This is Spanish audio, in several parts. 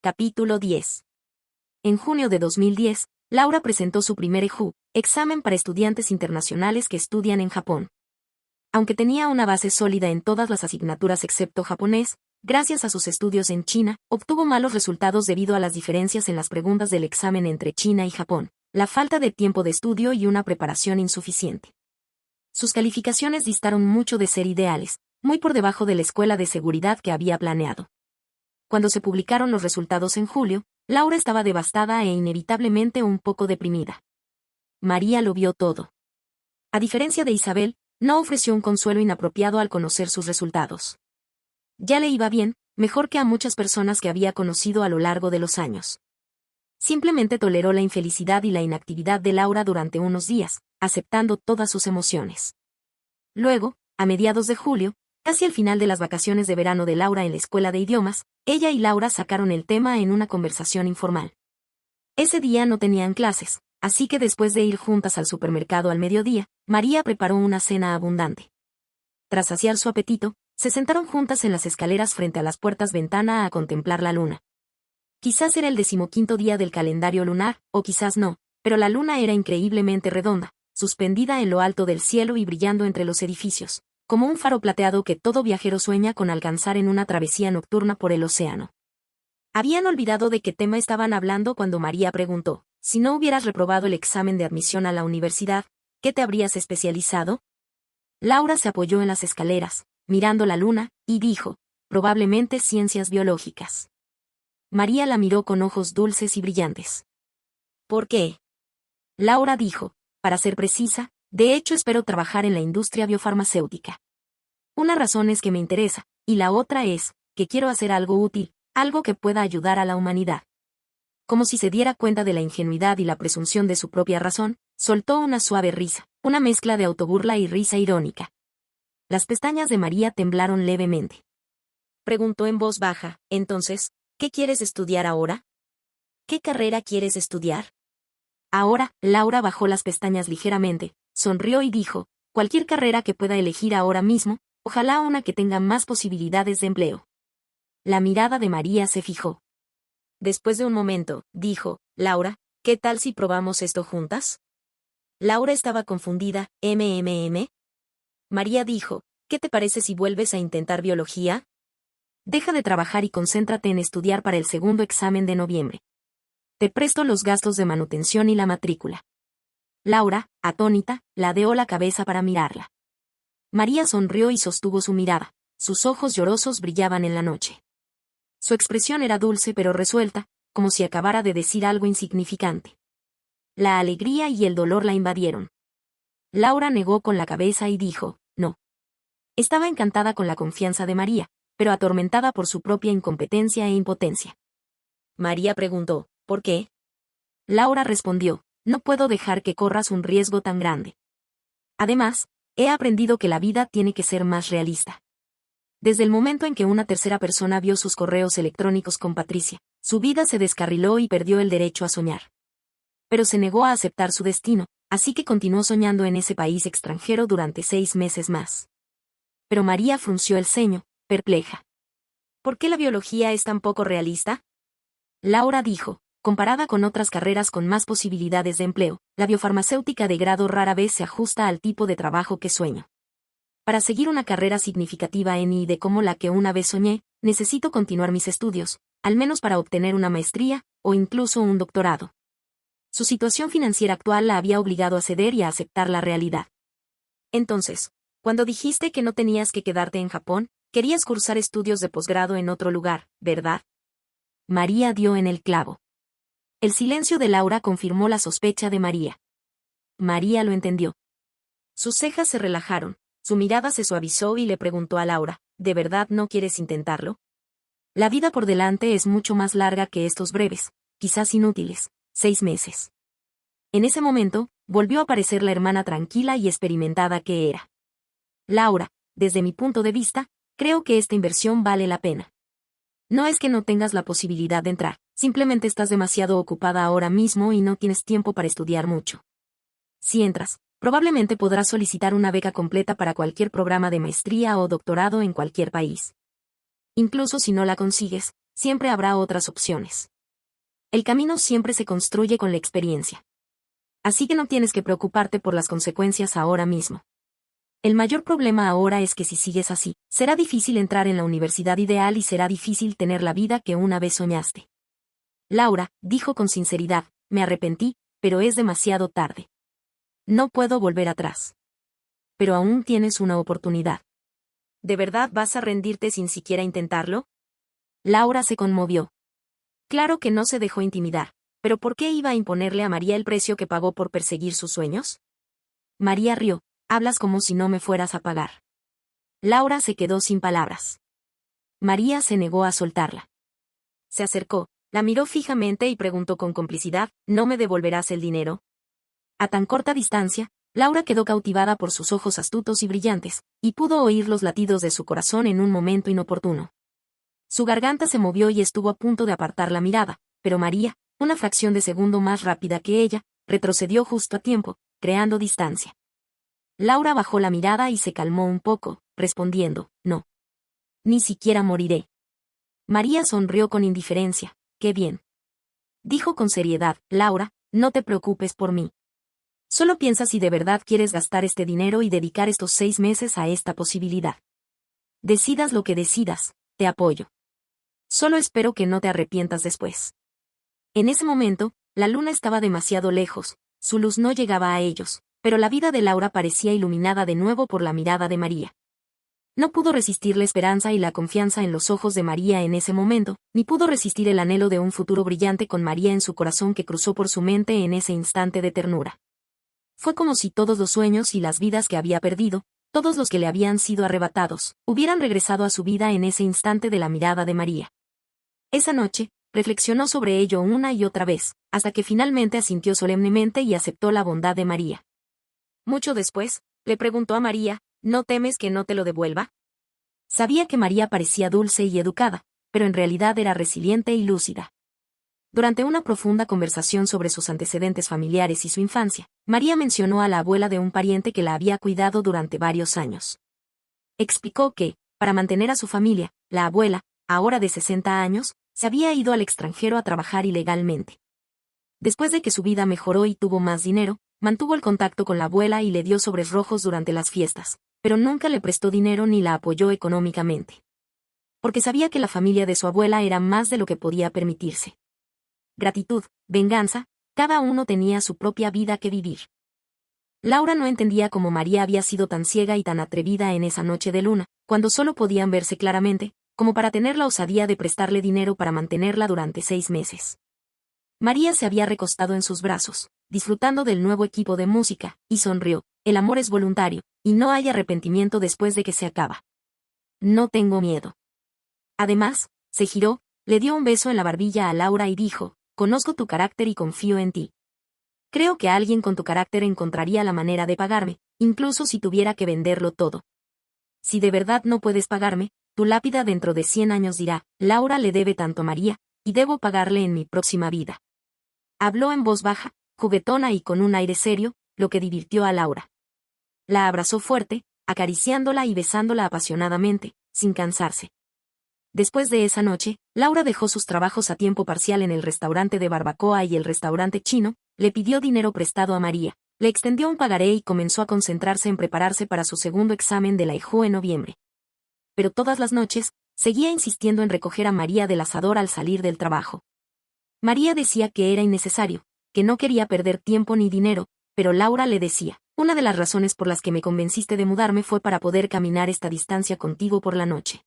Capítulo 10. En junio de 2010, Laura presentó su primer EJU, examen para estudiantes internacionales que estudian en Japón. Aunque tenía una base sólida en todas las asignaturas excepto japonés, gracias a sus estudios en China, obtuvo malos resultados debido a las diferencias en las preguntas del examen entre China y Japón, la falta de tiempo de estudio y una preparación insuficiente. Sus calificaciones distaron mucho de ser ideales, muy por debajo de la escuela de seguridad que había planeado. Cuando se publicaron los resultados en julio, Laura estaba devastada e inevitablemente un poco deprimida. María lo vio todo. A diferencia de Isabel, no ofreció un consuelo inapropiado al conocer sus resultados. Ya le iba bien, mejor que a muchas personas que había conocido a lo largo de los años. Simplemente toleró la infelicidad y la inactividad de Laura durante unos días, aceptando todas sus emociones. Luego, a mediados de julio, casi al final de las vacaciones de verano de Laura en la escuela de idiomas, ella y Laura sacaron el tema en una conversación informal. Ese día no tenían clases, así que después de ir juntas al supermercado al mediodía, María preparó una cena abundante. Tras saciar su apetito, se sentaron juntas en las escaleras frente a las puertas-ventana a contemplar la luna. Quizás era el 15º día del calendario lunar, o quizás no, pero la luna era increíblemente redonda, suspendida en lo alto del cielo y brillando entre los edificios, como un faro plateado que todo viajero sueña con alcanzar en una travesía nocturna por el océano. Habían olvidado de qué tema estaban hablando cuando María preguntó: si no hubieras reprobado el examen de admisión a la universidad, ¿qué te habrías especializado? Laura se apoyó en las escaleras, mirando la luna, y dijo: probablemente ciencias biológicas. María la miró con ojos dulces y brillantes. ¿Por qué? Laura dijo: para ser precisa, de hecho espero trabajar en la industria biofarmacéutica. Una razón es que me interesa, y la otra es, que quiero hacer algo útil, algo que pueda ayudar a la humanidad. Como si se diera cuenta de la ingenuidad y la presunción de su propia razón, soltó una suave risa, una mezcla de autoburla y risa irónica. Las pestañas de María temblaron levemente. Preguntó en voz baja: entonces, ¿qué quieres estudiar ahora? ¿Qué carrera quieres estudiar? Ahora, Laura bajó las pestañas ligeramente, sonrió y dijo: cualquier carrera que pueda elegir ahora mismo, ojalá una que tenga más posibilidades de empleo. La mirada de María se fijó. Después de un momento, dijo: Laura, ¿qué tal si probamos esto juntas? Laura estaba confundida. ¿MMM? María dijo: ¿qué te parece si vuelves a intentar biología? Deja de trabajar y concéntrate en estudiar para el segundo examen de noviembre. Te presto los gastos de manutención y la matrícula. Laura, atónita, ladeó la cabeza para mirarla. María sonrió y sostuvo su mirada. Sus ojos llorosos brillaban en la noche. Su expresión era dulce pero resuelta, como si acabara de decir algo insignificante. La alegría y el dolor la invadieron. Laura negó con la cabeza y dijo: no. Estaba encantada con la confianza de María, pero atormentada por su propia incompetencia e impotencia. María preguntó: ¿por qué? Laura respondió: no puedo dejar que corras un riesgo tan grande. Además, he aprendido que la vida tiene que ser más realista. Desde el momento en que una tercera persona vio sus correos electrónicos con Patricia, su vida se descarriló y perdió el derecho a soñar. Pero se negó a aceptar su destino, así que continuó soñando en ese país extranjero durante 6 meses más. Pero María frunció el ceño, perpleja. ¿Por qué la biología es tan poco realista? Laura dijo: comparada con otras carreras con más posibilidades de empleo, la biofarmacéutica de grado rara vez se ajusta al tipo de trabajo que sueño. Para seguir una carrera significativa en I D como la que una vez soñé, necesito continuar mis estudios, al menos para obtener una maestría, o incluso un doctorado. Su situación financiera actual la había obligado a ceder y a aceptar la realidad. Entonces, cuando dijiste que no tenías que quedarte en Japón, querías cursar estudios de posgrado en otro lugar, ¿verdad? María dio en el clavo. El silencio de Laura confirmó la sospecha de María. María lo entendió. Sus cejas se relajaron, su mirada se suavizó y le preguntó a Laura: ¿de verdad no quieres intentarlo? La vida por delante es mucho más larga que estos breves, quizás inútiles, 6 meses. En ese momento, volvió a aparecer la hermana tranquila y experimentada que era. Laura, desde mi punto de vista, creo que esta inversión vale la pena. No es que no tengas la posibilidad de entrar, simplemente estás demasiado ocupada ahora mismo y no tienes tiempo para estudiar mucho. Si entras, probablemente podrás solicitar una beca completa para cualquier programa de maestría o doctorado en cualquier país. Incluso si no la consigues, siempre habrá otras opciones. El camino siempre se construye con la experiencia. Así que no tienes que preocuparte por las consecuencias ahora mismo. El mayor problema ahora es que si sigues así, será difícil entrar en la universidad ideal y será difícil tener la vida que una vez soñaste. Laura, dijo con sinceridad, me arrepentí, pero es demasiado tarde. No puedo volver atrás. Pero aún tienes una oportunidad. ¿De verdad vas a rendirte sin siquiera intentarlo? Laura se conmovió. Claro que no se dejó intimidar, pero ¿por qué iba a imponerle a María el precio que pagó por perseguir sus sueños? María rió, hablas como si no me fueras a pagar. Laura se quedó sin palabras. María se negó a soltarla. Se acercó, la miró fijamente y preguntó con complicidad, ¿no me devolverás el dinero? A tan corta distancia, Laura quedó cautivada por sus ojos astutos y brillantes, y pudo oír los latidos de su corazón en un momento inoportuno. Su garganta se movió y estuvo a punto de apartar la mirada, pero María, una fracción de segundo más rápida que ella, retrocedió justo a tiempo, creando distancia. Laura bajó la mirada y se calmó un poco, respondiendo, no. Ni siquiera moriré. María sonrió con indiferencia, qué bien. Dijo con seriedad, Laura, no te preocupes por mí. Solo piensa si de verdad quieres gastar este dinero y dedicar estos 6 meses a esta posibilidad. Decidas lo que decidas, te apoyo. Solo espero que no te arrepientas después. En ese momento, la luna estaba demasiado lejos, su luz no llegaba a ellos, pero la vida de Laura parecía iluminada de nuevo por la mirada de María. No pudo resistir la esperanza y la confianza en los ojos de María en ese momento, ni pudo resistir el anhelo de un futuro brillante con María en su corazón que cruzó por su mente en ese instante de ternura. Fue como si todos los sueños y las vidas que había perdido, todos los que le habían sido arrebatados, hubieran regresado a su vida en ese instante de la mirada de María. Esa noche, reflexionó sobre ello una y otra vez, hasta que finalmente asintió solemnemente y aceptó la bondad de María. Mucho después, le preguntó a María, ¿no temes que no te lo devuelva? Sabía que María parecía dulce y educada, pero en realidad era resiliente y lúcida. Durante una profunda conversación sobre sus antecedentes familiares y su infancia, María mencionó a la abuela de un pariente que la había cuidado durante varios años. Explicó que, para mantener a su familia, la abuela, ahora de 60 años, se había ido al extranjero a trabajar ilegalmente. Después de que su vida mejoró y tuvo más dinero, mantuvo el contacto con la abuela y le dio sobres rojos durante las fiestas, pero nunca le prestó dinero ni la apoyó económicamente. Porque sabía que la familia de su abuela era más de lo que podía permitirse. Gratitud, venganza, cada uno tenía su propia vida que vivir. Laura no entendía cómo María había sido tan ciega y tan atrevida en esa noche de luna, cuando solo podían verse claramente, como para tener la osadía de prestarle dinero para mantenerla durante 6 meses. María se había recostado en sus brazos, disfrutando del nuevo equipo de música, y sonrió, el amor es voluntario, y no hay arrepentimiento después de que se acaba. No tengo miedo. Además, se giró, le dio un beso en la barbilla a Laura y dijo, conozco tu carácter y confío en ti. Creo que alguien con tu carácter encontraría la manera de pagarme, incluso si tuviera que venderlo todo. Si de verdad no puedes pagarme, tu lápida dentro de 100 años dirá, Laura le debe tanto a María, y debo pagarle en mi próxima vida. Habló en voz baja, juguetona y con un aire serio, lo que divirtió a Laura. La abrazó fuerte, acariciándola y besándola apasionadamente, sin cansarse. Después de esa noche, Laura dejó sus trabajos a tiempo parcial en el restaurante de barbacoa y el restaurante chino, le pidió dinero prestado a María, le extendió un pagaré y comenzó a concentrarse en prepararse para su segundo examen de la EJU en noviembre. Pero todas las noches, seguía insistiendo en recoger a María del asador al salir del trabajo. María decía que era innecesario, que no quería perder tiempo ni dinero, pero Laura le decía, una de las razones por las que me convenciste de mudarme fue para poder caminar esta distancia contigo por la noche.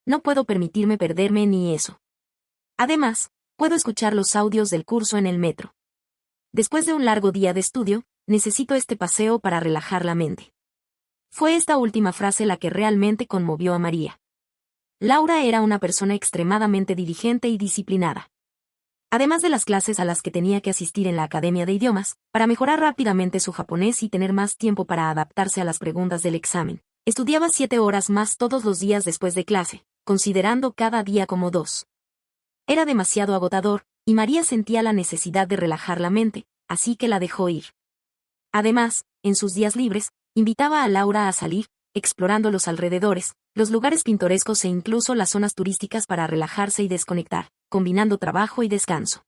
No puedo permitirme perderme ni eso. Además, puedo escuchar los audios del curso en el metro. Después de un largo día de estudio, necesito este paseo para relajar la mente. Fue esta última frase la que realmente conmovió a María. Laura era una persona extremadamente diligente y disciplinada. Además de las clases a las que tenía que asistir en la Academia de Idiomas, para mejorar rápidamente su japonés y tener más tiempo para adaptarse a las preguntas del examen, estudiaba 7 horas más todos los días después de clase, considerando cada día como 2. Era demasiado agotador, y María sentía la necesidad de relajar la mente, así que la dejó ir. Además, en sus días libres, invitaba a Laura a salir, explorando los alrededores, los lugares pintorescos e incluso las zonas turísticas para relajarse y desconectar, combinando trabajo y descanso.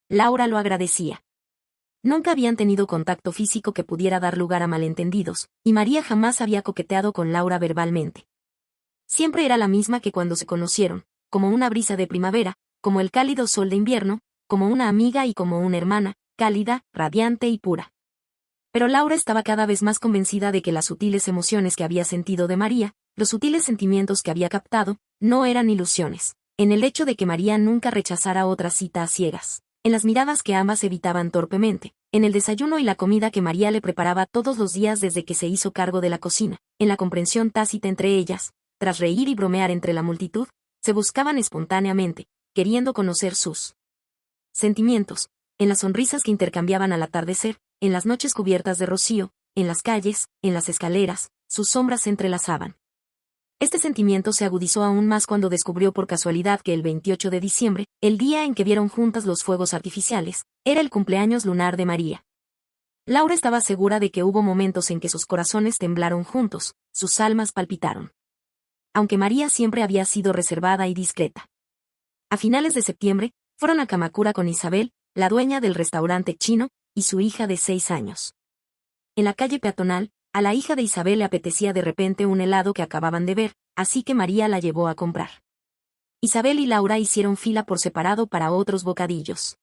Laura lo agradecía. Nunca habían tenido contacto físico que pudiera dar lugar a malentendidos, y María jamás había coqueteado con Laura verbalmente. Siempre era la misma que cuando se conocieron, como una brisa de primavera, como el cálido sol de invierno, como una amiga y como una hermana, cálida, radiante y pura. Pero Laura estaba cada vez más convencida de que las sutiles emociones que había sentido de María, los sutiles sentimientos que había captado, no eran ilusiones, en el hecho de que María nunca rechazara otra cita a ciegas, en las miradas que ambas evitaban torpemente, en el desayuno y la comida que María le preparaba todos los días desde que se hizo cargo de la cocina, en la comprensión tácita entre ellas, tras reír y bromear entre la multitud, se buscaban espontáneamente, queriendo conocer sus sentimientos, en las sonrisas que intercambiaban al atardecer, en las noches cubiertas de rocío, en las calles, en las escaleras, sus sombras se entrelazaban. Este sentimiento se agudizó aún más cuando descubrió por casualidad que el 28 de diciembre, el día en que vieron juntas los fuegos artificiales, era el cumpleaños lunar de María. Laura estaba segura de que hubo momentos en que sus corazones temblaron juntos, sus almas palpitaron. Aunque María siempre había sido reservada y discreta. A finales de septiembre, fueron a Kamakura con Isabel, la dueña del restaurante chino, y su hija de 6 años. En la calle peatonal, a la hija de Isabel le apetecía de repente un helado que acababan de ver, así que María la llevó a comprar. Isabel y Laura hicieron fila por separado para otros bocadillos.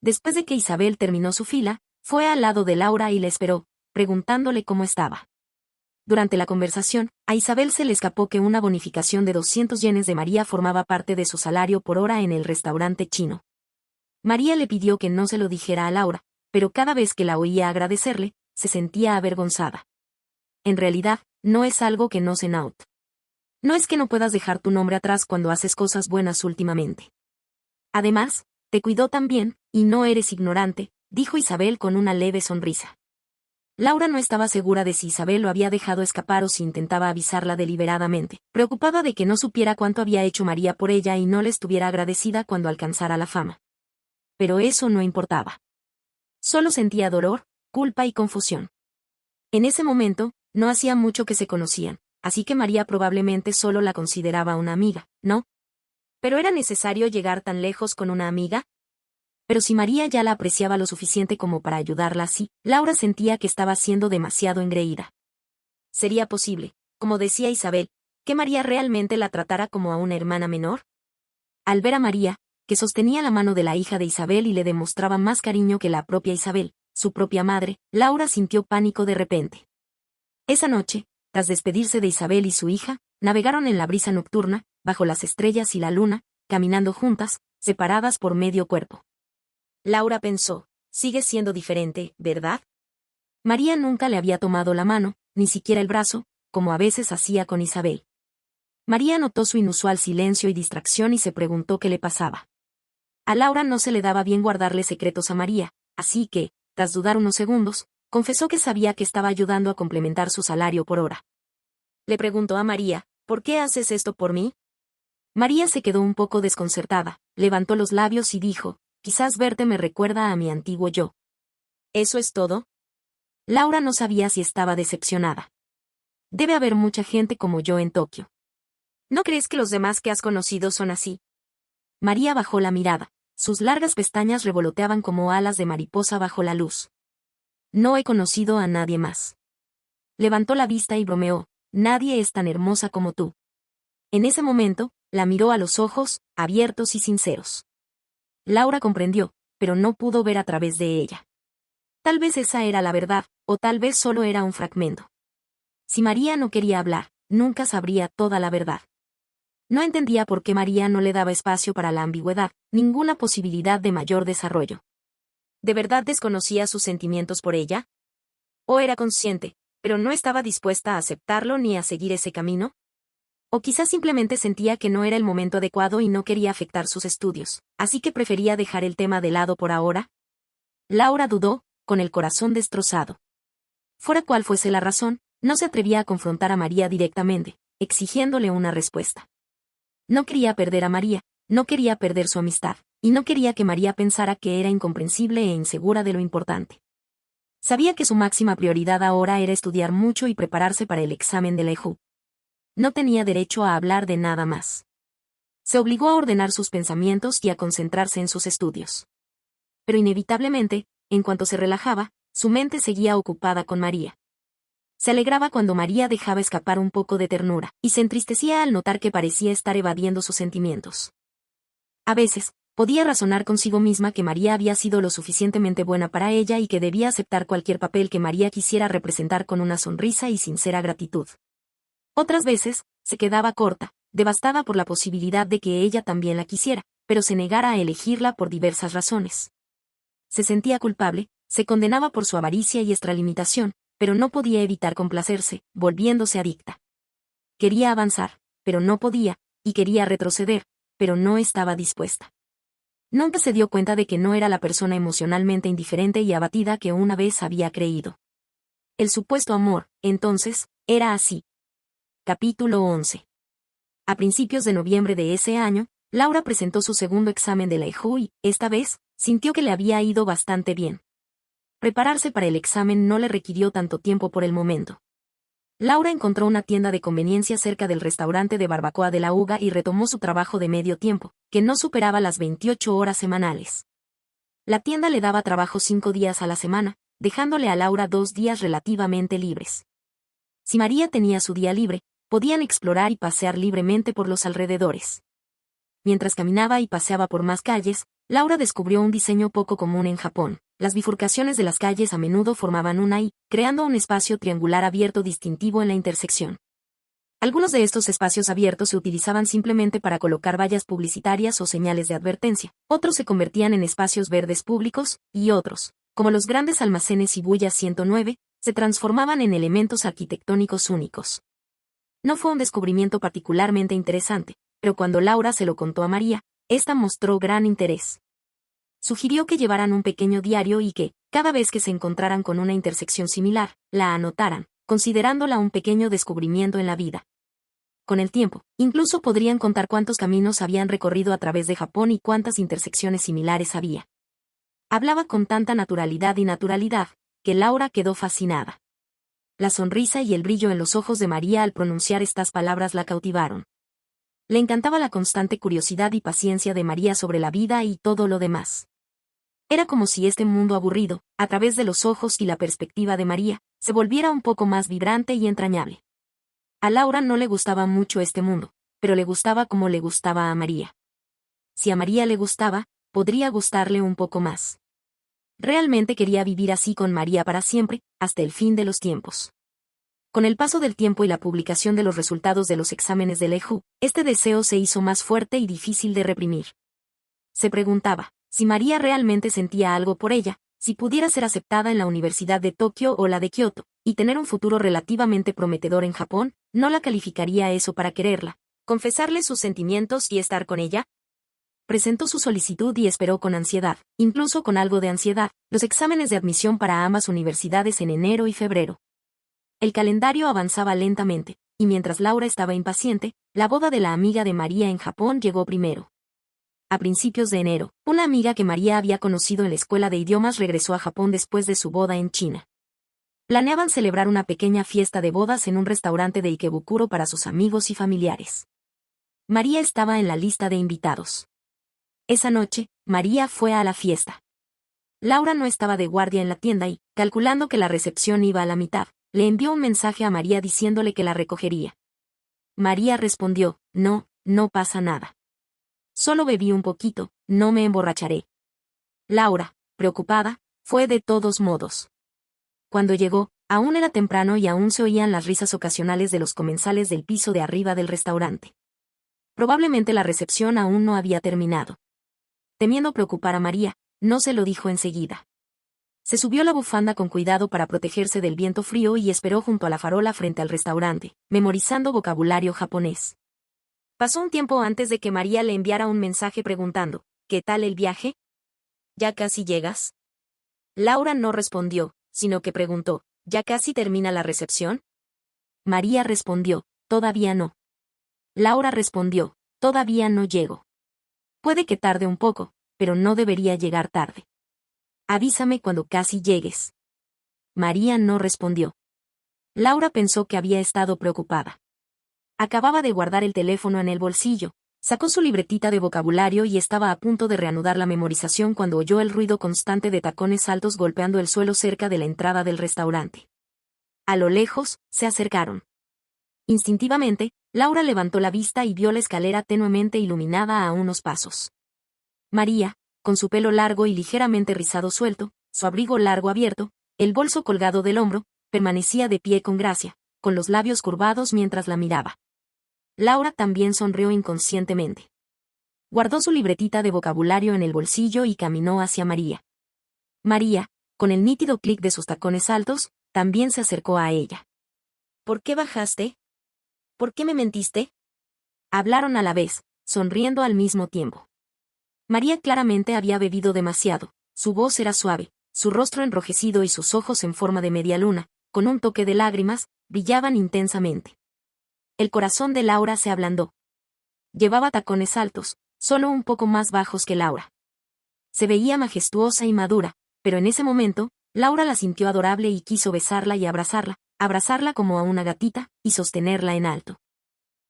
Después de que Isabel terminó su fila, fue al lado de Laura y le esperó, preguntándole cómo estaba. Durante la conversación, a Isabel se le escapó que una bonificación de 200 yenes de María formaba parte de su salario por hora en el restaurante chino. María le pidió que no se lo dijera a Laura, pero cada vez que la oía agradecerle, se sentía avergonzada. En realidad, no es algo que no se note. No es que no puedas dejar tu nombre atrás cuando haces cosas buenas últimamente. Además, te cuidó también, y no eres ignorante, dijo Isabel con una leve sonrisa. Laura no estaba segura de si Isabel lo había dejado escapar o si intentaba avisarla deliberadamente, preocupada de que no supiera cuánto había hecho María por ella y no le estuviera agradecida cuando alcanzara la fama. Pero eso no importaba. Solo sentía dolor, culpa y confusión. En ese momento, no hacía mucho que se conocían, así que María probablemente solo la consideraba una amiga, ¿no? ¿Pero era necesario llegar tan lejos con una amiga? Pero si María ya la apreciaba lo suficiente como para ayudarla así, Laura sentía que estaba siendo demasiado engreída. ¿Sería posible, como decía Isabel, que María realmente la tratara como a una hermana menor? Al ver a María, que sostenía la mano de la hija de Isabel y le demostraba más cariño que la propia Isabel, su propia madre, Laura sintió pánico de repente. Esa noche, tras despedirse de Isabel y su hija, navegaron en la brisa nocturna, bajo las estrellas y la luna, caminando juntas, separadas por medio cuerpo. Laura pensó, sigue siendo diferente, ¿verdad? María nunca le había tomado la mano, ni siquiera el brazo, como a veces hacía con Isabel. María notó su inusual silencio y distracción y se preguntó qué le pasaba. A Laura no se le daba bien guardarle secretos a María, así que, tras dudar unos segundos, confesó que sabía que estaba ayudando a complementar su salario por hora. Le preguntó a María, ¿por qué haces esto por mí? María se quedó un poco desconcertada, levantó los labios y dijo, quizás verte me recuerda a mi antiguo yo. ¿Eso es todo? Laura no sabía si estaba decepcionada. Debe haber mucha gente como yo en Tokio. ¿No crees que los demás que has conocido son así? María bajó la mirada, sus largas pestañas revoloteaban como alas de mariposa bajo la luz. No he conocido a nadie más. Levantó la vista y bromeó, nadie es tan hermosa como tú. En ese momento, la miró a los ojos, abiertos y sinceros. Laura comprendió, pero no pudo ver a través de ella. Tal vez esa era la verdad, o tal vez solo era un fragmento. Si María no quería hablar, nunca sabría toda la verdad. No entendía por qué María no le daba espacio para la ambigüedad, ninguna posibilidad de mayor desarrollo. ¿De verdad desconocía sus sentimientos por ella? ¿O era consciente, pero no estaba dispuesta a aceptarlo ni a seguir ese camino? O quizás simplemente sentía que no era el momento adecuado y no quería afectar sus estudios, así que prefería dejar el tema de lado por ahora. Laura dudó, con el corazón destrozado. Fuera cual fuese la razón, no se atrevía a confrontar a María directamente, exigiéndole una respuesta. No quería perder a María, no quería perder su amistad, y no quería que María pensara que era incomprensible e insegura de lo importante. Sabía que su máxima prioridad ahora era estudiar mucho y prepararse para el examen de la EJU. No tenía derecho a hablar de nada más. Se obligó a ordenar sus pensamientos y a concentrarse en sus estudios. Pero inevitablemente, en cuanto se relajaba, su mente seguía ocupada con María. Se alegraba cuando María dejaba escapar un poco de ternura, y se entristecía al notar que parecía estar evadiendo sus sentimientos. A veces, podía razonar consigo misma que María había sido lo suficientemente buena para ella y que debía aceptar cualquier papel que María quisiera representar con una sonrisa y sincera gratitud. Otras veces, se quedaba corta, devastada por la posibilidad de que ella también la quisiera, pero se negara a elegirla por diversas razones. Se sentía culpable, se condenaba por su avaricia y extralimitación, pero no podía evitar complacerse, volviéndose adicta. Quería avanzar, pero no podía, y quería retroceder, pero no estaba dispuesta. Nunca se dio cuenta de que no era la persona emocionalmente indiferente y abatida que una vez había creído. El supuesto amor, entonces, era así. Capítulo 11. A principios de noviembre de ese año, Laura presentó su segundo examen de la EJU y, esta vez, sintió que le había ido bastante bien. Prepararse para el examen no le requirió tanto tiempo por el momento. Laura encontró una tienda de conveniencia cerca del restaurante de barbacoa de la Uga y retomó su trabajo de medio tiempo, que no superaba las 28 horas semanales. La tienda le daba trabajo 5 días a la semana, dejándole a Laura 2 días relativamente libres. Si María tenía su día libre, podían explorar y pasear libremente por los alrededores. Mientras caminaba y paseaba por más calles, Laura descubrió un diseño poco común en Japón. Las bifurcaciones de las calles a menudo formaban una I, creando un espacio triangular abierto distintivo en la intersección. Algunos de estos espacios abiertos se utilizaban simplemente para colocar vallas publicitarias o señales de advertencia, otros se convertían en espacios verdes públicos, y otros, como los grandes almacenes Shibuya 109, se transformaban en elementos arquitectónicos únicos. No fue un descubrimiento particularmente interesante, pero cuando Laura se lo contó a María, ésta mostró gran interés. Sugirió que llevaran un pequeño diario y que, cada vez que se encontraran con una intersección similar, la anotaran, considerándola un pequeño descubrimiento en la vida. Con el tiempo, incluso podrían contar cuántos caminos habían recorrido a través de Japón y cuántas intersecciones similares había. Hablaba con tanta naturalidad que Laura quedó fascinada. La sonrisa y el brillo en los ojos de María al pronunciar estas palabras la cautivaron. Le encantaba la constante curiosidad y paciencia de María sobre la vida y todo lo demás. Era como si este mundo aburrido, a través de los ojos y la perspectiva de María, se volviera un poco más vibrante y entrañable. A Laura no le gustaba mucho este mundo, pero le gustaba como le gustaba a María. Si a María le gustaba, podría gustarle un poco más. Realmente quería vivir así con María para siempre, hasta el fin de los tiempos. Con el paso del tiempo y la publicación de los resultados de los exámenes de la EJU, este deseo se hizo más fuerte y difícil de reprimir. Se preguntaba, si María realmente sentía algo por ella, si pudiera ser aceptada en la Universidad de Tokio o la de Kioto, y tener un futuro relativamente prometedor en Japón, ¿no la calificaría eso para quererla, confesarle sus sentimientos y estar con ella? Presentó su solicitud y esperó con ansiedad, incluso con algo de ansiedad, los exámenes de admisión para ambas universidades en enero y febrero. El calendario avanzaba lentamente, y mientras Laura estaba impaciente, la boda de la amiga de María en Japón llegó primero. A principios de enero, una amiga que María había conocido en la escuela de idiomas regresó a Japón después de su boda en China. Planeaban celebrar una pequeña fiesta de bodas en un restaurante de Ikebukuro para sus amigos y familiares. María estaba en la lista de invitados. Esa noche, María fue a la fiesta. Laura no estaba de guardia en la tienda y, calculando que la recepción iba a la mitad, le envió un mensaje a María diciéndole que la recogería. María respondió, no pasa nada. Solo bebí un poquito, no me emborracharé. Laura, preocupada, fue de todos modos. Cuando llegó, aún era temprano y aún se oían las risas ocasionales de los comensales del piso de arriba del restaurante. Probablemente la recepción aún no había terminado. Temiendo preocupar a María, no se lo dijo enseguida. Se subió la bufanda con cuidado para protegerse del viento frío y esperó junto a la farola frente al restaurante, memorizando vocabulario japonés. Pasó un tiempo antes de que María le enviara un mensaje preguntando, ¿qué tal el viaje? ¿Ya casi llegas? Laura no respondió, sino que preguntó, ¿ya casi termina la recepción? María respondió, todavía no. Laura respondió, todavía no llego. Puede que tarde un poco, pero no debería llegar tarde. Avísame cuando casi llegues. María no respondió. Laura pensó que había estado preocupada. Acababa de guardar el teléfono en el bolsillo, sacó su libretita de vocabulario y estaba a punto de reanudar la memorización cuando oyó el ruido constante de tacones altos golpeando el suelo cerca de la entrada del restaurante. A lo lejos, se acercaron. Instintivamente, Laura levantó la vista y vio la escalera tenuemente iluminada a unos pasos. María, con su pelo largo y ligeramente rizado suelto, su abrigo largo abierto, el bolso colgado del hombro, permanecía de pie con gracia, con los labios curvados mientras la miraba. Laura también sonrió inconscientemente. Guardó su libretita de vocabulario en el bolsillo y caminó hacia María. María, con el nítido clic de sus tacones altos, también se acercó a ella. ¿Por qué bajaste? ¿Por qué me mentiste? Hablaron a la vez, sonriendo al mismo tiempo. María claramente había bebido demasiado, su voz era suave, su rostro enrojecido y sus ojos en forma de media luna, con un toque de lágrimas, brillaban intensamente. El corazón de Laura se ablandó. Llevaba tacones altos, solo un poco más bajos que Laura. Se veía majestuosa y madura, pero en ese momento, Laura la sintió adorable y quiso besarla y abrazarla como a una gatita, y sostenerla en alto.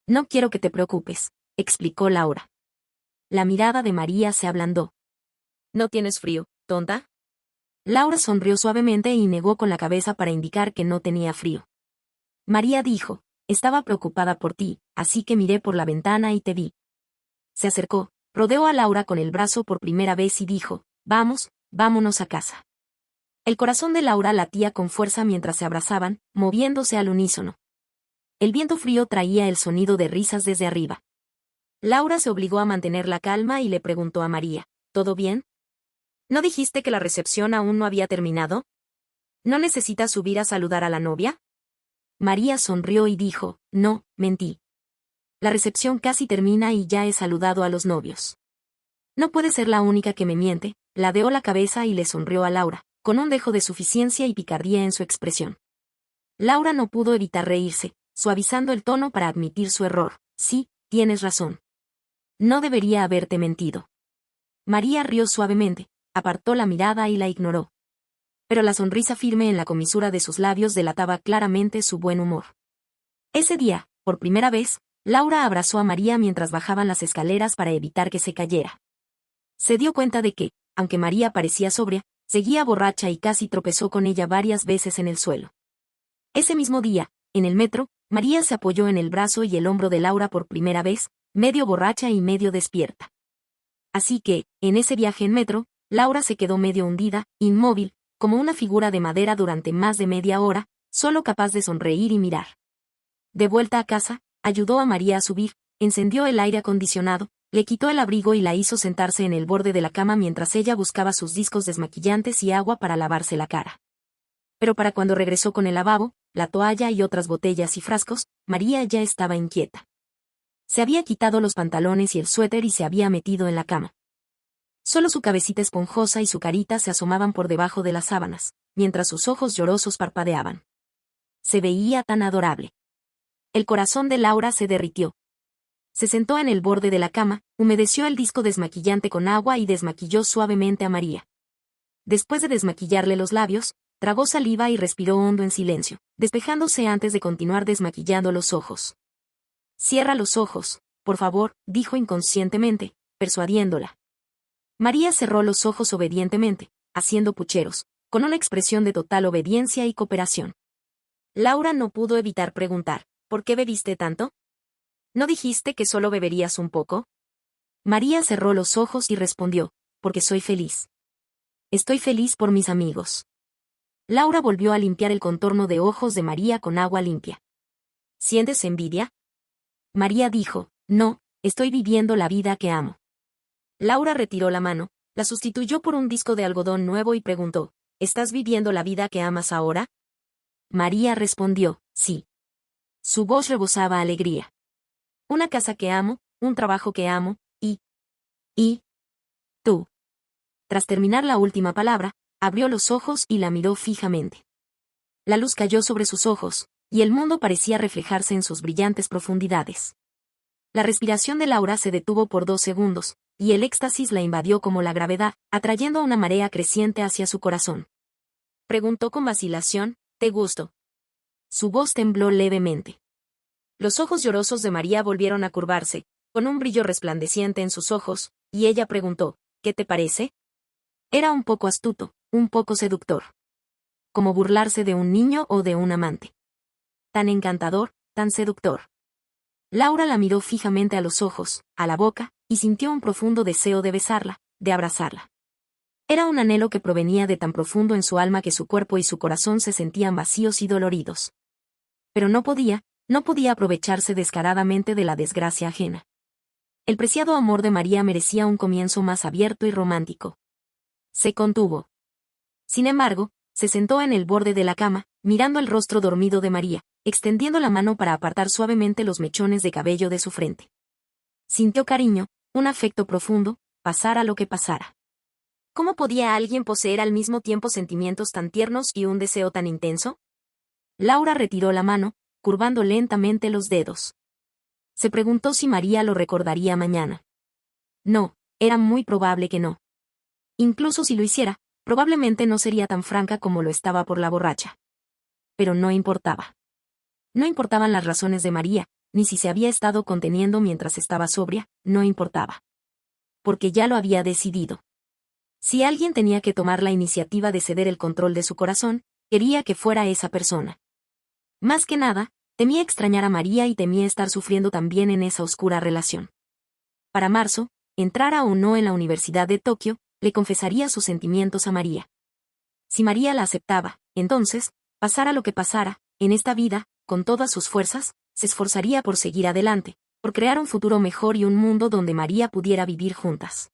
No quiero que te preocupes, explicó Laura. La mirada de María se ablandó. ¿No tienes frío, tonta? Laura sonrió suavemente y negó con la cabeza para indicar que no tenía frío. María dijo, estaba preocupada por ti, así que miré por la ventana y te vi. Se acercó, rodeó a Laura con el brazo por primera vez y dijo, vámonos a casa. El corazón de Laura latía con fuerza mientras se abrazaban, moviéndose al unísono. El viento frío traía el sonido de risas desde arriba. Laura se obligó a mantener la calma y le preguntó a María, ¿todo bien? ¿No dijiste que la recepción aún no había terminado? ¿No necesitas subir a saludar a la novia? María sonrió y dijo, no, mentí. La recepción casi termina y ya he saludado a los novios. No puede ser la única que me miente, ladeó la cabeza y le sonrió a Laura, con un dejo de suficiencia y picardía en su expresión. Laura no pudo evitar reírse, suavizando el tono para admitir su error. Sí, tienes razón. No debería haberte mentido. María rió suavemente, apartó la mirada y la ignoró. Pero la sonrisa firme en la comisura de sus labios delataba claramente su buen humor. Ese día, por primera vez, Laura abrazó a María mientras bajaban las escaleras para evitar que se cayera. Se dio cuenta de que, aunque María parecía sobria, seguía borracha y casi tropezó con ella varias veces en el suelo. Ese mismo día, en el metro, María se apoyó en el brazo y el hombro de Laura por primera vez, medio borracha y medio despierta. Así que, en ese viaje en metro, Laura se quedó medio hundida, inmóvil, como una figura de madera durante más de media hora, solo capaz de sonreír y mirar. De vuelta a casa, ayudó a María a subir, encendió el aire acondicionado, le quitó el abrigo y la hizo sentarse en el borde de la cama mientras ella buscaba sus discos desmaquillantes y agua para lavarse la cara. Pero para cuando regresó con el lavabo, la toalla y otras botellas y frascos, María ya estaba inquieta. Se había quitado los pantalones y el suéter y se había metido en la cama. Solo su cabecita esponjosa y su carita se asomaban por debajo de las sábanas, mientras sus ojos llorosos parpadeaban. Se veía tan adorable. El corazón de Laura se derritió. Se sentó en el borde de la cama, humedeció el disco desmaquillante con agua y desmaquilló suavemente a María. Después de desmaquillarle los labios, tragó saliva y respiró hondo en silencio, despejándose antes de continuar desmaquillando los ojos. Cierra los ojos, por favor, dijo inconscientemente, persuadiéndola. María cerró los ojos obedientemente, haciendo pucheros, con una expresión de total obediencia y cooperación. Laura no pudo evitar preguntar, ¿por qué bebiste tanto? ¿No dijiste que solo beberías un poco? María cerró los ojos y respondió, porque soy feliz. Estoy feliz por mis amigos. Laura volvió a limpiar el contorno de ojos de María con agua limpia. ¿Sientes envidia? María dijo, no, estoy viviendo la vida que amo. Laura retiró la mano, la sustituyó por un disco de algodón nuevo y preguntó, ¿estás viviendo la vida que amas ahora? María respondió, sí. Su voz rebosaba alegría. Una casa que amo, un trabajo que amo, y tú. Tras terminar la última palabra, abrió los ojos y la miró fijamente. La luz cayó sobre sus ojos, y el mundo parecía reflejarse en sus brillantes profundidades. La respiración de Laura se detuvo por 2 segundos, y el éxtasis la invadió como la gravedad, atrayendo una marea creciente hacia su corazón. Preguntó con vacilación, ¿te gusto? Su voz tembló levemente. Los ojos llorosos de María volvieron a curvarse, con un brillo resplandeciente en sus ojos, y ella preguntó, ¿qué te parece? Era un poco astuto, un poco seductor. Como burlarse de un niño o de un amante. Tan encantador, tan seductor. Laura la miró fijamente a los ojos, a la boca, y sintió un profundo deseo de besarla, de abrazarla. Era un anhelo que provenía de tan profundo en su alma que su cuerpo y su corazón se sentían vacíos y doloridos. Pero no podía aprovecharse descaradamente de la desgracia ajena. El preciado amor de María merecía un comienzo más abierto y romántico. Se contuvo. Sin embargo, se sentó en el borde de la cama, mirando el rostro dormido de María, extendiendo la mano para apartar suavemente los mechones de cabello de su frente. Sintió cariño, un afecto profundo, pasara lo que pasara. ¿Cómo podía alguien poseer al mismo tiempo sentimientos tan tiernos y un deseo tan intenso? Laura retiró la mano, curvando lentamente los dedos. Se preguntó si María lo recordaría mañana. No, era muy probable que no. Incluso si lo hiciera, probablemente no sería tan franca como lo estaba por la borracha. Pero no importaba. No importaban las razones de María, ni si se había estado conteniendo mientras estaba sobria, no importaba. Porque ya lo había decidido. Si alguien tenía que tomar la iniciativa de ceder el control de su corazón, quería que fuera esa persona. Más que nada, temía extrañar a María y temía estar sufriendo también en esa oscura relación. Para marzo, entrara o no en la Universidad de Tokio, le confesaría sus sentimientos a María. Si María la aceptaba, entonces, pasara lo que pasara, en esta vida, con todas sus fuerzas, se esforzaría por seguir adelante, por crear un futuro mejor y un mundo donde María pudiera vivir juntas.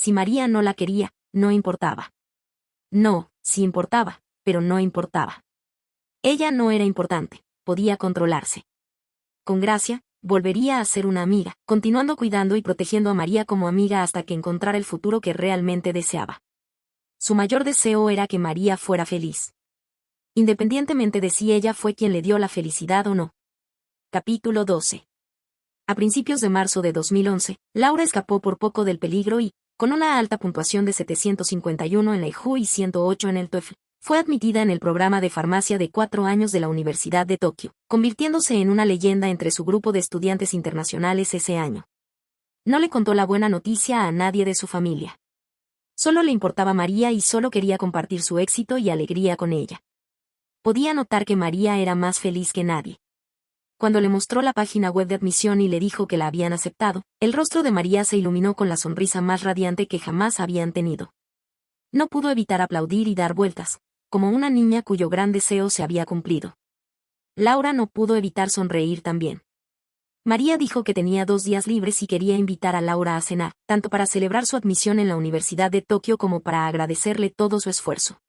Si María no la quería, no importaba. No, sí importaba, pero no importaba. Ella no era importante, podía controlarse. Con gracia, volvería a ser una amiga, continuando cuidando y protegiendo a María como amiga hasta que encontrara el futuro que realmente deseaba. Su mayor deseo era que María fuera feliz. Independientemente de si ella fue quien le dio la felicidad o no. Capítulo 12. A principios de marzo de 2011, Laura escapó por poco del peligro y, con una alta puntuación de 751 en la IJU y 108 en el TOEFL, fue admitida en el programa de farmacia de 4 años de la Universidad de Tokio, convirtiéndose en una leyenda entre su grupo de estudiantes internacionales ese año. No le contó la buena noticia a nadie de su familia. Solo le importaba María y solo quería compartir su éxito y alegría con ella. Podía notar que María era más feliz que nadie. Cuando le mostró la página web de admisión y le dijo que la habían aceptado, el rostro de María se iluminó con la sonrisa más radiante que jamás habían tenido. No pudo evitar aplaudir y dar vueltas, como una niña cuyo gran deseo se había cumplido. Laura no pudo evitar sonreír también. María dijo que tenía 2 días libres y quería invitar a Laura a cenar, tanto para celebrar su admisión en la Universidad de Tokio como para agradecerle todo su esfuerzo.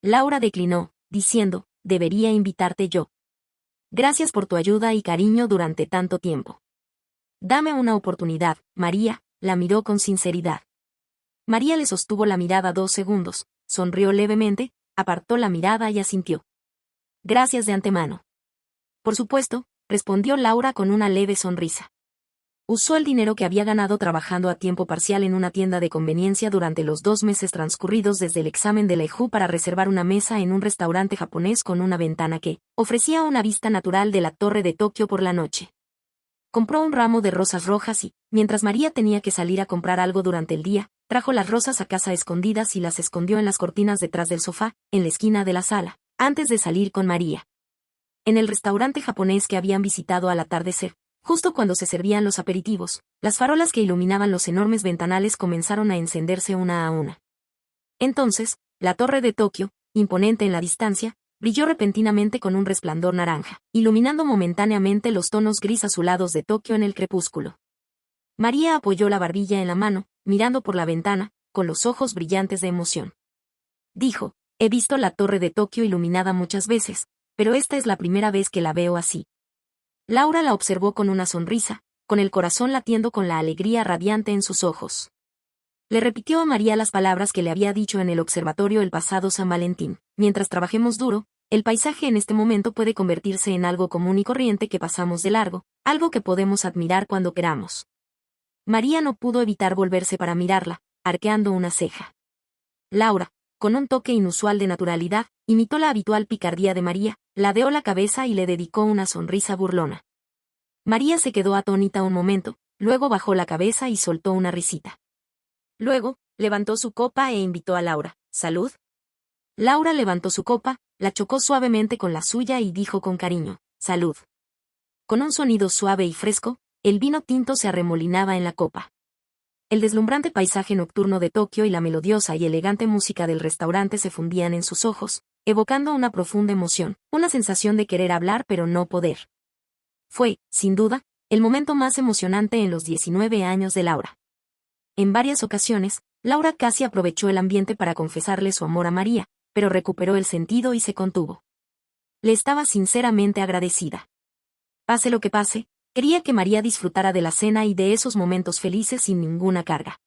Laura declinó, diciendo, debería invitarte yo. Gracias por tu ayuda y cariño durante tanto tiempo. Dame una oportunidad, María, la miró con sinceridad. María le sostuvo la mirada 2 segundos, sonrió levemente, apartó la mirada y asintió. Gracias de antemano. Por supuesto, respondió Laura con una leve sonrisa. Usó el dinero que había ganado trabajando a tiempo parcial en una tienda de conveniencia durante los 2 meses transcurridos desde el examen de la IJU para reservar una mesa en un restaurante japonés con una ventana que ofrecía una vista natural de la Torre de Tokio por la noche. Compró un ramo de rosas rojas y, mientras María tenía que salir a comprar algo durante el día, trajo las rosas a casa escondidas y las escondió en las cortinas detrás del sofá, en la esquina de la sala, antes de salir con María. En el restaurante japonés que habían visitado al atardecer, justo cuando se servían los aperitivos, las farolas que iluminaban los enormes ventanales comenzaron a encenderse una a una. Entonces, la Torre de Tokio, imponente en la distancia, brilló repentinamente con un resplandor naranja, iluminando momentáneamente los tonos gris azulados de Tokio en el crepúsculo. María apoyó la barbilla en la mano, mirando por la ventana, con los ojos brillantes de emoción. Dijo, he visto la Torre de Tokio iluminada muchas veces, pero esta es la primera vez que la veo así. Laura la observó con una sonrisa, con el corazón latiendo con la alegría radiante en sus ojos. Le repitió a María las palabras que le había dicho en el observatorio el pasado San Valentín. Mientras trabajemos duro, el paisaje en este momento puede convertirse en algo común y corriente que pasamos de largo, algo que podemos admirar cuando queramos. María no pudo evitar volverse para mirarla, arqueando una ceja. Laura, con un toque inusual de naturalidad, imitó la habitual picardía de María, ladeó la cabeza y le dedicó una sonrisa burlona. María se quedó atónita un momento, luego bajó la cabeza y soltó una risita. Luego, levantó su copa e invitó a Laura. «¿Salud?» Laura levantó su copa, la chocó suavemente con la suya y dijo con cariño: «Salud». Con un sonido suave y fresco, el vino tinto se arremolinaba en la copa. El deslumbrante paisaje nocturno de Tokio y la melodiosa y elegante música del restaurante se fundían en sus ojos, evocando una profunda emoción, una sensación de querer hablar pero no poder. Fue, sin duda, el momento más emocionante en los 19 años de Laura. En varias ocasiones, Laura casi aprovechó el ambiente para confesarle su amor a María, pero recuperó el sentido y se contuvo. Le estaba sinceramente agradecida. Pase lo que pase, quería que María disfrutara de la cena y de esos momentos felices sin ninguna carga.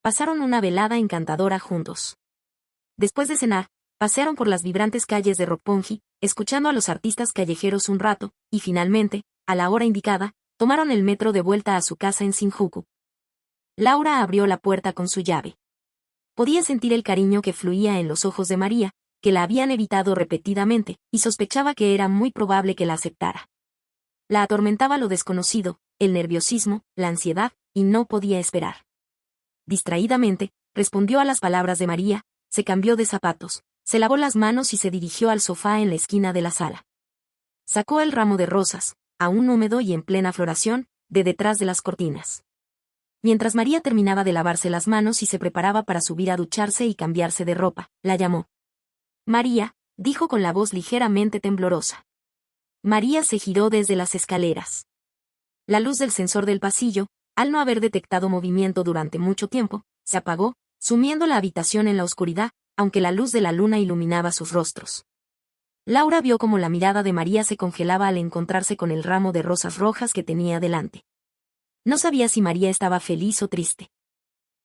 Pasaron una velada encantadora juntos. Después de cenar, pasearon por las vibrantes calles de Roppongi, escuchando a los artistas callejeros un rato, y finalmente, a la hora indicada, tomaron el metro de vuelta a su casa en Shinjuku. Laura abrió la puerta con su llave. Podía sentir el cariño que fluía en los ojos de María, que la habían evitado repetidamente, y sospechaba que era muy probable que la aceptara. La atormentaba lo desconocido, el nerviosismo, la ansiedad, y no podía esperar. Distraídamente, respondió a las palabras de María, se cambió de zapatos, se lavó las manos y se dirigió al sofá en la esquina de la sala. Sacó el ramo de rosas, aún húmedo y en plena floración, de detrás de las cortinas. Mientras María terminaba de lavarse las manos y se preparaba para subir a ducharse y cambiarse de ropa, la llamó. «María», dijo con la voz ligeramente temblorosa. María se giró desde las escaleras. La luz del sensor del pasillo, al no haber detectado movimiento durante mucho tiempo, se apagó, sumiendo la habitación en la oscuridad, aunque la luz de la luna iluminaba sus rostros. Laura vio cómo la mirada de María se congelaba al encontrarse con el ramo de rosas rojas que tenía delante. No sabía si María estaba feliz o triste.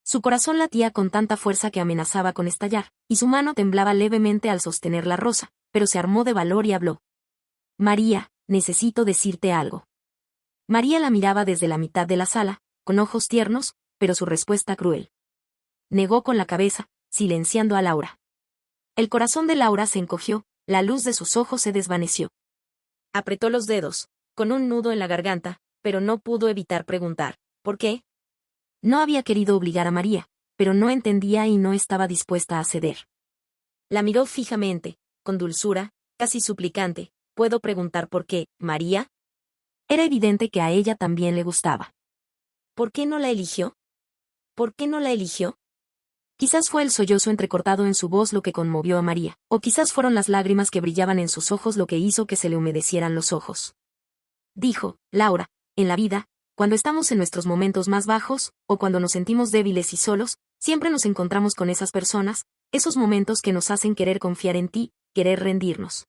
Su corazón latía con tanta fuerza que amenazaba con estallar, y su mano temblaba levemente al sostener la rosa, pero se armó de valor y habló. «María, necesito decirte algo». María la miraba desde la mitad de la sala, con ojos tiernos, pero su respuesta cruel. Negó con la cabeza, silenciando a Laura. El corazón de Laura se encogió, la luz de sus ojos se desvaneció. Apretó los dedos, con un nudo en la garganta, pero no pudo evitar preguntar, ¿por qué? No había querido obligar a María, pero no entendía y no estaba dispuesta a ceder. La miró fijamente, con dulzura, casi suplicante. ¿Puedo preguntar por qué, María? Era evidente que a ella también le gustaba. ¿Por qué no la eligió? ¿Por qué no la eligió? Quizás fue el sollozo entrecortado en su voz lo que conmovió a María, o quizás fueron las lágrimas que brillaban en sus ojos lo que hizo que se le humedecieran los ojos. Dijo, Laura, en la vida, cuando estamos en nuestros momentos más bajos, o cuando nos sentimos débiles y solos, siempre nos encontramos con esas personas, esos momentos que nos hacen querer confiar en ti, querer rendirnos.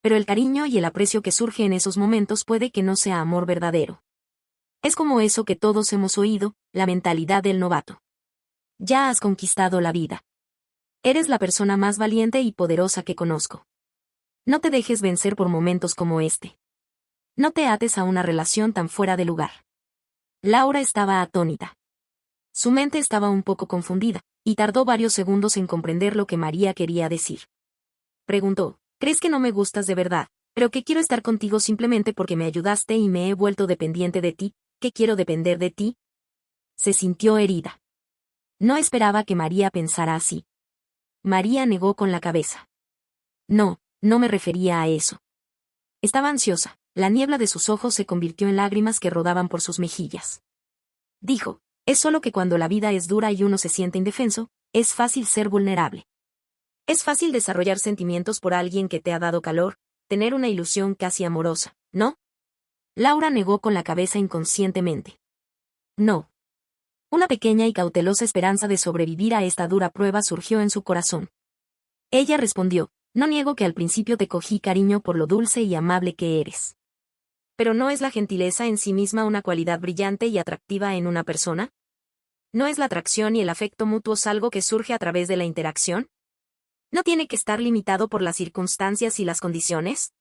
Pero el cariño y el aprecio que surge en esos momentos puede que no sea amor verdadero. Es como eso que todos hemos oído, la mentalidad del novato. Ya has conquistado la vida. Eres la persona más valiente y poderosa que conozco. No te dejes vencer por momentos como este. No te ates a una relación tan fuera de lugar. Laura estaba atónita. Su mente estaba un poco confundida, y tardó varios segundos en comprender lo que María quería decir. Preguntó, ¿crees que no me gustas de verdad, pero que quiero estar contigo simplemente porque me ayudaste y me he vuelto dependiente de ti, que quiero depender de ti? Se sintió herida. No esperaba que María pensara así. María negó con la cabeza. No, no me refería a eso. Estaba ansiosa, la niebla de sus ojos se convirtió en lágrimas que rodaban por sus mejillas. Dijo, es solo que cuando la vida es dura y uno se siente indefenso, es fácil ser vulnerable. Es fácil desarrollar sentimientos por alguien que te ha dado calor, tener una ilusión casi amorosa, ¿no? Laura negó con la cabeza inconscientemente. No. Una pequeña y cautelosa esperanza de sobrevivir a esta dura prueba surgió en su corazón. Ella respondió, no niego que al principio te cogí cariño por lo dulce y amable que eres. ¿Pero no es la gentileza en sí misma una cualidad brillante y atractiva en una persona? ¿No es la atracción y el afecto mutuos algo que surge a través de la interacción? ¿No tiene que estar limitado por las circunstancias y las condiciones?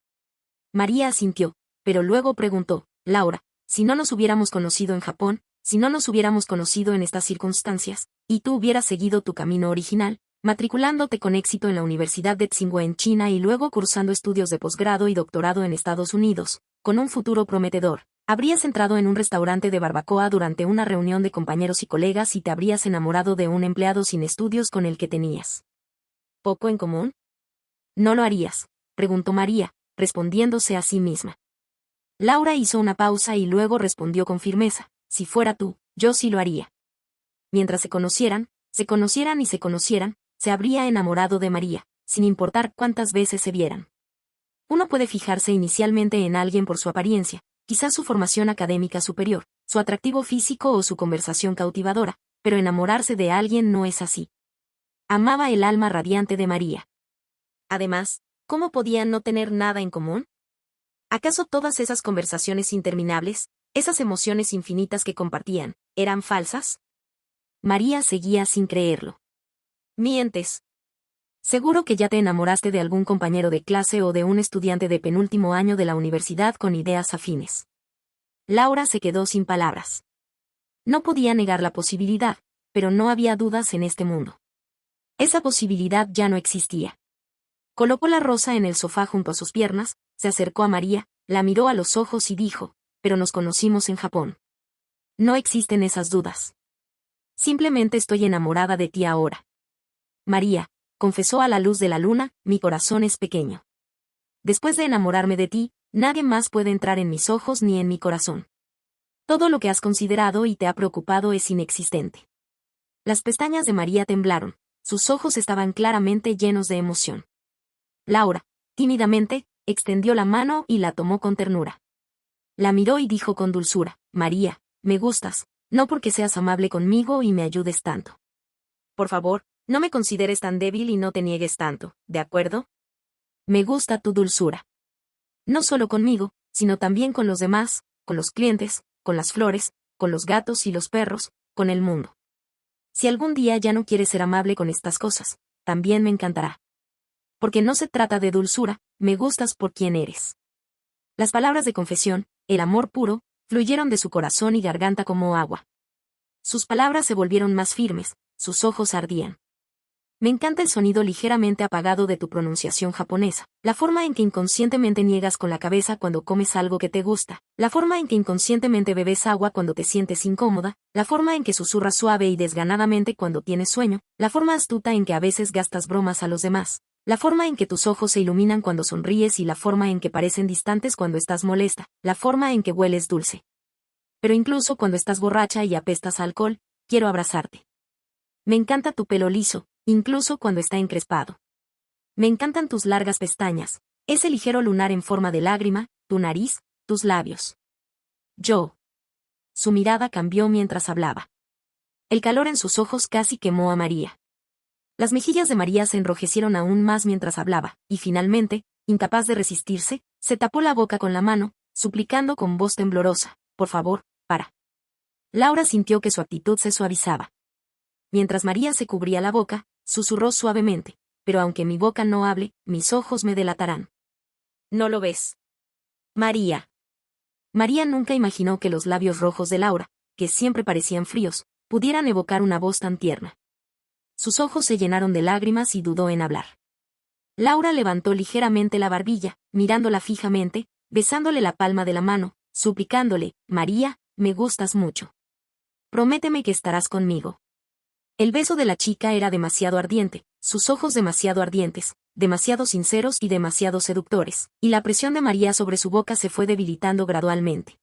María asintió, pero luego preguntó, Laura, si no nos hubiéramos conocido en Japón, si no nos hubiéramos conocido en estas circunstancias, y tú hubieras seguido tu camino original, matriculándote con éxito en la Universidad de Tsinghua en China y luego cursando estudios de posgrado y doctorado en Estados Unidos, con un futuro prometedor. Habrías entrado en un restaurante de barbacoa durante una reunión de compañeros y colegas y te habrías enamorado de un empleado sin estudios con el que tenías poco en común. ¿No lo harías?, preguntó María, respondiéndose a sí misma. Laura hizo una pausa y luego respondió con firmeza: si fuera tú, yo sí lo haría. Mientras se conocieran y se conocieran, se habría enamorado de María, sin importar cuántas veces se vieran. Uno puede fijarse inicialmente en alguien por su apariencia, quizás su formación académica superior, su atractivo físico o su conversación cautivadora, pero enamorarse de alguien no es así. Amaba el alma radiante de María. Además, ¿cómo podían no tener nada en común? ¿Acaso todas esas conversaciones interminables, esas emociones infinitas que compartían, eran falsas? María seguía sin creerlo. Mientes. Seguro que ya te enamoraste de algún compañero de clase o de un estudiante de penúltimo año de la universidad con ideas afines. Laura se quedó sin palabras. No podía negar la posibilidad, pero no había dudas en este mundo. Esa posibilidad ya no existía. Colocó la rosa en el sofá junto a sus piernas, se acercó a María, la miró a los ojos y dijo: pero nos conocimos en Japón. No existen esas dudas. Simplemente estoy enamorada de ti ahora. María, confesó a la luz de la luna, mi corazón es pequeño. Después de enamorarme de ti, nadie más puede entrar en mis ojos ni en mi corazón. Todo lo que has considerado y te ha preocupado es inexistente. Las pestañas de María temblaron, sus ojos estaban claramente llenos de emoción. Laura, tímidamente, extendió la mano y la tomó con ternura. La miró y dijo con dulzura: María, me gustas, no porque seas amable conmigo y me ayudes tanto. Por favor, no me consideres tan débil y no te niegues tanto, ¿de acuerdo? Me gusta tu dulzura. No solo conmigo, sino también con los demás, con los clientes, con las flores, con los gatos y los perros, con el mundo. Si algún día ya no quieres ser amable con estas cosas, también me encantará. Porque no se trata de dulzura, me gustas por quien eres. Las palabras de confesión, el amor puro, fluyeron de su corazón y garganta como agua. Sus palabras se volvieron más firmes, sus ojos ardían. Me encanta el sonido ligeramente apagado de tu pronunciación japonesa, la forma en que inconscientemente niegas con la cabeza cuando comes algo que te gusta, la forma en que inconscientemente bebes agua cuando te sientes incómoda, la forma en que susurras suave y desganadamente cuando tienes sueño, la forma astuta en que a veces gastas bromas a los demás, la forma en que tus ojos se iluminan cuando sonríes y la forma en que parecen distantes cuando estás molesta, la forma en que hueles dulce. Pero incluso cuando estás borracha y apestas a alcohol, quiero abrazarte. Me encanta tu pelo liso, incluso cuando está encrespado. Me encantan tus largas pestañas, ese ligero lunar en forma de lágrima, tu nariz, tus labios. Yo. Su mirada cambió mientras hablaba. El calor en sus ojos casi quemó a María. Las mejillas de María se enrojecieron aún más mientras hablaba, y finalmente, incapaz de resistirse, se tapó la boca con la mano, suplicando con voz temblorosa: por favor, para. Laura sintió que su actitud se suavizaba. Mientras María se cubría la boca, susurró suavemente: pero aunque mi boca no hable, mis ojos me delatarán. ¿No lo ves? María. María nunca imaginó que los labios rojos de Laura, que siempre parecían fríos, pudieran evocar una voz tan tierna. Sus ojos se llenaron de lágrimas y dudó en hablar. Laura levantó ligeramente la barbilla, mirándola fijamente, besándole la palma de la mano, suplicándole: María, me gustas mucho. Prométeme que estarás conmigo. El beso de la chica era demasiado ardiente, sus ojos demasiado ardientes, demasiado sinceros y demasiado seductores, y la presión de María sobre su boca se fue debilitando gradualmente.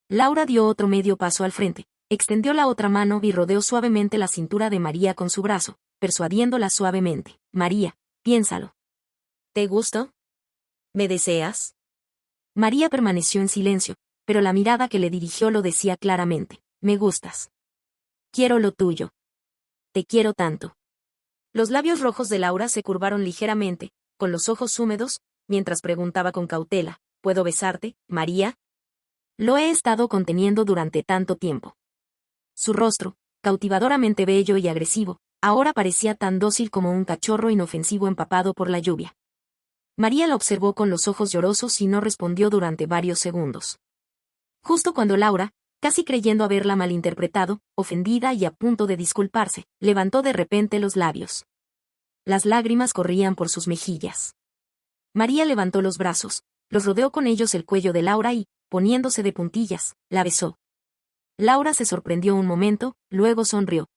Laura dio otro medio paso al frente, extendió la otra mano y rodeó suavemente la cintura de María con su brazo, persuadiéndola suavemente: María, piénsalo. ¿Te gusto? ¿Me deseas? María permaneció en silencio, pero la mirada que le dirigió lo decía claramente: me gustas. Quiero lo tuyo. Te quiero tanto. Los labios rojos de Laura se curvaron ligeramente, con los ojos húmedos, mientras preguntaba con cautela: ¿puedo besarte, María? Lo he estado conteniendo durante tanto tiempo. Su rostro, cautivadoramente bello y agresivo, ahora parecía tan dócil como un cachorro inofensivo empapado por la lluvia. María la observó con los ojos llorosos y no respondió durante varios segundos. Justo cuando Laura, casi creyendo haberla malinterpretado, ofendida y a punto de disculparse, levantó de repente los labios. Las lágrimas corrían por sus mejillas. María levantó los brazos, los rodeó con ellos el cuello de Laura y, poniéndose de puntillas, la besó. Laura se sorprendió un momento, luego sonrió.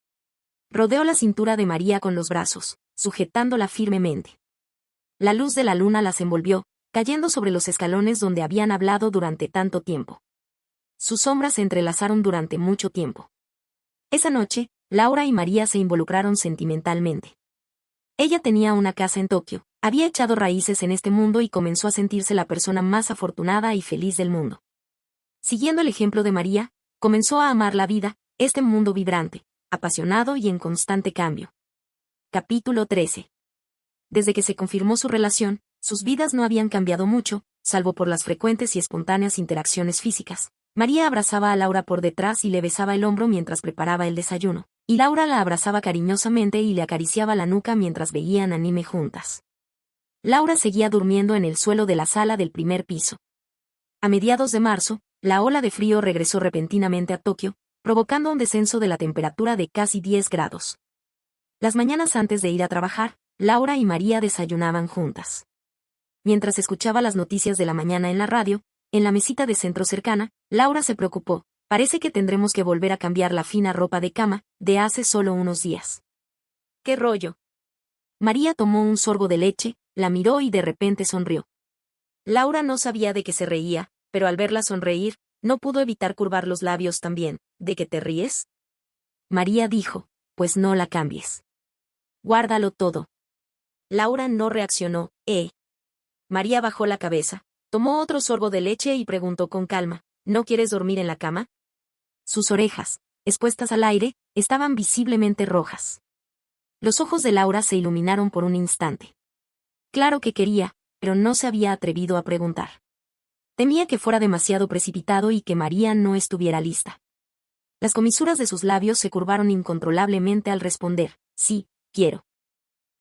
Rodeó la cintura de María con los brazos, sujetándola firmemente. La luz de la luna las envolvió, cayendo sobre los escalones donde habían hablado durante tanto tiempo. Sus sombras se entrelazaron durante mucho tiempo. Esa noche, Laura y María se involucraron sentimentalmente. Ella tenía una casa en Tokio, había echado raíces en este mundo y comenzó a sentirse la persona más afortunada y feliz del mundo. Siguiendo el ejemplo de María, comenzó a amar la vida, este mundo vibrante, apasionado y en constante cambio. Capítulo 13. Desde que se confirmó su relación, sus vidas no habían cambiado mucho, salvo por las frecuentes y espontáneas interacciones físicas. María abrazaba a Laura por detrás y le besaba el hombro mientras preparaba el desayuno, y Laura la abrazaba cariñosamente y le acariciaba la nuca mientras veían anime juntas. Laura seguía durmiendo en el suelo de la sala del primer piso. A mediados de marzo, la ola de frío regresó repentinamente a Tokio, provocando un descenso de la temperatura de casi 10 grados. Las mañanas antes de ir a trabajar, Laura y María desayunaban juntas. Mientras escuchaba las noticias de la mañana en la radio, en la mesita de centro cercana, Laura se preocupó. Parece que tendremos que volver a cambiar la fina ropa de cama, de hace solo unos días. ¿Qué rollo? María tomó un sorbo de leche, la miró y de repente sonrió. Laura no sabía de qué se reía, pero al verla sonreír, no pudo evitar curvar los labios también. ¿De qué te ríes? María dijo, pues no la cambies. Guárdalo todo. Laura no reaccionó, María bajó la cabeza, tomó otro sorbo de leche y preguntó con calma, ¿no quieres dormir en la cama? Sus orejas, expuestas al aire, estaban visiblemente rojas. Los ojos de Laura se iluminaron por un instante. Claro que quería, pero no se había atrevido a preguntar. Temía que fuera demasiado precipitado y que María no estuviera lista. Las comisuras de sus labios se curvaron incontrolablemente al responder, sí, quiero.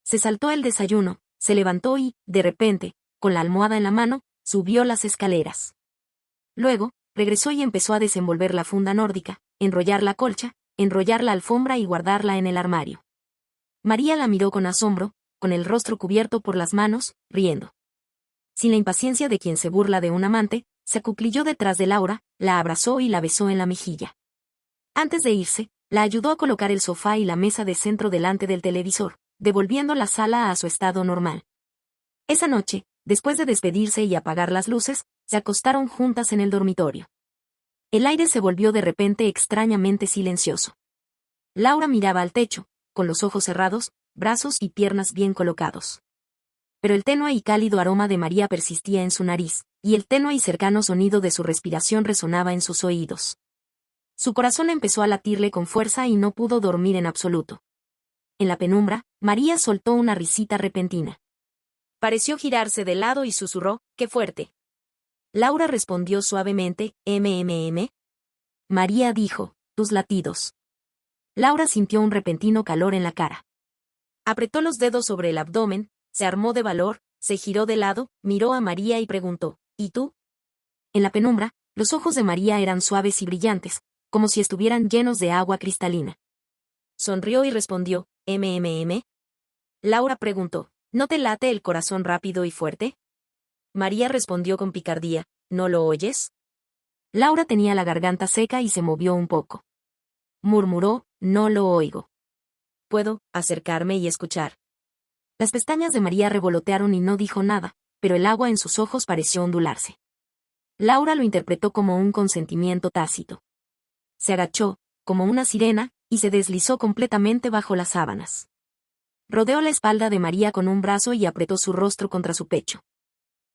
Se saltó el desayuno, se levantó y, de repente, con la almohada en la mano, subió las escaleras. Luego, regresó y empezó a desenvolver la funda nórdica, enrollar la colcha, enrollar la alfombra y guardarla en el armario. María la miró con asombro, con el rostro cubierto por las manos, riendo. Sin la impaciencia de quien se burla de un amante, se acuclilló detrás de Laura, la abrazó y la besó en la mejilla. Antes de irse, la ayudó a colocar el sofá y la mesa de centro delante del televisor, devolviendo la sala a su estado normal. Esa noche, después de despedirse y apagar las luces, se acostaron juntas en el dormitorio. El aire se volvió de repente extrañamente silencioso. Laura miraba al techo, con los ojos cerrados, brazos y piernas bien colocados. Pero el tenue y cálido aroma de María persistía en su nariz, y el tenue y cercano sonido de su respiración resonaba en sus oídos. Su corazón empezó a latirle con fuerza y no pudo dormir en absoluto. En la penumbra, María soltó una risita repentina. Pareció girarse de lado y susurró, ¡qué fuerte! Laura respondió suavemente, «MMM». María dijo, «tus latidos». Laura sintió un repentino calor en la cara. Apretó los dedos sobre el abdomen, se armó de valor, se giró de lado, miró a María y preguntó, «¿Y tú?». En la penumbra, los ojos de María eran suaves y brillantes, como si estuvieran llenos de agua cristalina. Sonrió y respondió, «¿MMM?». Laura preguntó, «¿No te late el corazón rápido y fuerte?». María respondió con picardía, «¿No lo oyes?». Laura tenía la garganta seca y se movió un poco. Murmuró, «No lo oigo». «¿Puedo acercarme y escuchar?». Las pestañas de María revolotearon y no dijo nada, pero el agua en sus ojos pareció ondularse. Laura lo interpretó como un consentimiento tácito. Se agachó, como una sirena, y se deslizó completamente bajo las sábanas. Rodeó la espalda de María con un brazo y apretó su rostro contra su pecho.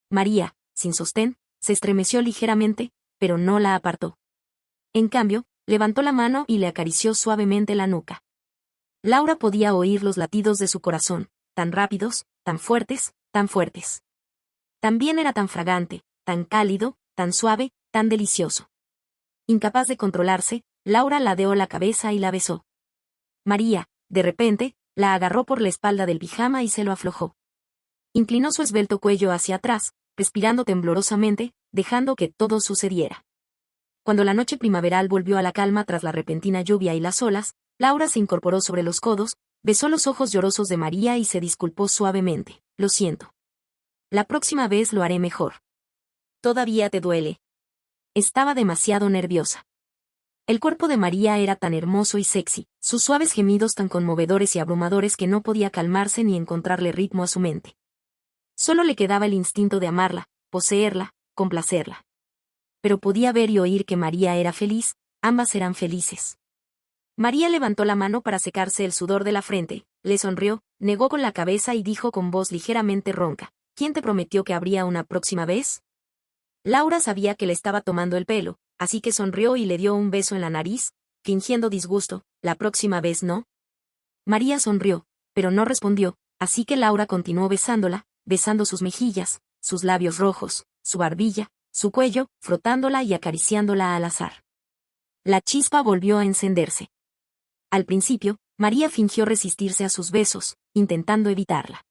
María, sin sostén, se estremeció ligeramente, pero no la apartó. En cambio, levantó la mano y le acarició suavemente la nuca. Laura podía oír los latidos de su corazón, tan rápidos, tan fuertes, tan fuertes. También era tan fragante, tan cálido, tan suave, tan delicioso. Incapaz de controlarse, Laura ladeó la cabeza y la besó. María, de repente, la agarró por la espalda del pijama y se lo aflojó. Inclinó su esbelto cuello hacia atrás, respirando temblorosamente, dejando que todo sucediera. Cuando la noche primaveral volvió a la calma tras la repentina lluvia y las olas, Laura se incorporó sobre los codos, besó los ojos llorosos de María y se disculpó suavemente. Lo siento. La próxima vez lo haré mejor. ¿Todavía te duele? Estaba demasiado nerviosa. El cuerpo de María era tan hermoso y sexy, sus suaves gemidos tan conmovedores y abrumadores que no podía calmarse ni encontrarle ritmo a su mente. Solo le quedaba el instinto de amarla, poseerla, complacerla. Pero podía ver y oír que María era feliz, ambas eran felices. María levantó la mano para secarse el sudor de la frente, le sonrió, negó con la cabeza y dijo con voz ligeramente ronca: ¿Quién te prometió que habría una próxima vez? Laura sabía que le estaba tomando el pelo, así que sonrió y le dio un beso en la nariz, fingiendo disgusto. ¿La próxima vez no? María sonrió, pero no respondió, así que Laura continuó besándola, besando sus mejillas, sus labios rojos, su barbilla, su cuello, frotándola y acariciándola al azar. La chispa volvió a encenderse. Al principio, María fingió resistirse a sus besos, intentando evitarla.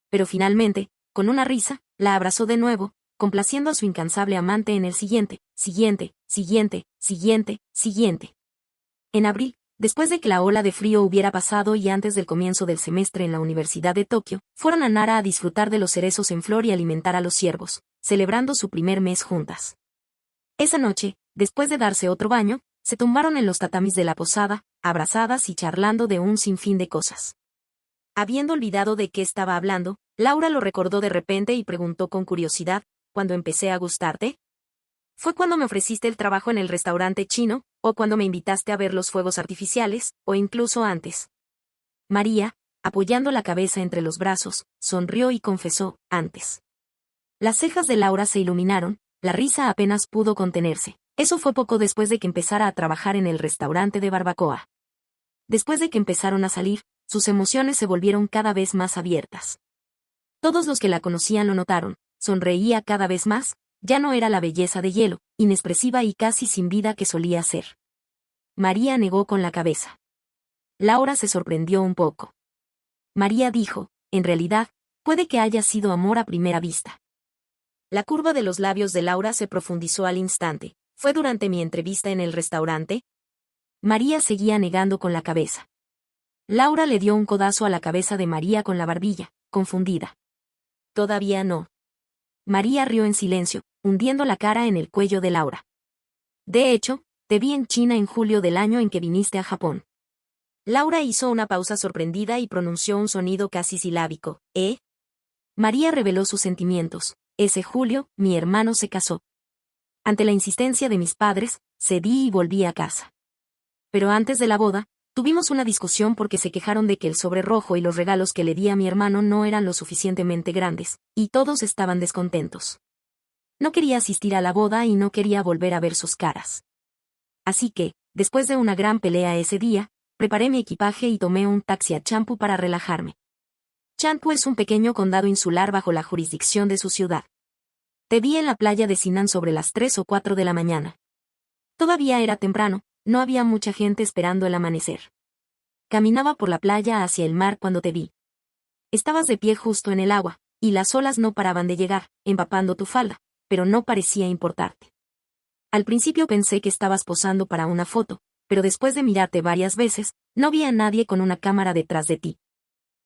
Pero finalmente, con una risa, la abrazó de nuevo, complaciendo a su incansable amante en el siguiente, siguiente, siguiente, siguiente, siguiente. En abril, después de que la ola de frío hubiera pasado y antes del comienzo del semestre en la Universidad de Tokio, fueron a Nara a disfrutar de los cerezos en flor y alimentar a los ciervos, celebrando su primer mes juntas. Esa noche, después de darse otro baño, se tumbaron en los tatamis de la posada, abrazadas y charlando de un sinfín de cosas. Habiendo olvidado de qué estaba hablando, Laura lo recordó de repente y preguntó con curiosidad: ¿Cuándo empecé a gustarte? ¿Fue cuando me ofreciste el trabajo en el restaurante chino, o cuando me invitaste a ver los fuegos artificiales, o incluso antes? María, apoyando la cabeza entre los brazos, sonrió y confesó: antes. Las cejas de Laura se iluminaron, la risa apenas pudo contenerse. Eso fue poco después de que empezara a trabajar en el restaurante de barbacoa. Después de que empezaron a salir, sus emociones se volvieron cada vez más abiertas. Todos los que la conocían lo notaron, sonreía cada vez más, ya no era la belleza de hielo, inexpresiva y casi sin vida que solía ser. María negó con la cabeza. Laura se sorprendió un poco. María dijo: en realidad, puede que haya sido amor a primera vista. La curva de los labios de Laura se profundizó al instante. ¿Fue durante mi entrevista en el restaurante? María seguía negando con la cabeza. Laura le dio un codazo a la cabeza de María con la barbilla, confundida. Todavía no. María rió en silencio, hundiendo la cara en el cuello de Laura. De hecho, te vi en China en julio del año en que viniste a Japón. Laura hizo una pausa sorprendida y pronunció un sonido casi silábico. ¿Eh? María reveló sus sentimientos. Ese julio, mi hermano se casó. Ante la insistencia de mis padres, cedí y volví a casa. Pero antes de la boda, tuvimos una discusión porque se quejaron de que el sobre rojo y los regalos que le di a mi hermano no eran lo suficientemente grandes, y todos estaban descontentos. No quería asistir a la boda y no quería volver a ver sus caras. Así que, después de una gran pelea ese día, preparé mi equipaje y tomé un taxi a Champu para relajarme. Champu es un pequeño condado insular bajo la jurisdicción de su ciudad. Te vi en la playa de Sinan sobre las 3 o 4 de la mañana. Todavía era temprano, no había mucha gente esperando el amanecer. Caminaba por la playa hacia el mar cuando te vi. Estabas de pie justo en el agua, y las olas no paraban de llegar, empapando tu falda, pero no parecía importarte. Al principio pensé que estabas posando para una foto, pero después de mirarte varias veces, no vi a nadie con una cámara detrás de ti.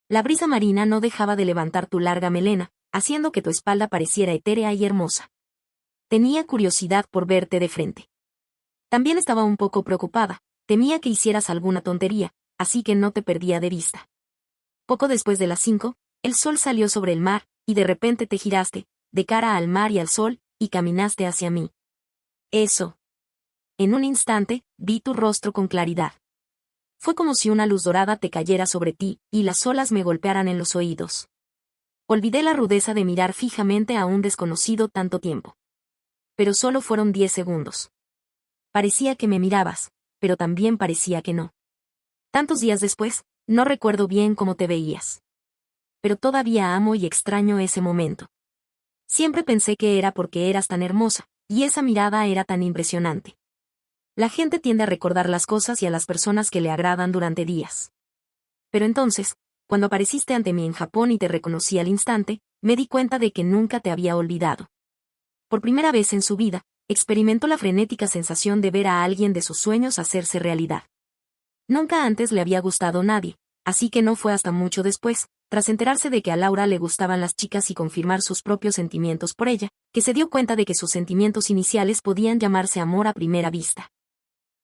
La brisa marina no dejaba de levantar tu larga melena, haciendo que tu espalda pareciera etérea y hermosa. Tenía curiosidad por verte de frente. También estaba un poco preocupada, temía que hicieras alguna tontería, así que no te perdía de vista. Poco después de las 5, el sol salió sobre el mar, y de repente te giraste, de cara al mar y al sol, y caminaste hacia mí. Eso. En un instante, vi tu rostro con claridad. Fue como si una luz dorada te cayera sobre ti, y las olas me golpearan en los oídos. Olvidé la rudeza de mirar fijamente a un desconocido tanto tiempo. Pero solo fueron 10 segundos. Parecía que me mirabas, pero también parecía que no. Tantos días después, no recuerdo bien cómo te veías. Pero todavía amo y extraño ese momento. Siempre pensé que era porque eras tan hermosa, y esa mirada era tan impresionante. La gente tiende a recordar las cosas y a las personas que le agradan durante días. Pero entonces, cuando apareciste ante mí en Japón y te reconocí al instante, me di cuenta de que nunca te había olvidado. Por primera vez en su vida, experimentó la frenética sensación de ver a alguien de sus sueños hacerse realidad. Nunca antes le había gustado nadie, así que no fue hasta mucho después, tras enterarse de que a Laura le gustaban las chicas y confirmar sus propios sentimientos por ella, que se dio cuenta de que sus sentimientos iniciales podían llamarse amor a primera vista.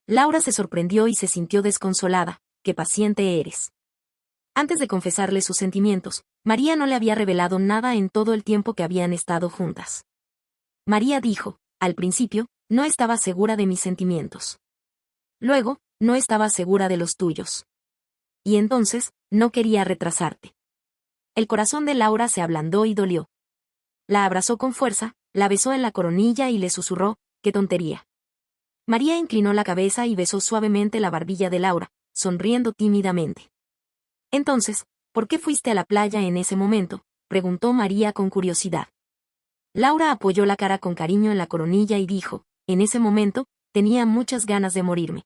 Laura se sorprendió y se sintió desconsolada. ¡Qué paciente eres! Antes de confesarle sus sentimientos, María no le había revelado nada en todo el tiempo que habían estado juntas. María dijo, al principio, no estaba segura de mis sentimientos. Luego, no estaba segura de los tuyos. Y entonces, no quería retrasarte. El corazón de Laura se ablandó y dolió. La abrazó con fuerza, la besó en la coronilla y le susurró, ¡qué tontería! María inclinó la cabeza y besó suavemente la barbilla de Laura, sonriendo tímidamente. Entonces, ¿por qué fuiste a la playa en ese momento?, preguntó María con curiosidad. Laura apoyó la cara con cariño en la coronilla y dijo, en ese momento, tenía muchas ganas de morirme.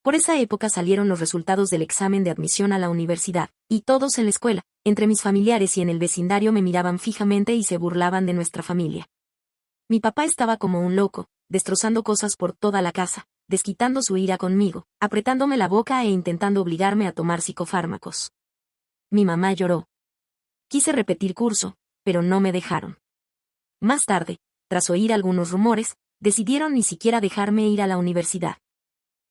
Por esa época salieron los resultados del examen de admisión a la universidad, y todos en la escuela, entre mis familiares y en el vecindario me miraban fijamente y se burlaban de nuestra familia. Mi papá estaba como un loco, destrozando cosas por toda la casa, desquitando su ira conmigo, apretándome la boca e intentando obligarme a tomar psicofármacos. Mi mamá lloró. Quise repetir curso, pero no me dejaron. Más tarde, tras oír algunos rumores, decidieron ni siquiera dejarme ir a la universidad.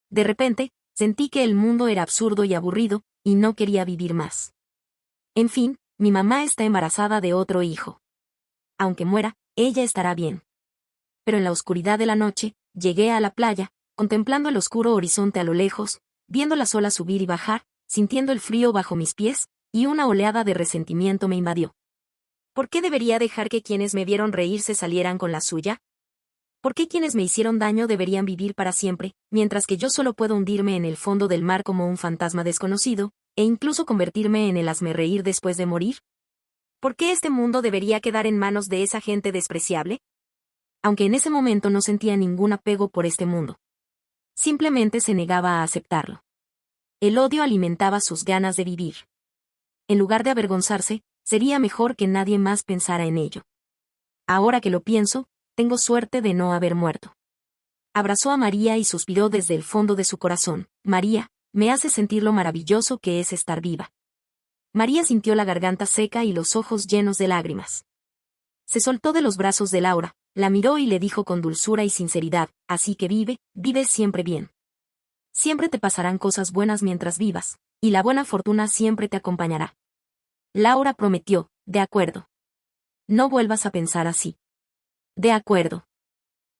De repente, sentí que el mundo era absurdo y aburrido, y no quería vivir más. En fin, mi mamá está embarazada de otro hijo. Aunque muera, ella estará bien. Pero en la oscuridad de la noche, llegué a la playa, contemplando el oscuro horizonte a lo lejos, viendo las olas subir y bajar, sintiendo el frío bajo mis pies, y una oleada de resentimiento me invadió. ¿Por qué debería dejar que quienes me vieron reírse salieran con la suya? ¿Por qué quienes me hicieron daño deberían vivir para siempre, mientras que yo solo puedo hundirme en el fondo del mar como un fantasma desconocido, e incluso convertirme en el hazmerreír después de morir? ¿Por qué este mundo debería quedar en manos de esa gente despreciable? Aunque en ese momento no sentía ningún apego por este mundo. Simplemente se negaba a aceptarlo. El odio alimentaba sus ganas de vivir. En lugar de avergonzarse, sería mejor que nadie más pensara en ello. Ahora que lo pienso, tengo suerte de no haber muerto. Abrazó a María y suspiró desde el fondo de su corazón. María, me hace sentir lo maravilloso que es estar viva. María sintió la garganta seca y los ojos llenos de lágrimas. Se soltó de los brazos de Laura, la miró y le dijo con dulzura y sinceridad, así que vive siempre bien. Siempre te pasarán cosas buenas mientras vivas, y la buena fortuna siempre te acompañará. Laura prometió, de acuerdo. No vuelvas a pensar así. De acuerdo.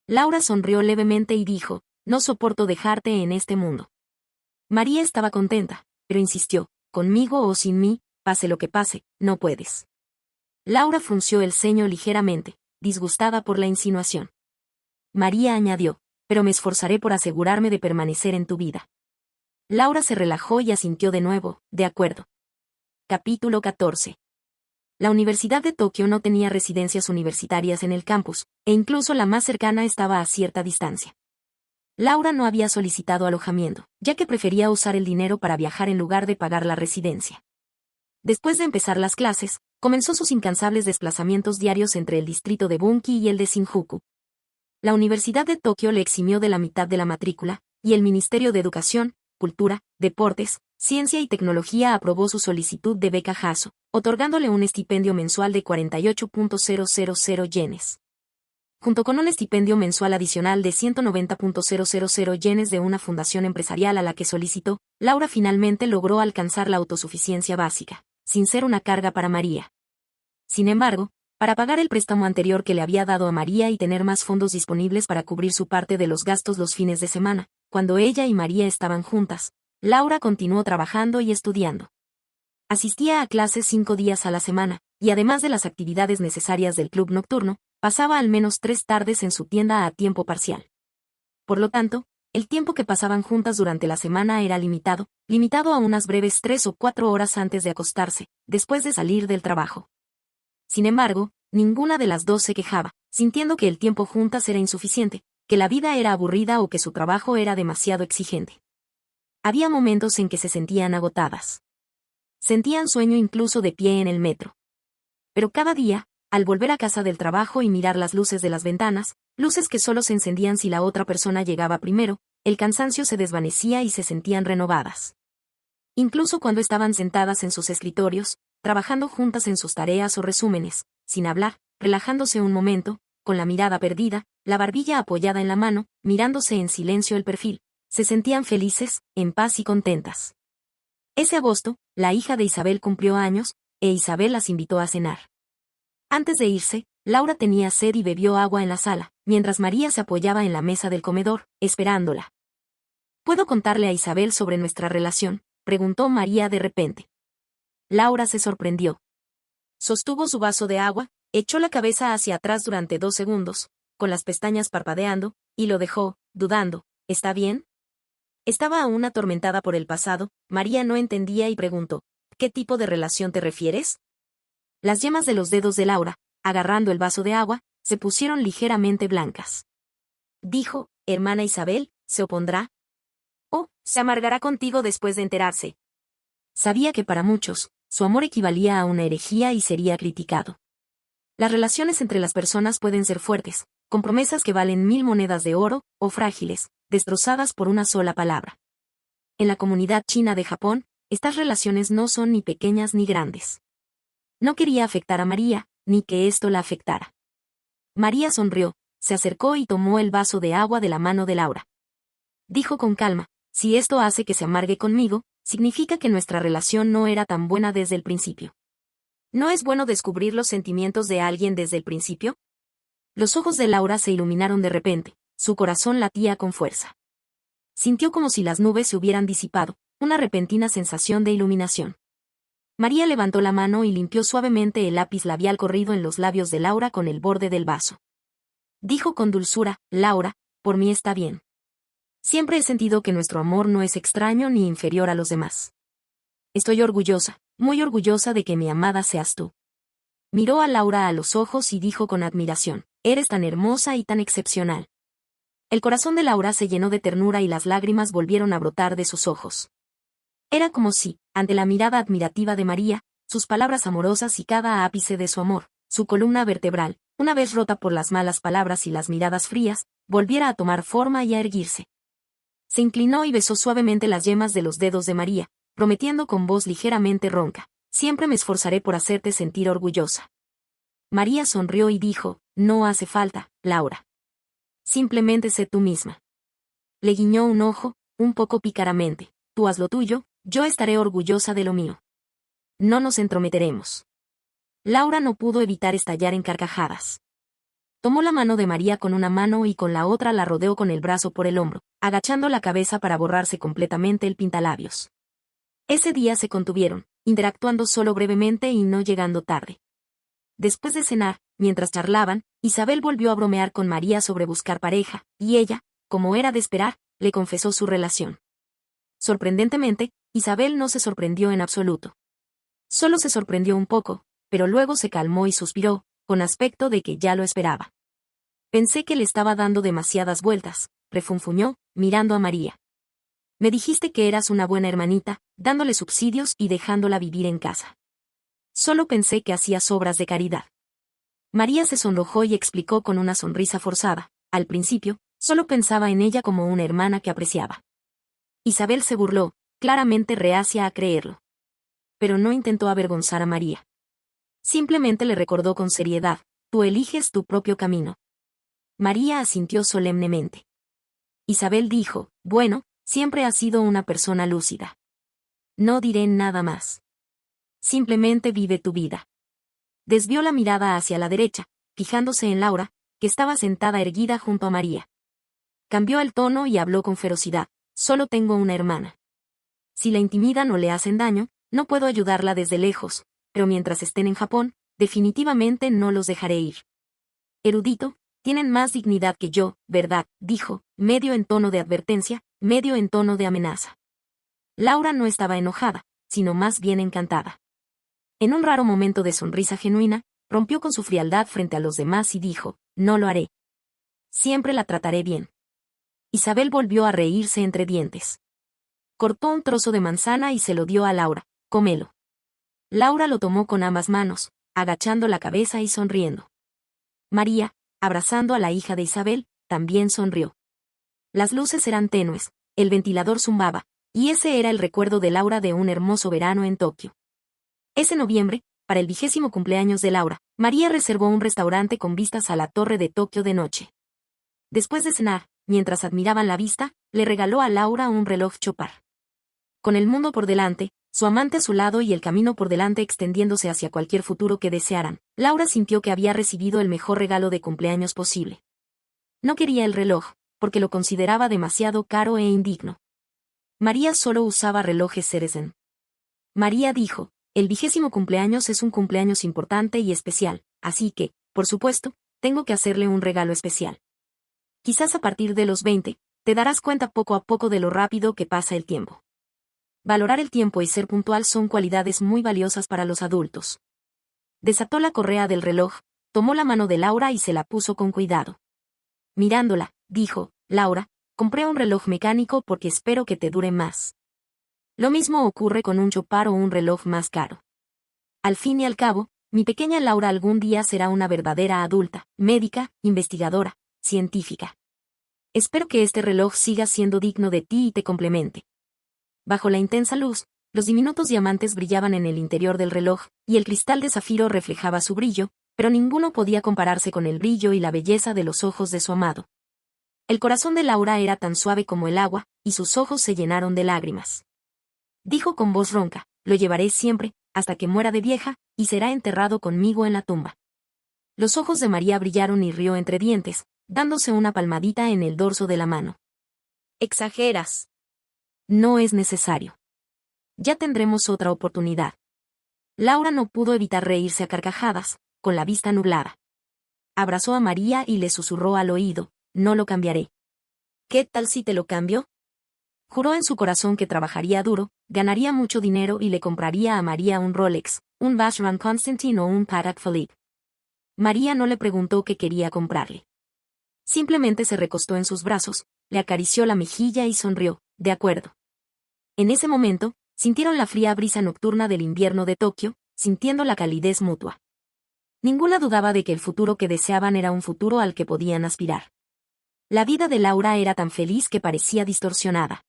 Laura sonrió levemente y dijo, no soporto dejarte en este mundo. María estaba contenta, pero insistió, conmigo o sin mí, pase lo que pase, no puedes. Laura frunció el ceño ligeramente, disgustada por la insinuación. María añadió, pero me esforzaré por asegurarme de permanecer en tu vida. Laura se relajó y asintió de nuevo, de acuerdo. Capítulo 14. La Universidad de Tokio no tenía residencias universitarias en el campus, e incluso la más cercana estaba a cierta distancia. Laura no había solicitado alojamiento, ya que prefería usar el dinero para viajar en lugar de pagar la residencia. Después de empezar las clases, comenzó sus incansables desplazamientos diarios entre el distrito de Bunki y el de Shinjuku. La Universidad de Tokio le eximió de la mitad de la matrícula, y el Ministerio de Educación, Cultura, Deportes, Ciencia y Tecnología aprobó su solicitud de beca Hasso, otorgándole un estipendio mensual de 48.000 yenes. Junto con un estipendio mensual adicional de 190.000 yenes de una fundación empresarial a la que solicitó, Laura finalmente logró alcanzar la autosuficiencia básica, sin ser una carga para María. Sin embargo, para pagar el préstamo anterior que le había dado a María y tener más fondos disponibles para cubrir su parte de los gastos los fines de semana, cuando ella y María estaban juntas, Laura continuó trabajando y estudiando. Asistía a clases 5 días a la semana, y además de las actividades necesarias del club nocturno, pasaba al menos 3 tardes en su tienda a tiempo parcial. Por lo tanto, el tiempo que pasaban juntas durante la semana era limitado a unas breves 3 o 4 horas antes de acostarse, después de salir del trabajo. Sin embargo, ninguna de las dos se quejaba, sintiendo que el tiempo juntas era insuficiente, que la vida era aburrida o que su trabajo era demasiado exigente. Había momentos en que se sentían agotadas. Sentían sueño incluso de pie en el metro. Pero cada día, al volver a casa del trabajo y mirar las luces de las ventanas, luces que solo se encendían si la otra persona llegaba primero, el cansancio se desvanecía y se sentían renovadas. Incluso cuando estaban sentadas en sus escritorios, trabajando juntas en sus tareas o resúmenes, sin hablar, relajándose un momento, con la mirada perdida, la barbilla apoyada en la mano, mirándose en silencio el perfil, se sentían felices, en paz y contentas. Ese agosto, la hija de Isabel cumplió años, e Isabel las invitó a cenar. Antes de irse, Laura tenía sed y bebió agua en la sala, mientras María se apoyaba en la mesa del comedor, esperándola. ¿Puedo contarle a Isabel sobre nuestra relación?, preguntó María de repente. Laura se sorprendió. Sostuvo su vaso de agua, echó la cabeza hacia atrás durante 2 segundos, con las pestañas parpadeando, y lo dejó, dudando. ¿Está bien? Estaba aún atormentada por el pasado. María no entendía y preguntó, ¿qué tipo de relación te refieres? Las yemas de los dedos de Laura, agarrando el vaso de agua, se pusieron ligeramente blancas. Dijo, hermana Isabel, ¿se opondrá? Oh, se amargará contigo después de enterarse. Sabía que para muchos, su amor equivalía a una herejía y sería criticado. Las relaciones entre las personas pueden ser fuertes, con promesas que valen 1000 monedas de oro, o frágiles, destrozadas por una sola palabra. En la comunidad china de Japón, estas relaciones no son ni pequeñas ni grandes. No quería afectar a María, ni que esto la afectara. María sonrió, se acercó y tomó el vaso de agua de la mano de Laura. Dijo con calma, si esto hace que se amargue conmigo, significa que nuestra relación no era tan buena desde el principio. ¿No es bueno descubrir los sentimientos de alguien desde el principio? Los ojos de Laura se iluminaron de repente, su corazón latía con fuerza. Sintió como si las nubes se hubieran disipado, una repentina sensación de iluminación. María levantó la mano y limpió suavemente el lápiz labial corrido en los labios de Laura con el borde del vaso. Dijo con dulzura, Laura, por mí está bien. Siempre he sentido que nuestro amor no es extraño ni inferior a los demás. Estoy orgullosa, muy orgullosa de que mi amada seas tú. Miró a Laura a los ojos y dijo con admiración, eres tan hermosa y tan excepcional. El corazón de Laura se llenó de ternura y las lágrimas volvieron a brotar de sus ojos. Era como si, ante la mirada admirativa de María, sus palabras amorosas y cada ápice de su amor, su columna vertebral, una vez rota por las malas palabras y las miradas frías, volviera a tomar forma y a erguirse. Se inclinó y besó suavemente las yemas de los dedos de María, prometiendo con voz ligeramente ronca, siempre me esforzaré por hacerte sentir orgullosa. María sonrió y dijo, no hace falta, Laura. Simplemente sé tú misma. Le guiñó un ojo, un poco pícaramente, tú haz lo tuyo, yo estaré orgullosa de lo mío. No nos entrometeremos. Laura no pudo evitar estallar en carcajadas. Tomó la mano de María con una mano y con la otra la rodeó con el brazo por el hombro, agachando la cabeza para borrarse completamente el pintalabios. Ese día se contuvieron, interactuando solo brevemente y no llegando tarde. Después de cenar, mientras charlaban, Isabel volvió a bromear con María sobre buscar pareja, y ella, como era de esperar, le confesó su relación. Sorprendentemente, Isabel no se sorprendió en absoluto. Solo se sorprendió un poco, pero luego se calmó y suspiró, con aspecto de que ya lo esperaba. Pensé que le estaba dando demasiadas vueltas, refunfuñó, mirando a María. Me dijiste que eras una buena hermanita, dándole subsidios y dejándola vivir en casa. Solo pensé que hacías obras de caridad. María se sonrojó y explicó con una sonrisa forzada, al principio, solo pensaba en ella como una hermana que apreciaba. Isabel se burló, claramente reacia a creerlo. Pero no intentó avergonzar a María. Simplemente le recordó con seriedad, tú eliges tu propio camino. María asintió solemnemente. Isabel dijo, bueno, siempre has sido una persona lúcida. No diré nada más. Simplemente vive tu vida. Desvió la mirada hacia la derecha, fijándose en Laura, que estaba sentada erguida junto a María. Cambió el tono y habló con ferocidad, solo tengo una hermana. Si la intimidan o le hacen daño, no puedo ayudarla desde lejos, pero mientras estén en Japón, definitivamente no los dejaré ir. Erudito, tienen más dignidad que yo, ¿verdad?, dijo, medio en tono de advertencia, medio en tono de amenaza. Laura no estaba enojada, sino más bien encantada. En un raro momento de sonrisa genuina, rompió con su frialdad frente a los demás y dijo, no lo haré. Siempre la trataré bien. Isabel volvió a reírse entre dientes. Cortó un trozo de manzana y se lo dio a Laura, cómelo. Laura lo tomó con ambas manos, agachando la cabeza y sonriendo. María, abrazando a la hija de Isabel, también sonrió. Las luces eran tenues, el ventilador zumbaba, Y ese era el recuerdo de Laura de un hermoso verano en Tokio. Ese noviembre, para el 20º cumpleaños de Laura, María reservó un restaurante con vistas a la Torre de Tokio de noche. Después de cenar, mientras admiraban la vista, le regaló a Laura un reloj Chopard. Con el mundo por delante, su amante a su lado y el camino por delante extendiéndose hacia cualquier futuro que desearan, Laura sintió que había recibido el mejor regalo de cumpleaños posible. No quería el reloj, porque lo consideraba demasiado caro e indigno. María solo usaba relojes Citizen. María dijo, el 20º cumpleaños es un cumpleaños importante y especial, así que, por supuesto, tengo que hacerle un regalo especial. Quizás a partir de los 20, te darás cuenta poco a poco de lo rápido que pasa el tiempo. Valorar el tiempo y ser puntual son cualidades muy valiosas para los adultos. Desató la correa del reloj, tomó la mano de Laura y se la puso con cuidado. Mirándola, dijo, Laura, compré un reloj mecánico porque espero que te dure más. Lo mismo ocurre con un Chopard o un reloj más caro. Al fin y al cabo, mi pequeña Laura algún día será una verdadera adulta, médica, investigadora, científica. Espero que este reloj siga siendo digno de ti y te complemente. Bajo la intensa luz, los diminutos diamantes brillaban en el interior del reloj, y el cristal de zafiro reflejaba su brillo, pero ninguno podía compararse con el brillo y la belleza de los ojos de su amado. El corazón de Laura era tan suave como el agua, y sus ojos se llenaron de lágrimas. Dijo con voz ronca, lo llevaré siempre, hasta que muera de vieja, y será enterrado conmigo en la tumba. Los ojos de María brillaron y rió entre dientes, dándose una palmadita en el dorso de la mano. Exageras. No es necesario. Ya tendremos otra oportunidad. Laura no pudo evitar reírse a carcajadas, con la vista nublada. Abrazó a María y le susurró al oído, no lo cambiaré. ¿Qué tal si te lo cambio? Juró en su corazón que trabajaría duro, ganaría mucho dinero y le compraría a María un Rolex, un Vacheron Constantin o un Patek Philippe. María no le preguntó qué quería comprarle. Simplemente se recostó en sus brazos, le acarició la mejilla y sonrió, de acuerdo. En ese momento, sintieron la fría brisa nocturna del invierno de Tokio, sintiendo la calidez mutua. Ninguna dudaba de que el futuro que deseaban era un futuro al que podían aspirar. La vida de Laura era tan feliz que parecía distorsionada.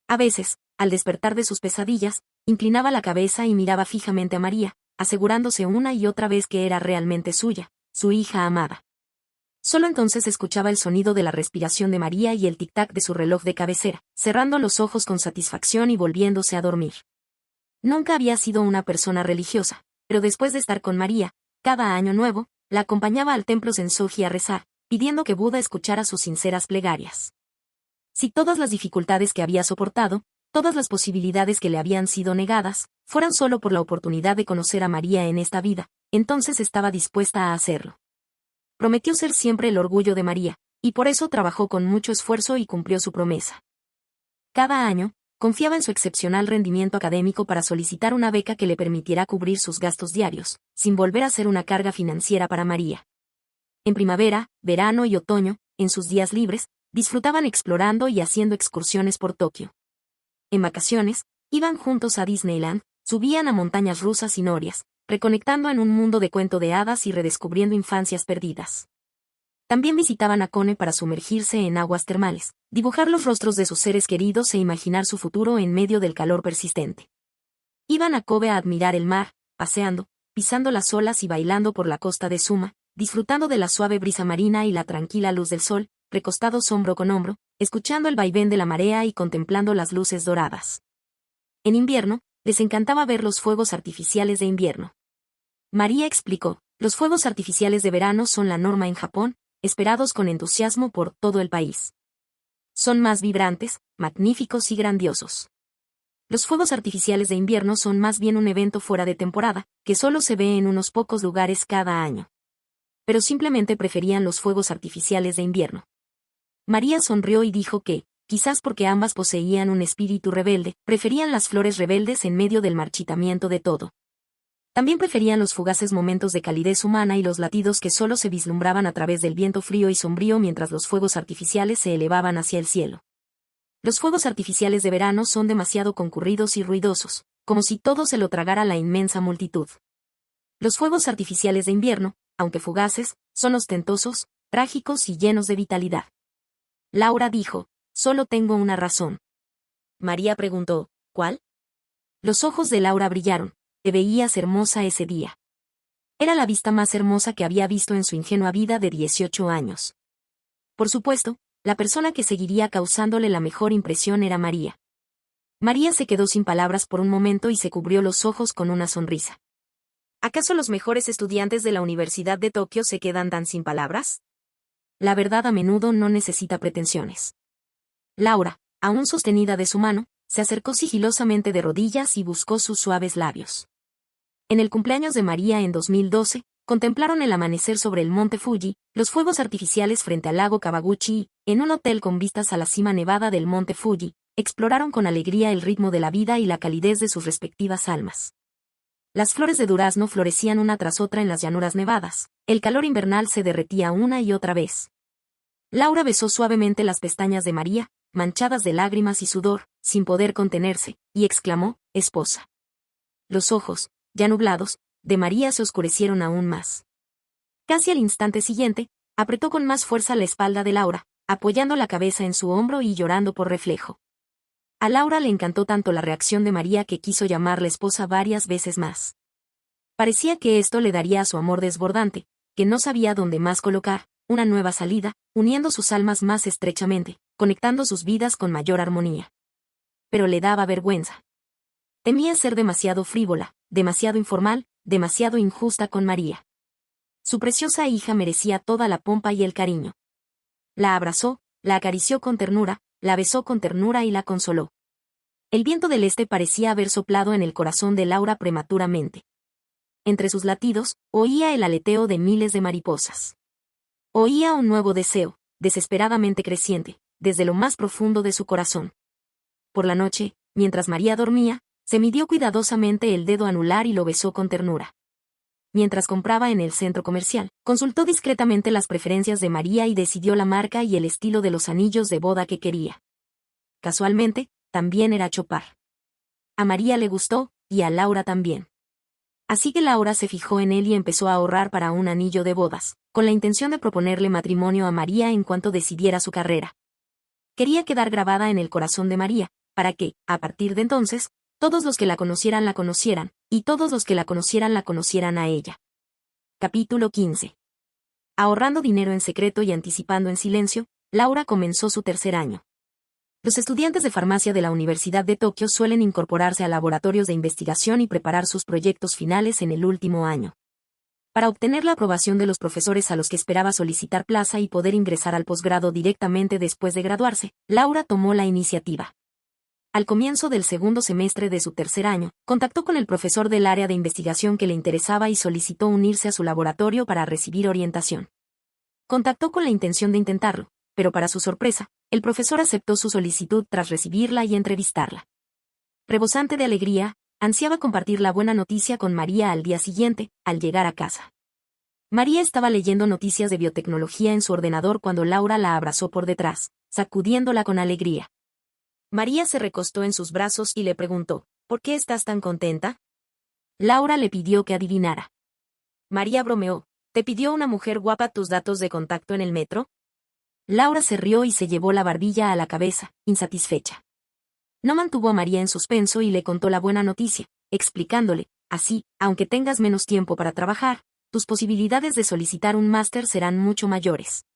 A veces, al despertar de sus pesadillas, inclinaba la cabeza y miraba fijamente a María, asegurándose una y otra vez que era realmente suya, su hija amada. Solo entonces escuchaba el sonido de la respiración de María y el tic-tac de su reloj de cabecera, cerrando los ojos con satisfacción y volviéndose a dormir. Nunca había sido una persona religiosa, pero después de estar con María, cada año nuevo, la acompañaba al templo Sensoji a rezar, pidiendo que Buda escuchara sus sinceras plegarias. Si todas las dificultades que había soportado, todas las posibilidades que le habían sido negadas, fueran solo por la oportunidad de conocer a María en esta vida, entonces estaba dispuesta a hacerlo. Prometió ser siempre el orgullo de María, y por eso trabajó con mucho esfuerzo y cumplió su promesa. Cada año, confiaba en su excepcional rendimiento académico para solicitar una beca que le permitiera cubrir sus gastos diarios, sin volver a ser una carga financiera para María. En primavera, verano y otoño, en sus días libres, disfrutaban explorando y haciendo excursiones por Tokio. En vacaciones, iban juntos a Disneyland, subían a montañas rusas y norias, reconectando en un mundo de cuento de hadas y redescubriendo infancias perdidas. También visitaban a Kone para sumergirse en aguas termales, dibujar los rostros de sus seres queridos e imaginar su futuro en medio del calor persistente. Iban a Kobe a admirar el mar, paseando, pisando las olas y bailando por la costa de Suma, disfrutando de la suave brisa marina y la tranquila luz del sol, recostados hombro con hombro, escuchando el vaivén de la marea y contemplando las luces doradas. En invierno, les encantaba ver los fuegos artificiales de invierno. María explicó, los fuegos artificiales de verano son la norma en Japón, esperados con entusiasmo por todo el país. Son más vibrantes, magníficos y grandiosos. Los fuegos artificiales de invierno son más bien un evento fuera de temporada, que solo se ve en unos pocos lugares cada año. Pero simplemente preferían los fuegos artificiales de invierno. María sonrió y dijo que, quizás porque ambas poseían un espíritu rebelde, preferían las flores rebeldes en medio del marchitamiento de todo. También preferían los fugaces momentos de calidez humana y los latidos que solo se vislumbraban a través del viento frío y sombrío mientras los fuegos artificiales se elevaban hacia el cielo. Los fuegos artificiales de verano son demasiado concurridos y ruidosos, como si todo se lo tragara la inmensa multitud. Los fuegos artificiales de invierno, aunque fugaces, son ostentosos, trágicos y llenos de vitalidad. Laura dijo, solo tengo una razón. María preguntó. ¿Cuál? Los ojos de Laura brillaron. Te veías hermosa ese día. Era la vista más hermosa que había visto en su ingenua vida de 18 años. Por supuesto, la persona que seguiría causándole la mejor impresión era María. María se quedó sin palabras por un momento y se cubrió los ojos con una sonrisa. ¿Acaso los mejores estudiantes de la Universidad de Tokio se quedan tan sin palabras? La verdad a menudo no necesita pretensiones. Laura, aún sostenida de su mano, se acercó sigilosamente de rodillas y buscó sus suaves labios. En el cumpleaños de María en 2012, contemplaron el amanecer sobre el monte Fuji, los fuegos artificiales frente al lago Kawaguchi y, en un hotel con vistas a la cima nevada del monte Fuji, exploraron con alegría el ritmo de la vida y la calidez de sus respectivas almas. Las flores de durazno florecían una tras otra en las llanuras nevadas, el calor invernal se derretía una y otra vez. Laura besó suavemente las pestañas de María, manchadas de lágrimas y sudor, sin poder contenerse, y exclamó, esposa. Los ojos, ya nublados, de María se oscurecieron aún más. Casi al instante siguiente, apretó con más fuerza la espalda de Laura, apoyando la cabeza en su hombro y llorando por reflejo. A Laura le encantó tanto la reacción de María que quiso llamarla esposa varias veces más. Parecía que esto le daría a su amor desbordante, que no sabía dónde más colocar, una nueva salida, uniendo sus almas más estrechamente, conectando sus vidas con mayor armonía. Pero le daba vergüenza. Temía ser demasiado frívola, demasiado informal, demasiado injusta con María. Su preciosa hija merecía toda la pompa y el cariño. La abrazó, la acarició con ternura, la besó con ternura y la consoló. El viento del este parecía haber soplado en el corazón de Laura prematuramente. Entre sus latidos, oía el aleteo de miles de mariposas. Oía un nuevo deseo, desesperadamente creciente, desde lo más profundo de su corazón. Por la noche, mientras María dormía, se midió cuidadosamente el dedo anular y lo besó con ternura. Mientras compraba en el centro comercial, consultó discretamente las preferencias de María y decidió la marca y el estilo de los anillos de boda que quería. Casualmente, también era Chopard. A María le gustó, y a Laura también. Así que Laura se fijó en él y empezó a ahorrar para un anillo de bodas, con la intención de proponerle matrimonio a María en cuanto decidiera su carrera. Quería quedar grabada en el corazón de María, para que, a partir de entonces, todos los que la conocieran, y todos los que la conocieran a ella. Capítulo 15. Ahorrando dinero en secreto y anticipando en silencio, Laura comenzó su tercer año. Los estudiantes de farmacia de la Universidad de Tokio suelen incorporarse a laboratorios de investigación y preparar sus proyectos finales en el último año. Para obtener la aprobación de los profesores a los que esperaba solicitar plaza y poder ingresar al posgrado directamente después de graduarse, Laura tomó la iniciativa. Al comienzo del segundo semestre de su tercer año, contactó con el profesor del área de investigación que le interesaba y solicitó unirse a su laboratorio para recibir orientación. Contactó con la intención de intentarlo, pero para su sorpresa, el profesor aceptó su solicitud tras recibirla y entrevistarla. Rebosante de alegría, ansiaba compartir la buena noticia con María al día siguiente, al llegar a casa. María estaba leyendo noticias de biotecnología en su ordenador cuando Laura la abrazó por detrás, sacudiéndola con alegría. María se recostó en sus brazos y le preguntó, ¿por qué estás tan contenta? Laura le pidió que adivinara. María bromeó, ¿te pidió una mujer guapa tus datos de contacto en el metro? Laura se rió y se llevó la barbilla a la cabeza, insatisfecha. No mantuvo a María en suspenso y le contó la buena noticia, explicándole, así, aunque tengas menos tiempo para trabajar, tus posibilidades de solicitar un máster serán mucho mayores.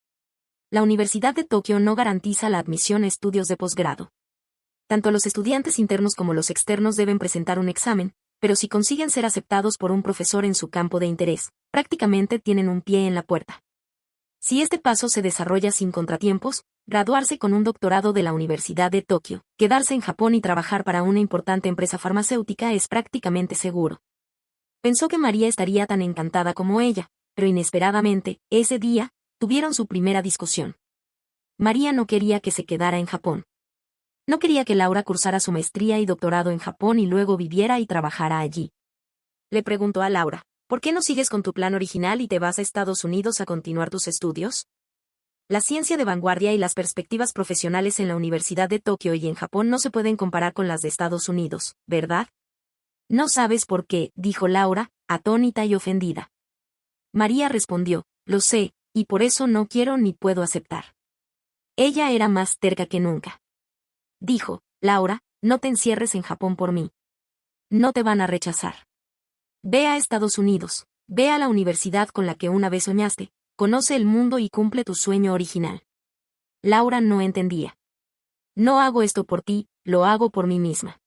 La Universidad de Tokio no garantiza la admisión a estudios de posgrado. Tanto los estudiantes internos como los externos deben presentar un examen, pero si consiguen ser aceptados por un profesor en su campo de interés, prácticamente tienen un pie en la puerta. Si este paso se desarrolla sin contratiempos, graduarse con un doctorado de la Universidad de Tokio, quedarse en Japón y trabajar para una importante empresa farmacéutica es prácticamente seguro. Pensó que María estaría tan encantada como ella, pero inesperadamente, ese día, tuvieron su primera discusión. María no quería que se quedara en Japón. No quería que Laura cursara su maestría y doctorado en Japón y luego viviera y trabajara allí. Le preguntó a Laura, ¿por qué no sigues con tu plan original y te vas a Estados Unidos a continuar tus estudios? La ciencia de vanguardia y las perspectivas profesionales en la Universidad de Tokio y en Japón no se pueden comparar con las de Estados Unidos, ¿verdad? No sabes por qué, dijo Laura, atónita y ofendida. María respondió, lo sé, y por eso no quiero ni puedo aceptar. Ella era más terca que nunca. Dijo, Laura, no te encierres en Japón por mí. No te van a rechazar. Ve a Estados Unidos, ve a la universidad con la que una vez soñaste, conoce el mundo y cumple tu sueño original. Laura no entendía. No hago esto por ti, lo hago por mí misma.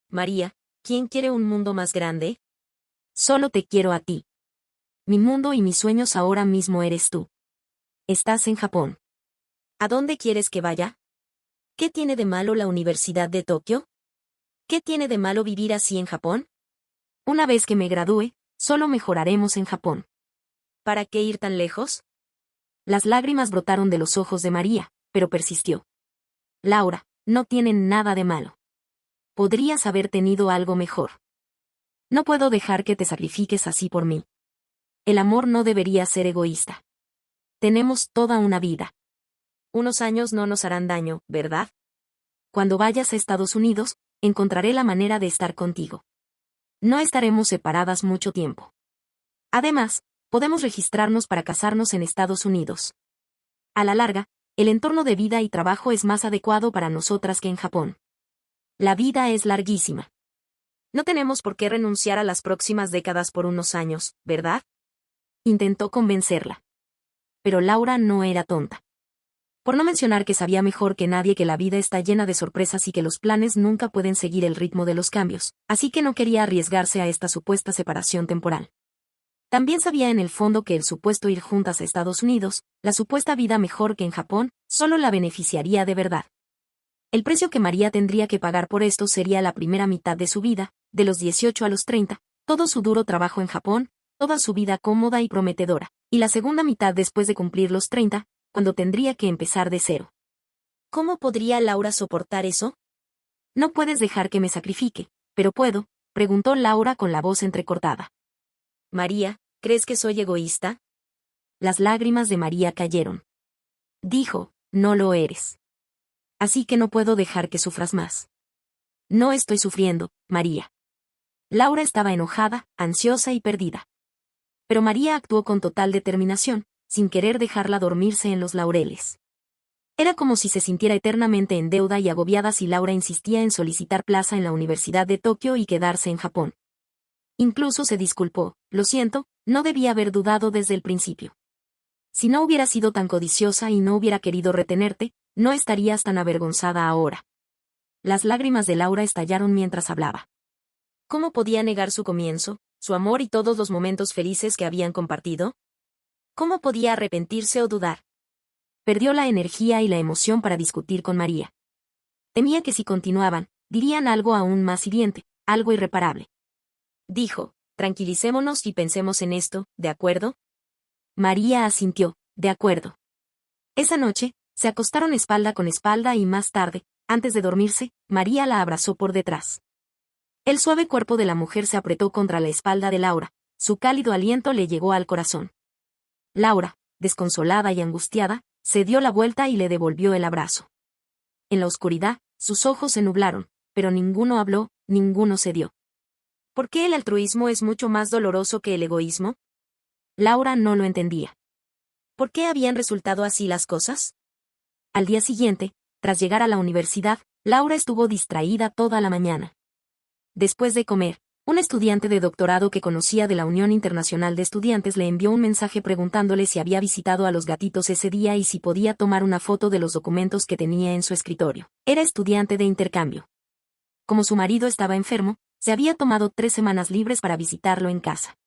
María, ¿quién quiere un mundo más grande? Solo te quiero a ti. Mi mundo y mis sueños ahora mismo eres tú. Estás en Japón. ¿A dónde quieres que vaya? ¿Qué tiene de malo la Universidad de Tokio? ¿Qué tiene de malo vivir así en Japón? Una vez que me gradúe, solo mejoraremos en Japón. ¿Para qué ir tan lejos? Las lágrimas brotaron de los ojos de María, pero persistió. Laura, no tienen nada de malo. Podrías haber tenido algo mejor. No puedo dejar que te sacrifiques así por mí. El amor no debería ser egoísta. Tenemos toda una vida. Unos años no nos harán daño, ¿verdad? Cuando vayas a Estados Unidos, encontraré la manera de estar contigo. No estaremos separadas mucho tiempo. Además, podemos registrarnos para casarnos en Estados Unidos. A la larga, el entorno de vida y trabajo es más adecuado para nosotras que en Japón. La vida es larguísima. No tenemos por qué renunciar a las próximas décadas por unos años, ¿verdad? Intentó convencerla. Pero Laura no era tonta. Por no mencionar que sabía mejor que nadie que la vida está llena de sorpresas y que los planes nunca pueden seguir el ritmo de los cambios, así que no quería arriesgarse a esta supuesta separación temporal. También sabía en el fondo que el supuesto ir juntas a Estados Unidos, la supuesta vida mejor que en Japón, solo la beneficiaría de verdad. El precio que María tendría que pagar por esto sería la primera mitad de su vida, de los 18 a los 30, todo su duro trabajo en Japón, toda su vida cómoda y prometedora, y la segunda mitad después de cumplir los 30, cuando tendría que empezar de cero. ¿Cómo podría Laura soportar eso? No puedes dejar que me sacrifique, pero puedo, preguntó Laura con la voz entrecortada. María, ¿crees que soy egoísta? Las lágrimas de María cayeron. Dijo, no lo eres. Así que no puedo dejar que sufras más. No estoy sufriendo, María. Laura estaba enojada, ansiosa y perdida. Pero María actuó con total determinación, sin querer dejarla dormirse en los laureles. Era como si se sintiera eternamente en deuda y agobiada si Laura insistía en solicitar plaza en la Universidad de Tokio y quedarse en Japón. Incluso se disculpó, lo siento, no debía haber dudado desde el principio. Si no hubiera sido tan codiciosa y no hubiera querido retenerte, no estarías tan avergonzada ahora. Las lágrimas de Laura estallaron mientras hablaba. ¿Cómo podía negar su comienzo, su amor y todos los momentos felices que habían compartido? ¿Cómo podía arrepentirse o dudar? Perdió la energía y la emoción para discutir con María. Temía que si continuaban, dirían algo aún más hiriente, algo irreparable. Dijo, tranquilicémonos y pensemos en esto, ¿de acuerdo? María asintió, de acuerdo. Esa noche, se acostaron espalda con espalda y más tarde, antes de dormirse, María la abrazó por detrás. El suave cuerpo de la mujer se apretó contra la espalda de Laura, su cálido aliento le llegó al corazón. Laura, desconsolada y angustiada, se dio la vuelta y le devolvió el abrazo. En la oscuridad, sus ojos se nublaron, pero ninguno habló, ninguno cedió. ¿Por qué el altruismo es mucho más doloroso que el egoísmo? Laura no lo entendía. ¿Por qué habían resultado así las cosas? Al día siguiente, tras llegar a la universidad, Laura estuvo distraída toda la mañana. Después de comer, un estudiante de doctorado que conocía de la Unión Internacional de Estudiantes le envió un mensaje preguntándole si había visitado a los gatitos ese día y si podía tomar una foto de los documentos que tenía en su escritorio. Era estudiante de intercambio. Como su marido estaba enfermo, se había tomado 3 semanas libres para visitarlo en casa.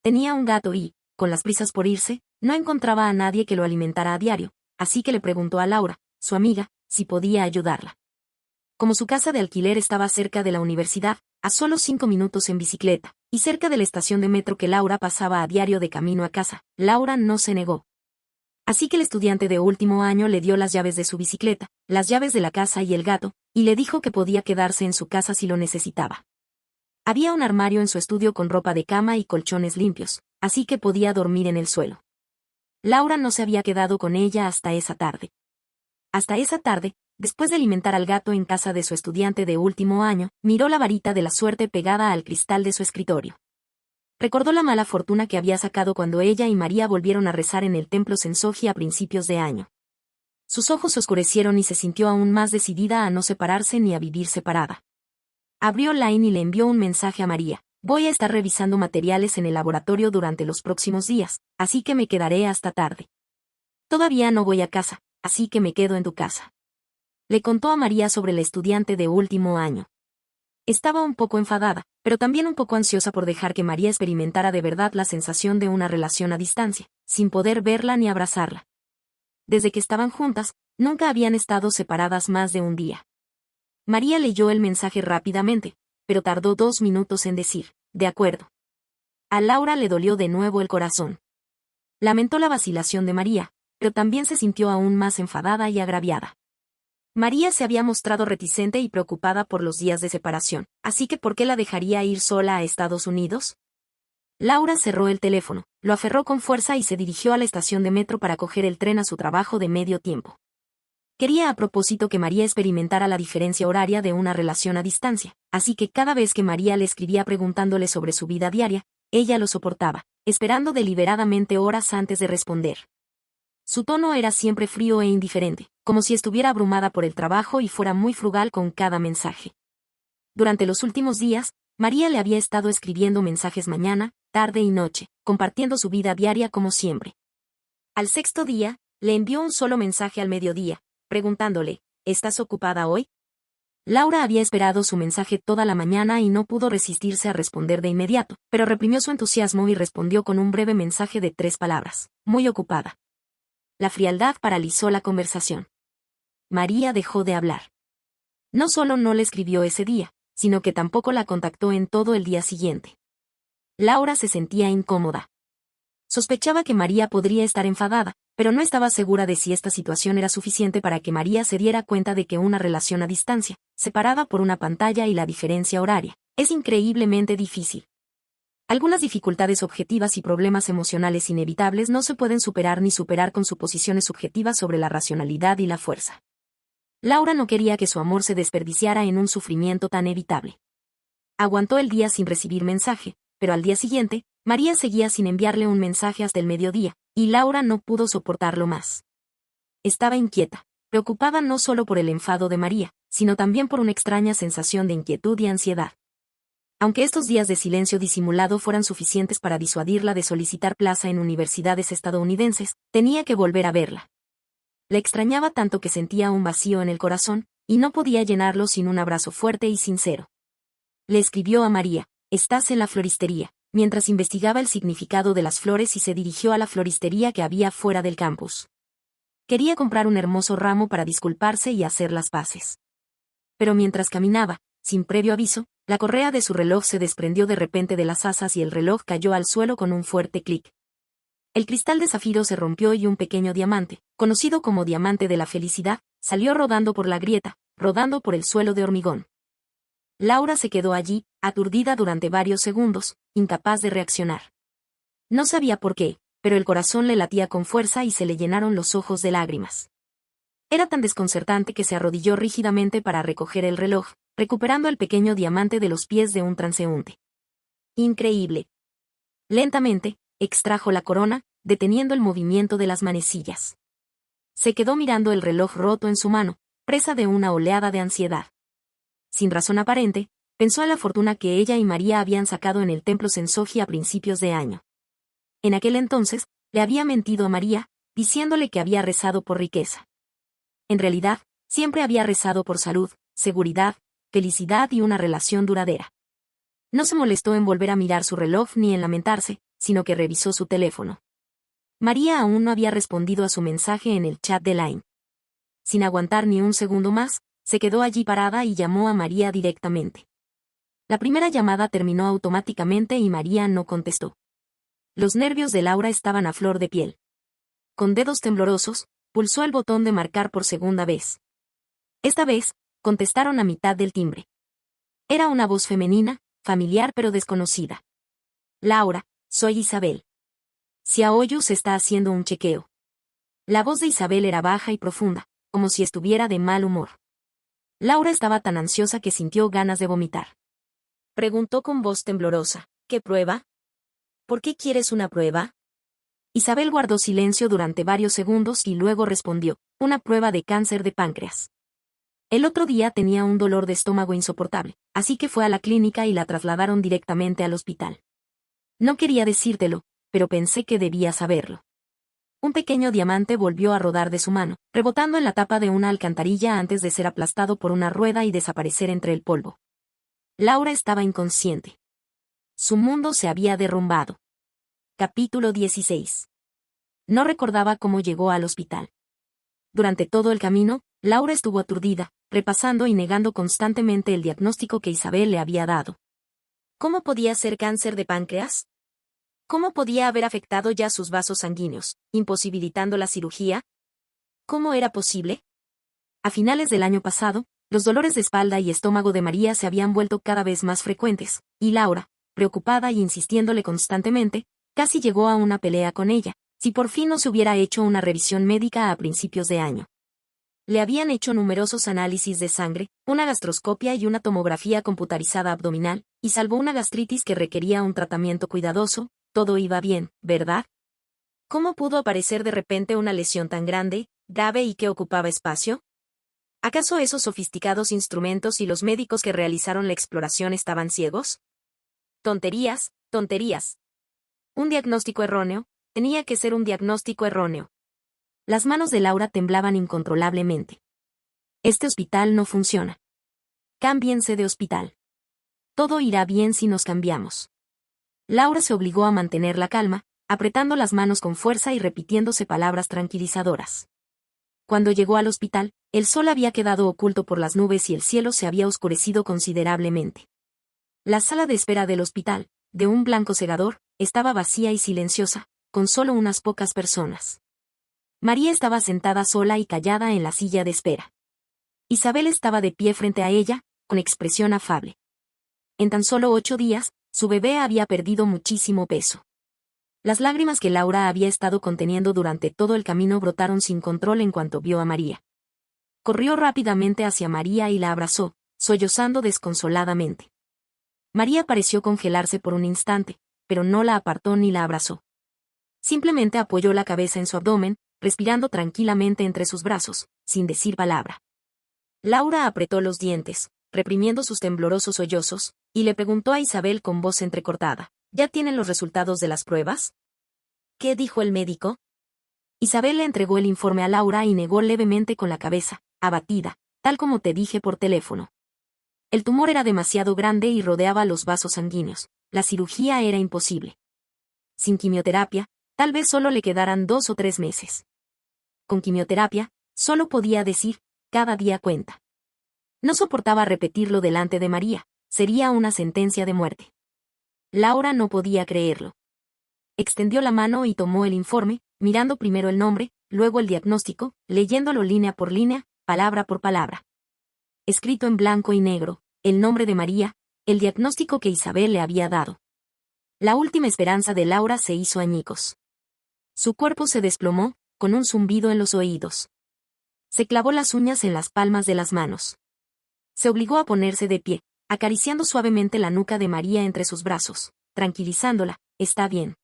Tenía un gato y, con las prisas por irse, no encontraba a nadie que lo alimentara a diario, así que le preguntó a Laura, su amiga, si podía ayudarla. Como su casa de alquiler estaba cerca de la universidad, a solo 5 minutos en bicicleta, y cerca de la estación de metro que Laura pasaba a diario de camino a casa, Laura no se negó. Así que el estudiante de último año le dio las llaves de su bicicleta, las llaves de la casa y el gato, y le dijo que podía quedarse en su casa si lo necesitaba. Había un armario en su estudio con ropa de cama y colchones limpios, así que podía dormir en el suelo. Laura no se había quedado con ella hasta esa tarde. Hasta esa tarde, después de alimentar al gato en casa de su estudiante de último año, miró la varita de la suerte pegada al cristal de su escritorio. Recordó la mala fortuna que había sacado cuando ella y María volvieron a rezar en el templo Sensoji a principios de año. Sus ojos se oscurecieron y se sintió aún más decidida a no separarse ni a vivir separada. Abrió Line y le envió un mensaje a María. Voy a estar revisando materiales en el laboratorio durante los próximos días, así que me quedaré hasta tarde. Todavía no voy a casa, así que me quedo en tu casa. Le contó a María sobre la estudiante de último año. Estaba un poco enfadada, pero también un poco ansiosa por dejar que María experimentara de verdad la sensación de una relación a distancia, sin poder verla ni abrazarla. Desde que estaban juntas, nunca habían estado separadas más de un día. María leyó el mensaje rápidamente, pero tardó 2 minutos en decir, de acuerdo. A Laura le dolió de nuevo el corazón. Lamentó la vacilación de María, pero también se sintió aún más enfadada y agraviada. María se había mostrado reticente y preocupada por los días de separación, así que ¿por qué la dejaría ir sola a Estados Unidos? Laura cerró el teléfono, lo aferró con fuerza y se dirigió a la estación de metro para coger el tren a su trabajo de medio tiempo. Quería a propósito que María experimentara la diferencia horaria de una relación a distancia, así que cada vez que María le escribía preguntándole sobre su vida diaria, ella lo soportaba, esperando deliberadamente horas antes de responder. Su tono era siempre frío e indiferente, como si estuviera abrumada por el trabajo y fuera muy frugal con cada mensaje. Durante los últimos días, María le había estado escribiendo mensajes mañana, tarde y noche, compartiendo su vida diaria como siempre. Al sexto día, le envió un solo mensaje al mediodía, preguntándole, ¿estás ocupada hoy? Laura había esperado su mensaje toda la mañana y no pudo resistirse a responder de inmediato, pero reprimió su entusiasmo y respondió con un breve mensaje de 3 palabras, muy ocupada. La frialdad paralizó la conversación. María dejó de hablar. No solo no le escribió ese día, sino que tampoco la contactó en todo el día siguiente. Laura se sentía incómoda. Sospechaba que María podría estar enfadada, pero no estaba segura de si esta situación era suficiente para que María se diera cuenta de que una relación a distancia, separada por una pantalla y la diferencia horaria, es increíblemente difícil. Algunas dificultades objetivas y problemas emocionales inevitables no se pueden superar ni superar con suposiciones subjetivas sobre la racionalidad y la fuerza. Laura no quería que su amor se desperdiciara en un sufrimiento tan evitable. Aguantó el día sin recibir mensaje, pero al día siguiente, María seguía sin enviarle un mensaje hasta el mediodía, y Laura no pudo soportarlo más. Estaba inquieta, preocupada no solo por el enfado de María, sino también por una extraña sensación de inquietud y ansiedad. Aunque estos días de silencio disimulado fueran suficientes para disuadirla de solicitar plaza en universidades estadounidenses, tenía que volver a verla. La extrañaba tanto que sentía un vacío en el corazón, y no podía llenarlo sin un abrazo fuerte y sincero. Le escribió a María, «Estás en la floristería», mientras investigaba el significado de las flores y se dirigió a la floristería que había fuera del campus. Quería comprar un hermoso ramo para disculparse y hacer las paces. Pero mientras caminaba, sin previo aviso, la correa de su reloj se desprendió de repente de las asas y el reloj cayó al suelo con un fuerte clic. El cristal de zafiro se rompió y un pequeño diamante, conocido como diamante de la felicidad, salió rodando por la grieta, rodando por el suelo de hormigón. Laura se quedó allí, aturdida durante varios segundos, incapaz de reaccionar. No sabía por qué, pero el corazón le latía con fuerza y se le llenaron los ojos de lágrimas. Era tan desconcertante que se arrodilló rígidamente para recoger el reloj, recuperando el pequeño diamante de los pies de un transeúnte. Increíble. Lentamente, extrajo la corona, deteniendo el movimiento de las manecillas. Se quedó mirando el reloj roto en su mano, presa de una oleada de ansiedad. Sin razón aparente, pensó en la fortuna que ella y María habían sacado en el templo Sensoji a principios de año. En aquel entonces, le había mentido a María, diciéndole que había rezado por riqueza. En realidad, siempre había rezado por salud, seguridad, felicidad y una relación duradera. No se molestó en volver a mirar su reloj ni en lamentarse, sino que revisó su teléfono. María aún no había respondido a su mensaje en el chat de Line. Sin aguantar ni un segundo más, se quedó allí parada y llamó a María directamente. La primera llamada terminó automáticamente y María no contestó. Los nervios de Laura estaban a flor de piel. Con dedos temblorosos, pulsó el botón de marcar por segunda vez. Esta vez, contestaron a mitad del timbre. Era una voz femenina, familiar pero desconocida. Laura, soy Isabel. Xiaoyu se está haciendo un chequeo. La voz de Isabel era baja y profunda, como si estuviera de mal humor. Laura estaba tan ansiosa que sintió ganas de vomitar. Preguntó con voz temblorosa, ¿qué prueba? ¿Por qué quieres una prueba? Isabel guardó silencio durante varios segundos y luego respondió, una prueba de cáncer de páncreas. El otro día tenía un dolor de estómago insoportable, así que fue a la clínica y la trasladaron directamente al hospital. No quería decírtelo, pero pensé que debías saberlo. Un pequeño diamante volvió a rodar de su mano, rebotando en la tapa de una alcantarilla antes de ser aplastado por una rueda y desaparecer entre el polvo. Laura estaba inconsciente. Su mundo se había derrumbado. Capítulo 16. No recordaba cómo llegó al hospital. Durante todo el camino, Laura estuvo aturdida, repasando y negando constantemente el diagnóstico que Isabel le había dado. ¿Cómo podía ser cáncer de páncreas? ¿Cómo podía haber afectado ya sus vasos sanguíneos, imposibilitando la cirugía? ¿Cómo era posible? A finales del año pasado, los dolores de espalda y estómago de María se habían vuelto cada vez más frecuentes, y Laura, preocupada y insistiéndole constantemente, casi llegó a una pelea con ella, si por fin no se hubiera hecho una revisión médica a principios de año. Le habían hecho numerosos análisis de sangre, una gastroscopia y una tomografía computarizada abdominal, y salvo una gastritis que requería un tratamiento cuidadoso, todo iba bien, ¿verdad? ¿Cómo pudo aparecer de repente una lesión tan grande, grave y que ocupaba espacio? ¿Acaso esos sofisticados instrumentos y los médicos que realizaron la exploración estaban ciegos? Tonterías, tonterías. Un diagnóstico erróneo, tenía que ser un diagnóstico erróneo. Las manos de Laura temblaban incontrolablemente. Este hospital no funciona. Cámbiense de hospital. Todo irá bien si nos cambiamos. Laura se obligó a mantener la calma, apretando las manos con fuerza y repitiéndose palabras tranquilizadoras. Cuando llegó al hospital, el sol había quedado oculto por las nubes y el cielo se había oscurecido considerablemente. La sala de espera del hospital, de un blanco cegador, estaba vacía y silenciosa, con solo unas pocas personas. María estaba sentada sola y callada en la silla de espera. Isabel estaba de pie frente a ella, con expresión afable. En tan solo 8 días, su bebé había perdido muchísimo peso. Las lágrimas que Laura había estado conteniendo durante todo el camino brotaron sin control en cuanto vio a María. Corrió rápidamente hacia María y la abrazó, sollozando desconsoladamente. María pareció congelarse por un instante, pero no la apartó ni la abrazó. Simplemente apoyó la cabeza en su abdomen, respirando tranquilamente entre sus brazos, sin decir palabra. Laura apretó los dientes, reprimiendo sus temblorosos sollozos, y le preguntó a Isabel con voz entrecortada, ¿ya tienen los resultados de las pruebas? ¿Qué dijo el médico? Isabel le entregó el informe a Laura y negó levemente con la cabeza, abatida, tal como te dije por teléfono. El tumor era demasiado grande y rodeaba los vasos sanguíneos. La cirugía era imposible. Sin quimioterapia, tal vez solo le quedaran 2 o 3 meses. Con quimioterapia, solo podía decir, cada día cuenta. No soportaba repetirlo delante de María, sería una sentencia de muerte. Laura no podía creerlo. Extendió la mano y tomó el informe, mirando primero el nombre, luego el diagnóstico, leyéndolo línea por línea, palabra por palabra. Escrito en blanco y negro, el nombre de María, el diagnóstico que Isabel le había dado. La última esperanza de Laura se hizo añicos. Su cuerpo se desplomó, con un zumbido en los oídos. Se clavó las uñas en las palmas de las manos. Se obligó a ponerse de pie, acariciando suavemente la nuca de María entre sus brazos, tranquilizándola, está bien.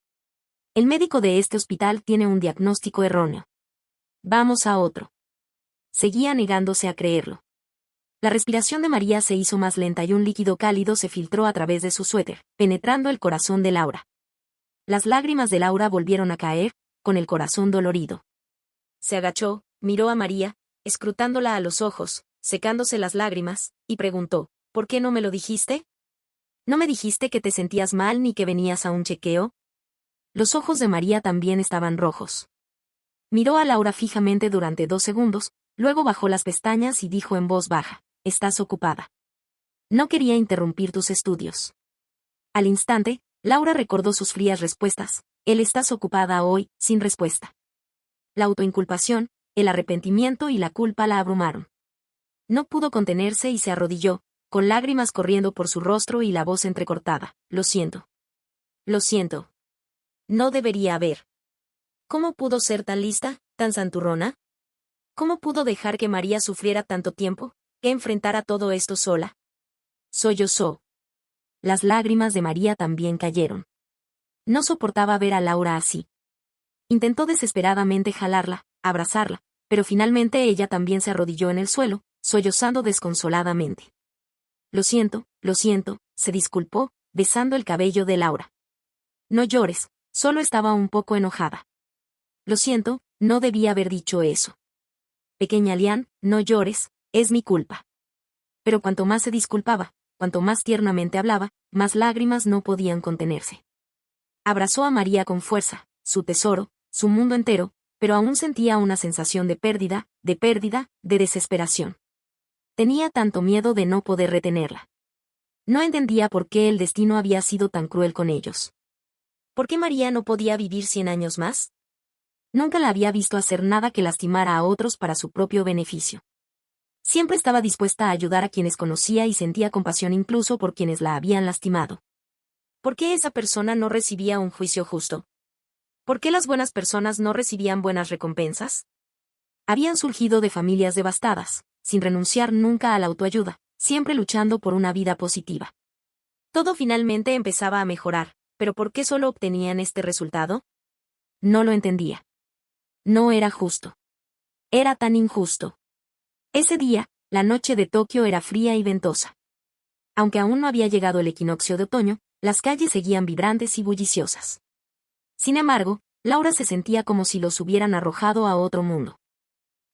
El médico de este hospital tiene un diagnóstico erróneo. Vamos a otro. Seguía negándose a creerlo. La respiración de María se hizo más lenta y un líquido cálido se filtró a través de su suéter, penetrando el corazón de Laura. Las lágrimas de Laura volvieron a caer, con el corazón dolorido. Se agachó, miró a María, escrutándola a los ojos, secándose las lágrimas, y preguntó, ¿por qué no me lo dijiste? ¿No me dijiste que te sentías mal ni que venías a un chequeo? Los ojos de María también estaban rojos. Miró a Laura fijamente durante 2 segundos, luego bajó las pestañas y dijo en voz baja, «Estás ocupada. No quería interrumpir tus estudios». Al instante, Laura recordó sus frías respuestas, «Él estás ocupada hoy», sin respuesta. La autoinculpación, el arrepentimiento y la culpa la abrumaron. No pudo contenerse y se arrodilló, con lágrimas corriendo por su rostro y la voz entrecortada, «Lo siento. Lo siento. No debería haber. ¿Cómo pudo ser tan lista, tan santurrona? ¿Cómo pudo dejar que María sufriera tanto tiempo, que enfrentara todo esto sola?» Sollozó. Las lágrimas de María también cayeron. No soportaba ver a Laura así. Intentó desesperadamente jalarla, abrazarla, pero finalmente ella también se arrodilló en el suelo, sollozando desconsoladamente. Lo siento, se disculpó, besando el cabello de Laura. No llores, solo estaba un poco enojada. Lo siento, no debía haber dicho eso. Pequeña Lian, no llores, es mi culpa. Pero cuanto más se disculpaba, cuanto más tiernamente hablaba, más lágrimas no podían contenerse. Abrazó a María con fuerza, su tesoro, su mundo entero, pero aún sentía una sensación de pérdida, de desesperación. Tenía tanto miedo de no poder retenerla. No entendía por qué el destino había sido tan cruel con ellos. ¿Por qué María no podía vivir 100 años más? Nunca la había visto hacer nada que lastimara a otros para su propio beneficio. Siempre estaba dispuesta a ayudar a quienes conocía y sentía compasión incluso por quienes la habían lastimado. ¿Por qué esa persona no recibía un juicio justo? ¿Por qué las buenas personas no recibían buenas recompensas? Habían surgido de familias devastadas, sin renunciar nunca a la autoayuda, siempre luchando por una vida positiva. Todo finalmente empezaba a mejorar, pero ¿por qué solo obtenían este resultado? No lo entendía. No era justo. Era tan injusto. Ese día, la noche de Tokio era fría y ventosa. Aunque aún no había llegado el equinoccio de otoño, las calles seguían vibrantes y bulliciosas. Sin embargo, Laura se sentía como si los hubieran arrojado a otro mundo.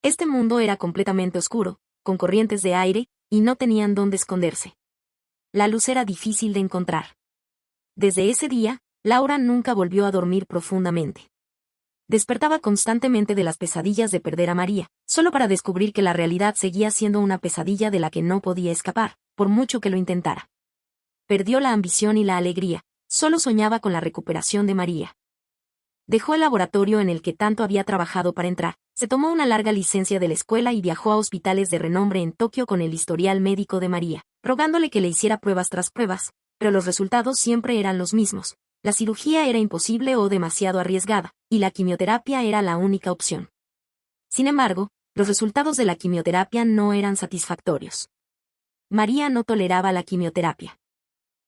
Este mundo era completamente oscuro, con corrientes de aire, y no tenían dónde esconderse. La luz era difícil de encontrar. Desde ese día, Laura nunca volvió a dormir profundamente. Despertaba constantemente de las pesadillas de perder a María, solo para descubrir que la realidad seguía siendo una pesadilla de la que no podía escapar, por mucho que lo intentara. Perdió la ambición y la alegría, solo soñaba con la recuperación de María. Dejó el laboratorio en el que tanto había trabajado para entrar, se tomó una larga licencia de la escuela y viajó a hospitales de renombre en Tokio con el historial médico de María, rogándole que le hiciera pruebas tras pruebas, pero los resultados siempre eran los mismos. La cirugía era imposible o demasiado arriesgada, y la quimioterapia era la única opción. Sin embargo, los resultados de la quimioterapia no eran satisfactorios. María no toleraba la quimioterapia.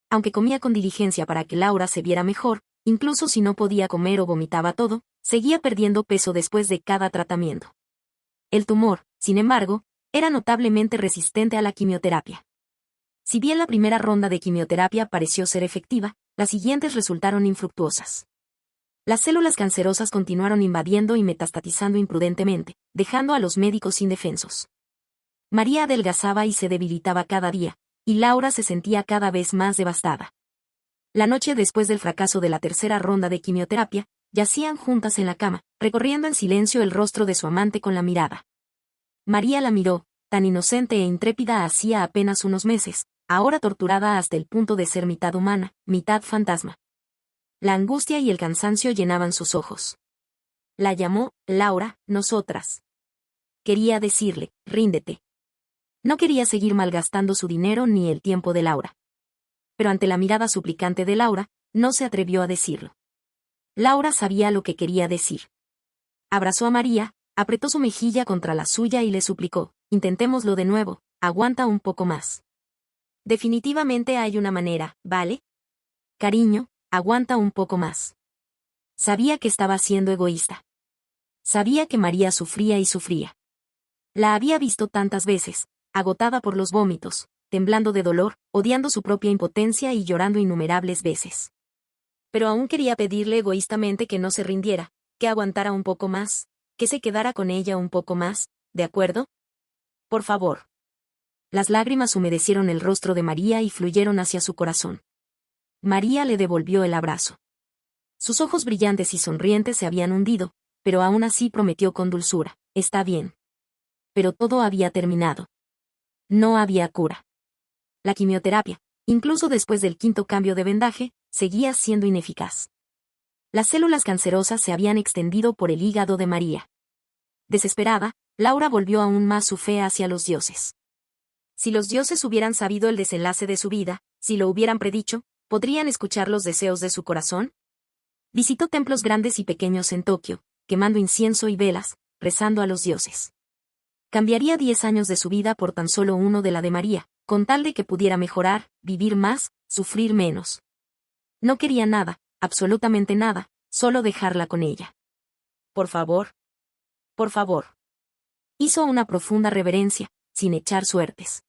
Aunque comía con diligencia para que Laura se viera mejor, incluso si no podía comer o vomitaba todo, seguía perdiendo peso después de cada tratamiento. El tumor, sin embargo, era notablemente resistente a la quimioterapia. Si bien la primera ronda de quimioterapia pareció ser efectiva, las siguientes resultaron infructuosas. Las células cancerosas continuaron invadiendo y metastatizando imprudentemente, dejando a los médicos indefensos. María adelgazaba y se debilitaba cada día, y Laura se sentía cada vez más devastada. La noche después del fracaso de la tercera ronda de quimioterapia, yacían juntas en la cama, recorriendo en silencio el rostro de su amante con la mirada. María la miró, tan inocente e intrépida hacía apenas unos meses, ahora torturada hasta el punto de ser mitad humana, mitad fantasma. La angustia y el cansancio llenaban sus ojos. La llamó, Laura, nosotras. Quería decirle, ríndete. No quería seguir malgastando su dinero ni el tiempo de Laura. Pero ante la mirada suplicante de Laura, no se atrevió a decirlo. Laura sabía lo que quería decir. Abrazó a María, apretó su mejilla contra la suya y le suplicó, intentémoslo de nuevo, aguanta un poco más. Definitivamente hay una manera, ¿vale? Cariño, aguanta un poco más. Sabía que estaba siendo egoísta. Sabía que María sufría y sufría. La había visto tantas veces, agotada por los vómitos, temblando de dolor, odiando su propia impotencia y llorando innumerables veces. Pero aún quería pedirle egoístamente que no se rindiera, que aguantara un poco más, que se quedara con ella un poco más, ¿de acuerdo? Por favor. Las lágrimas humedecieron el rostro de María y fluyeron hacia su corazón. María le devolvió el abrazo. Sus ojos brillantes y sonrientes se habían hundido, pero aún así prometió con dulzura, está bien. Pero todo había terminado. No había cura. La quimioterapia, incluso después del quinto cambio de vendaje, seguía siendo ineficaz. Las células cancerosas se habían extendido por el hígado de María. Desesperada, Laura volvió aún más su fe hacia los dioses. Si los dioses hubieran sabido el desenlace de su vida, si lo hubieran predicho, ¿podrían escuchar los deseos de su corazón? Visitó templos grandes y pequeños en Tokio, quemando incienso y velas, rezando a los dioses. Cambiaría 10 años de su vida por tan solo uno de la de María, con tal de que pudiera mejorar, vivir más, sufrir menos. No quería nada, absolutamente nada, solo dejarla con ella. por favor. Por favor. Hizo una profunda reverencia, sin echar suertes.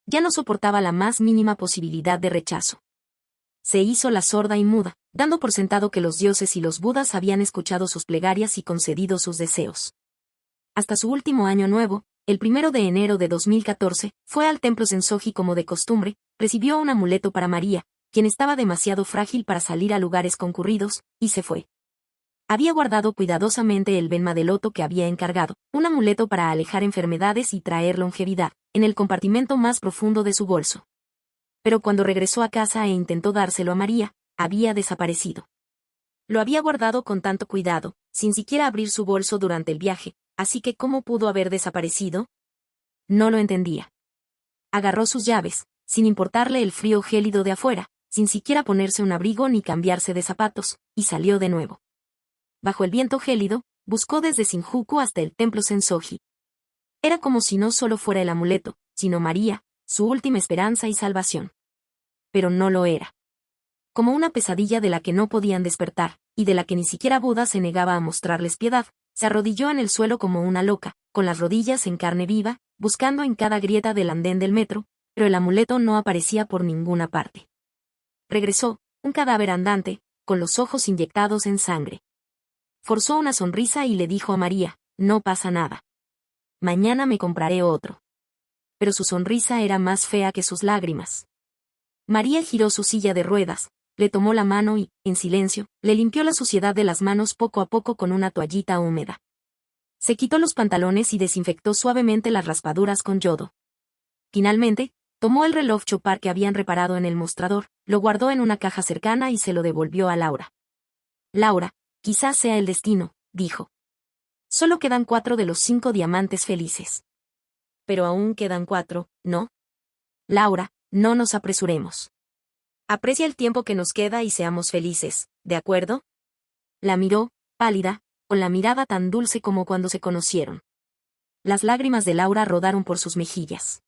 Ya no soportaba la más mínima posibilidad de rechazo. Se hizo la sorda y muda, dando por sentado que los dioses y los budas habían escuchado sus plegarias y concedido sus deseos. Hasta su último año nuevo, el 1 de enero de 2014, fue al templo Sensoji como de costumbre, recibió un amuleto para María, quien estaba demasiado frágil para salir a lugares concurridos, y se fue. Había guardado cuidadosamente el Benma de loto que había encargado, un amuleto para alejar enfermedades y traer longevidad, en el compartimento más profundo de su bolso. Pero cuando regresó a casa e intentó dárselo a María, había desaparecido. Lo había guardado con tanto cuidado, sin siquiera abrir su bolso durante el viaje, así que ¿cómo pudo haber desaparecido? No lo entendía. Agarró sus llaves, sin importarle el frío gélido de afuera, sin siquiera ponerse un abrigo ni cambiarse de zapatos, y salió de nuevo. Bajo el viento gélido, buscó desde Shinjuku hasta el templo Sensoji. Era como si no solo fuera el amuleto, sino María, su última esperanza y salvación. Pero no lo era. Como una pesadilla de la que no podían despertar, y de la que ni siquiera Buda se negaba a mostrarles piedad, se arrodilló en el suelo como una loca, con las rodillas en carne viva, buscando en cada grieta del andén del metro, pero el amuleto no aparecía por ninguna parte. Regresó, un cadáver andante, con los ojos inyectados en sangre. Forzó una sonrisa y le dijo a María, no pasa nada. Mañana me compraré otro. Pero su sonrisa era más fea que sus lágrimas. María giró su silla de ruedas, le tomó la mano y, en silencio, le limpió la suciedad de las manos poco a poco con una toallita húmeda. Se quitó los pantalones y desinfectó suavemente las raspaduras con yodo. Finalmente, tomó el reloj Chopard que habían reparado en el mostrador, lo guardó en una caja cercana y se lo devolvió a Laura. Laura, quizás sea el destino, dijo. Solo quedan 4 de los 5 diamantes felices. Pero aún quedan 4, ¿no? Laura, no nos apresuremos. Aprecia el tiempo que nos queda y seamos felices, ¿de acuerdo? La miró, pálida, con la mirada tan dulce como cuando se conocieron. Las lágrimas de Laura rodaron por sus mejillas.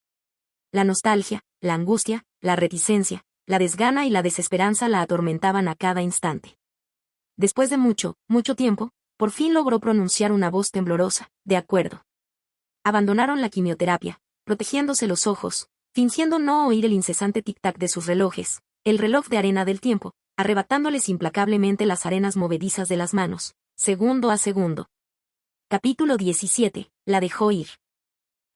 La nostalgia, la angustia, la reticencia, la desgana y la desesperanza la atormentaban a cada instante. Después de mucho, mucho tiempo, por fin logró pronunciar una voz temblorosa, de acuerdo. Abandonaron la quimioterapia, protegiéndose los ojos, fingiendo no oír el incesante tic-tac de sus relojes, el reloj de arena del tiempo, arrebatándoles implacablemente las arenas movedizas de las manos, segundo a segundo. Capítulo 17. La dejó ir.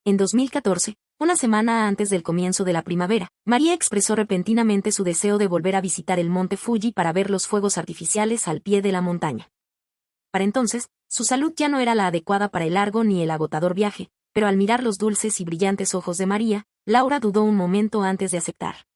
En 2014, una semana antes del comienzo de la primavera, María expresó repentinamente su deseo de volver a visitar el monte Fuji para ver los fuegos artificiales al pie de la montaña. Para entonces, su salud ya no era la adecuada para el largo ni el agotador viaje, pero al mirar los dulces y brillantes ojos de María, Laura dudó un momento antes de aceptar.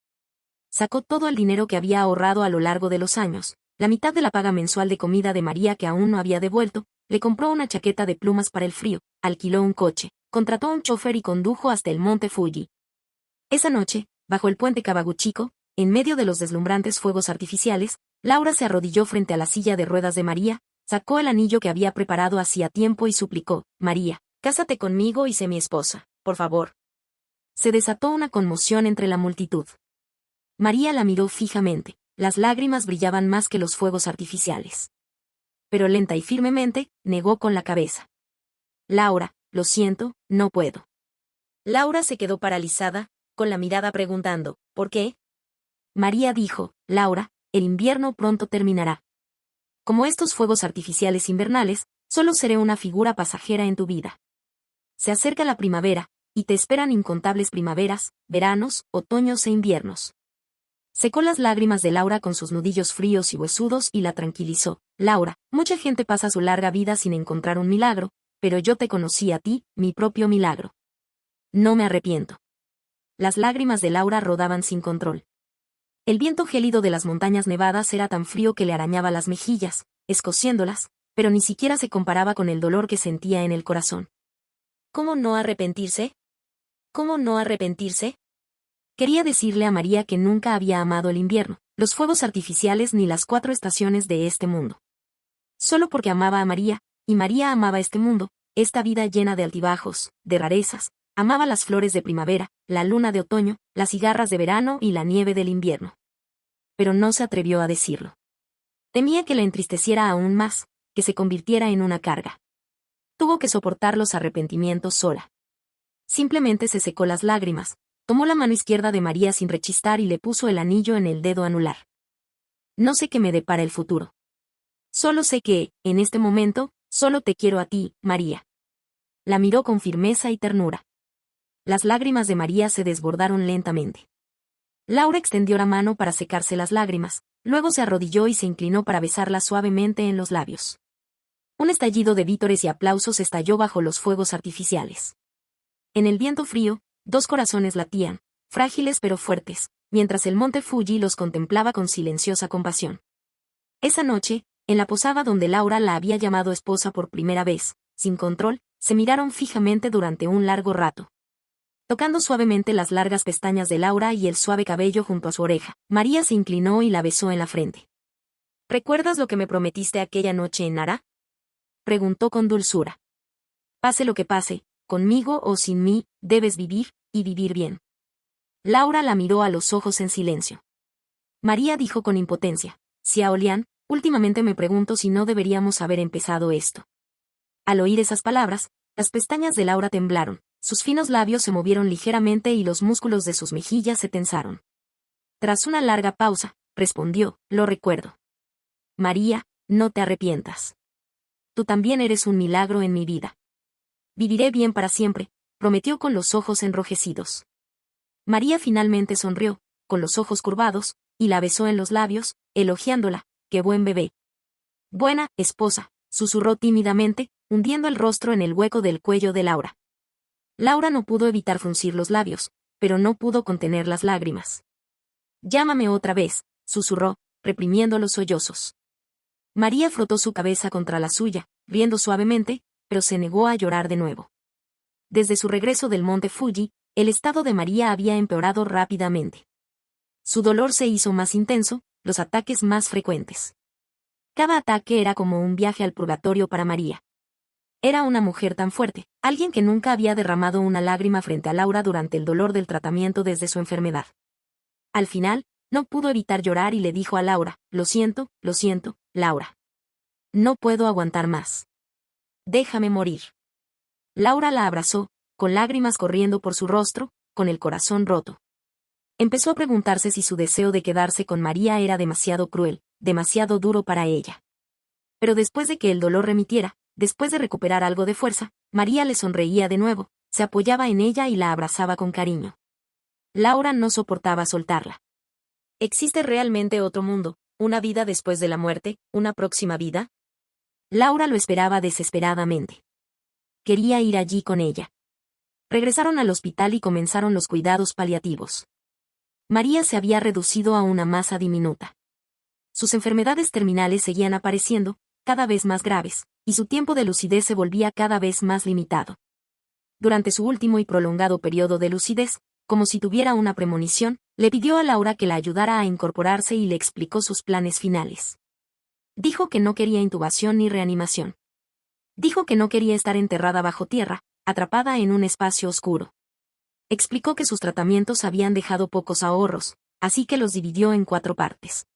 Sacó todo el dinero que había ahorrado a lo largo de los años, la mitad de la paga mensual de comida de María que aún no había devuelto, le compró una chaqueta de plumas para el frío, alquiló un coche, contrató a un chofer y condujo hasta el monte Fuji. Esa noche, bajo el puente Kawaguchiko, en medio de los deslumbrantes fuegos artificiales, Laura se arrodilló frente a la silla de ruedas de María, sacó el anillo que había preparado hacía tiempo y suplicó, María, cásate conmigo y sé mi esposa, por favor. Se desató una conmoción entre la multitud. María la miró fijamente, las lágrimas brillaban más que los fuegos artificiales. Pero lenta y firmemente, negó con la cabeza. Laura, lo siento, no puedo. Laura se quedó paralizada, con la mirada preguntando, ¿por qué? María dijo, Laura, el invierno pronto terminará. Como estos fuegos artificiales invernales, solo seré una figura pasajera en tu vida. Se acerca la primavera, y te esperan incontables primaveras, veranos, otoños e inviernos. Secó las lágrimas de Laura con sus nudillos fríos y huesudos y la tranquilizó. Laura, mucha gente pasa su larga vida sin encontrar un milagro, pero yo te conocí a ti, mi propio milagro. No me arrepiento. Las lágrimas de Laura rodaban sin control. El viento gélido de las montañas nevadas era tan frío que le arañaba las mejillas, escociéndolas, pero ni siquiera se comparaba con el dolor que sentía en el corazón. ¿Cómo no arrepentirse? ¿Cómo no arrepentirse? Quería decirle a María que nunca había amado el invierno, los fuegos artificiales ni las 4 estaciones de este mundo. Solo porque amaba a María, y María amaba este mundo, esta vida llena de altibajos, de rarezas, amaba las flores de primavera, la luna de otoño, las cigarras de verano y la nieve del invierno. Pero no se atrevió a decirlo. Temía que la entristeciera aún más, que se convirtiera en una carga. Tuvo que soportar los arrepentimientos sola. Simplemente se secó las lágrimas, tomó la mano izquierda de María sin rechistar y le puso el anillo en el dedo anular. No sé qué me depara el futuro. Solo sé que, en este momento, solo te quiero a ti, María. La miró con firmeza y ternura. Las lágrimas de María se desbordaron lentamente. Laura extendió la mano para secarse las lágrimas, luego se arrodilló y se inclinó para besarla suavemente en los labios. Un estallido de vítores y aplausos estalló bajo los fuegos artificiales. En el viento frío, dos corazones latían, frágiles pero fuertes, mientras el monte Fuji los contemplaba con silenciosa compasión. Esa noche, en la posada donde Laura la había llamado esposa por primera vez, sin control, se miraron fijamente durante un largo rato. Tocando suavemente las largas pestañas de Laura y el suave cabello junto a su oreja, María se inclinó y la besó en la frente. ¿Recuerdas lo que me prometiste aquella noche en Nara? Preguntó con dulzura. Pase lo que pase, conmigo o sin mí, debes vivir, y vivir bien. Laura la miró a los ojos en silencio. María dijo con impotencia, Xiao Lian, últimamente me pregunto si no deberíamos haber empezado esto. Al oír esas palabras, las pestañas de Laura temblaron, sus finos labios se movieron ligeramente y los músculos de sus mejillas se tensaron. Tras una larga pausa, respondió, lo recuerdo. María, no te arrepientas. Tú también eres un milagro en mi vida. Viviré bien para siempre, prometió con los ojos enrojecidos. María finalmente sonrió, con los ojos curvados, y la besó en los labios, elogiándola, qué buen bebé. Buena esposa, susurró tímidamente, hundiendo el rostro en el hueco del cuello de Laura. Laura no pudo evitar fruncir los labios, pero no pudo contener las lágrimas. Llámame otra vez, susurró, reprimiendo los sollozos. María frotó su cabeza contra la suya, riendo suavemente, pero se negó a llorar de nuevo. Desde su regreso del monte Fuji, el estado de María había empeorado rápidamente. Su dolor se hizo más intenso, los ataques más frecuentes. Cada ataque era como un viaje al purgatorio para María. Era una mujer tan fuerte, alguien que nunca había derramado una lágrima frente a Laura durante el dolor del tratamiento desde su enfermedad. Al final, no pudo evitar llorar y le dijo a Laura, lo siento, Laura. No puedo aguantar más. Déjame morir. Laura la abrazó, con lágrimas corriendo por su rostro, con el corazón roto. Empezó a preguntarse si su deseo de quedarse con María era demasiado cruel, demasiado duro para ella. Pero después de que el dolor remitiera, después de recuperar algo de fuerza, María le sonreía de nuevo, se apoyaba en ella y la abrazaba con cariño. Laura no soportaba soltarla. ¿Existe realmente otro mundo, una vida después de la muerte, una próxima vida? Laura lo esperaba desesperadamente. Quería ir allí con ella. Regresaron al hospital y comenzaron los cuidados paliativos. María se había reducido a una masa diminuta. Sus enfermedades terminales seguían apareciendo, cada vez más graves, y su tiempo de lucidez se volvía cada vez más limitado. Durante su último y prolongado periodo de lucidez, como si tuviera una premonición, le pidió a Laura que la ayudara a incorporarse y le explicó sus planes finales. Dijo que no quería intubación ni reanimación. Dijo que no quería estar enterrada bajo tierra, atrapada en un espacio oscuro. Explicó que sus tratamientos habían dejado pocos ahorros, así que los dividió en 4 partes.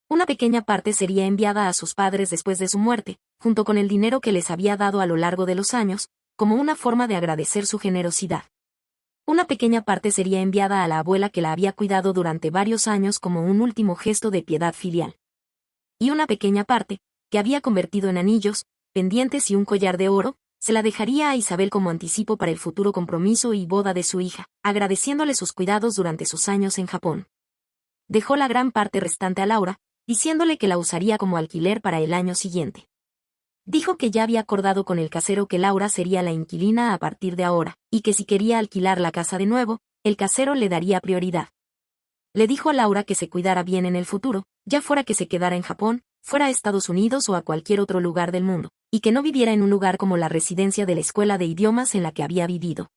Una pequeña parte sería enviada a sus padres después de su muerte, junto con el dinero que les había dado a lo largo de los años, como una forma de agradecer su generosidad. Una pequeña parte sería enviada a la abuela que la había cuidado durante varios años como un último gesto de piedad filial. Y una pequeña parte, que había convertido en anillos, pendientes y un collar de oro, se la dejaría a Isabel como anticipo para el futuro compromiso y boda de su hija, agradeciéndole sus cuidados durante sus años en Japón. Dejó la gran parte restante a Laura, diciéndole que la usaría como alquiler para el año siguiente. Dijo que ya había acordado con el casero que Laura sería la inquilina a partir de ahora, y que si quería alquilar la casa de nuevo, el casero le daría prioridad. Le dijo a Laura que se cuidara bien en el futuro, ya fuera que se quedara en Japón, fuera a Estados Unidos o a cualquier otro lugar del mundo, y que no viviera en un lugar como la residencia de la escuela de idiomas en la que había vivido.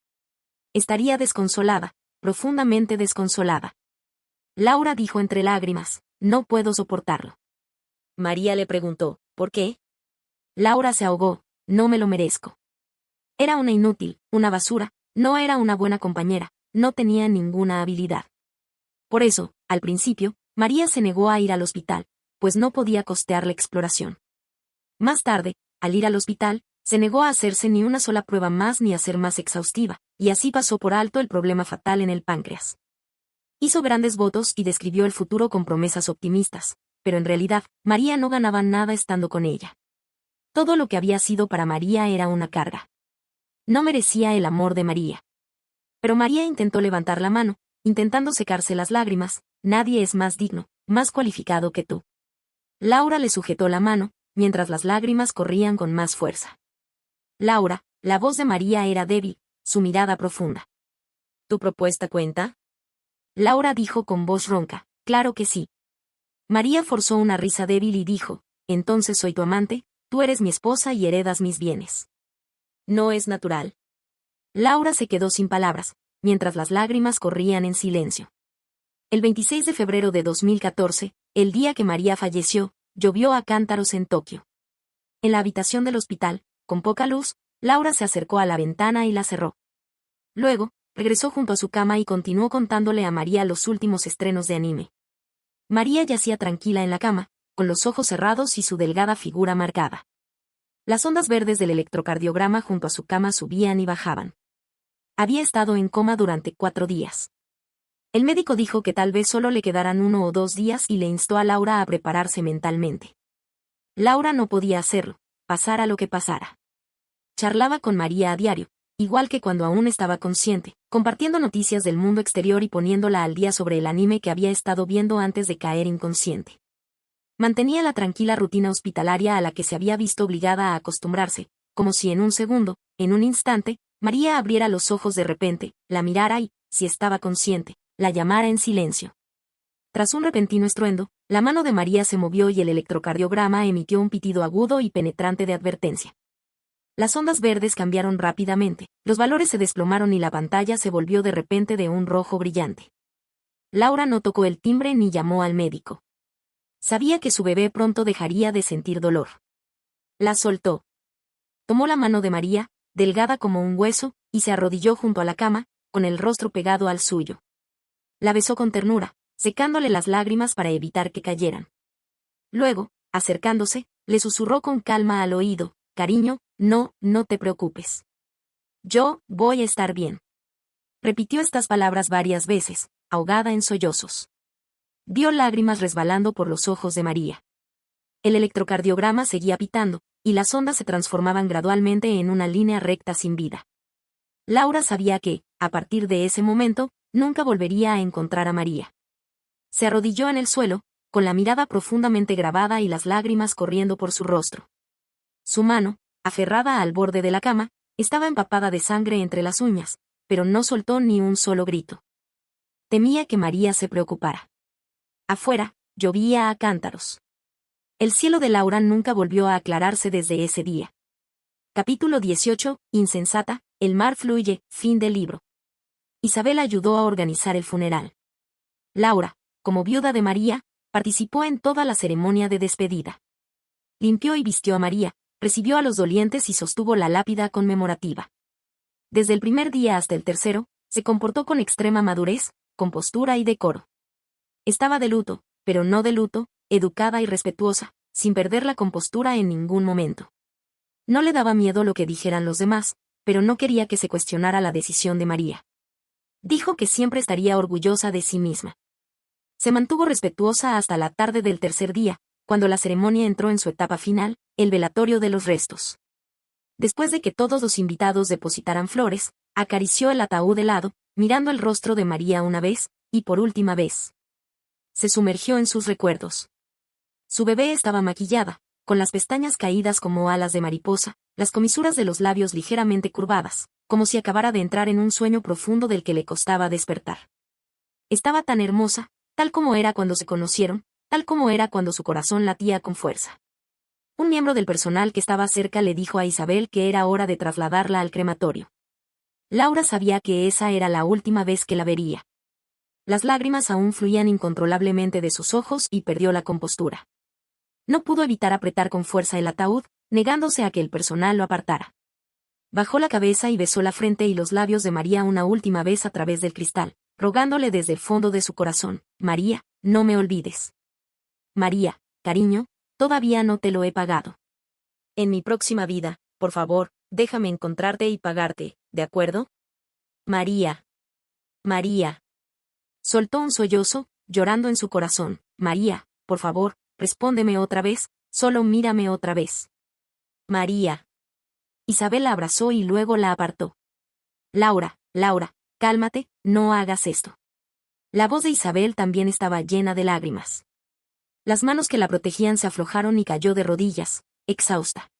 Estaría desconsolada, profundamente desconsolada. Laura dijo entre lágrimas, no puedo soportarlo. María le preguntó, ¿por qué? Laura se ahogó, no me lo merezco. Era una inútil, una basura, no era una buena compañera, no tenía ninguna habilidad. Por eso, al principio, María se negó a ir al hospital, pues no podía costear la exploración. Más tarde, al ir al hospital, se negó a hacerse ni una sola prueba más ni a ser más exhaustiva, y así pasó por alto el problema fatal en el páncreas. Hizo grandes votos y describió el futuro con promesas optimistas, pero en realidad, María no ganaba nada estando con ella. Todo lo que había sido para María era una carga. No merecía el amor de María. Pero María intentó levantar la mano, intentando secarse las lágrimas. Nadie es más digno, más cualificado que tú. Laura le sujetó la mano, mientras las lágrimas corrían con más fuerza. Laura, la voz de María era débil, su mirada profunda. ¿Tu propuesta cuenta? Laura dijo con voz ronca, claro que sí. María forzó una risa débil y dijo, entonces soy tu amante, tú eres mi esposa y heredas mis bienes. No es natural. Laura se quedó sin palabras, mientras las lágrimas corrían en silencio. El 26 de febrero de 2014, el día que María falleció, llovió a cántaros en Tokio. En la habitación del hospital, con poca luz, Laura se acercó a la ventana y la cerró. Luego, regresó junto a su cama y continuó contándole a María los últimos estrenos de anime. María yacía tranquila en la cama, con los ojos cerrados y su delgada figura marcada. Las ondas verdes del electrocardiograma junto a su cama subían y bajaban. Había estado en coma durante 4 días. El médico dijo que tal vez solo le quedaran 1 o 2 días y le instó a Laura a prepararse mentalmente. Laura no podía hacerlo, pasara lo que pasara. Charlaba con María a diario, igual que cuando aún estaba consciente, compartiendo noticias del mundo exterior y poniéndola al día sobre el anime que había estado viendo antes de caer inconsciente. Mantenía la tranquila rutina hospitalaria a la que se había visto obligada a acostumbrarse, como si en un segundo, en un instante, María abriera los ojos de repente, la mirara y, si estaba consciente, la llamara en silencio. Tras un repentino estruendo, la mano de María se movió y el electrocardiograma emitió un pitido agudo y penetrante de advertencia. Las ondas verdes cambiaron rápidamente, los valores se desplomaron y la pantalla se volvió de repente de un rojo brillante. Laura no tocó el timbre ni llamó al médico. Sabía que su bebé pronto dejaría de sentir dolor. La soltó. Tomó la mano de María, delgada como un hueso, y se arrodilló junto a la cama, con el rostro pegado al suyo. La besó con ternura, secándole las lágrimas para evitar que cayeran. Luego, acercándose, le susurró con calma al oído, cariño, no te preocupes. Yo voy a estar bien. Repitió estas palabras varias veces, ahogada en sollozos. Vio lágrimas resbalando por los ojos de María. El electrocardiograma seguía pitando, y las ondas se transformaban gradualmente en una línea recta sin vida. Laura sabía que, a partir de ese momento, nunca volvería a encontrar a María. Se arrodilló en el suelo, con la mirada profundamente grabada y las lágrimas corriendo por su rostro. Su mano, aferrada al borde de la cama, estaba empapada de sangre entre las uñas, pero no soltó ni un solo grito. Temía que María se preocupara. Afuera, llovía a cántaros. El cielo de Laura nunca volvió a aclararse desde ese día. Capítulo 18, Insensata, el mar fluye, fin del libro. Isabel ayudó a organizar el funeral. Laura, como viuda de María, participó en toda la ceremonia de despedida. Limpió y vistió a María, recibió a los dolientes y sostuvo la lápida conmemorativa. Desde el primer día hasta el tercero, se comportó con extrema madurez, compostura y decoro. Estaba de luto, pero no de luto, educada y respetuosa, sin perder la compostura en ningún momento. No le daba miedo lo que dijeran los demás, pero no quería que se cuestionara la decisión de María. Dijo que siempre estaría orgullosa de sí misma. Se mantuvo respetuosa hasta la tarde del tercer día, cuando la ceremonia entró en su etapa final, el velatorio de los restos. Después de que todos los invitados depositaran flores, acarició el ataúd helado, mirando el rostro de María una vez, y por última vez. Se sumergió en sus recuerdos. Su bebé estaba maquillada, con las pestañas caídas como alas de mariposa, las comisuras de los labios ligeramente curvadas, como si acabara de entrar en un sueño profundo del que le costaba despertar. Estaba tan hermosa, tal como era cuando se conocieron, tal como era cuando su corazón latía con fuerza. Un miembro del personal que estaba cerca le dijo a Isabel que era hora de trasladarla al crematorio. Laura sabía que esa era la última vez que la vería. Las lágrimas aún fluían incontrolablemente de sus ojos y perdió la compostura. No pudo evitar apretar con fuerza el ataúd, negándose a que el personal lo apartara. Bajó la cabeza y besó la frente y los labios de María una última vez a través del cristal, rogándole desde el fondo de su corazón, María, no me olvides. María, cariño, todavía no te lo he pagado. En mi próxima vida, por favor, déjame encontrarte y pagarte, ¿de acuerdo? María. María. Soltó un sollozo, llorando en su corazón. María, por favor, respóndeme otra vez, solo mírame otra vez. María. Isabel la abrazó y luego la apartó. Laura, Laura, cálmate, no hagas esto. La voz de Isabel también estaba llena de lágrimas. Las manos que la protegían se aflojaron y cayó de rodillas, exhausta.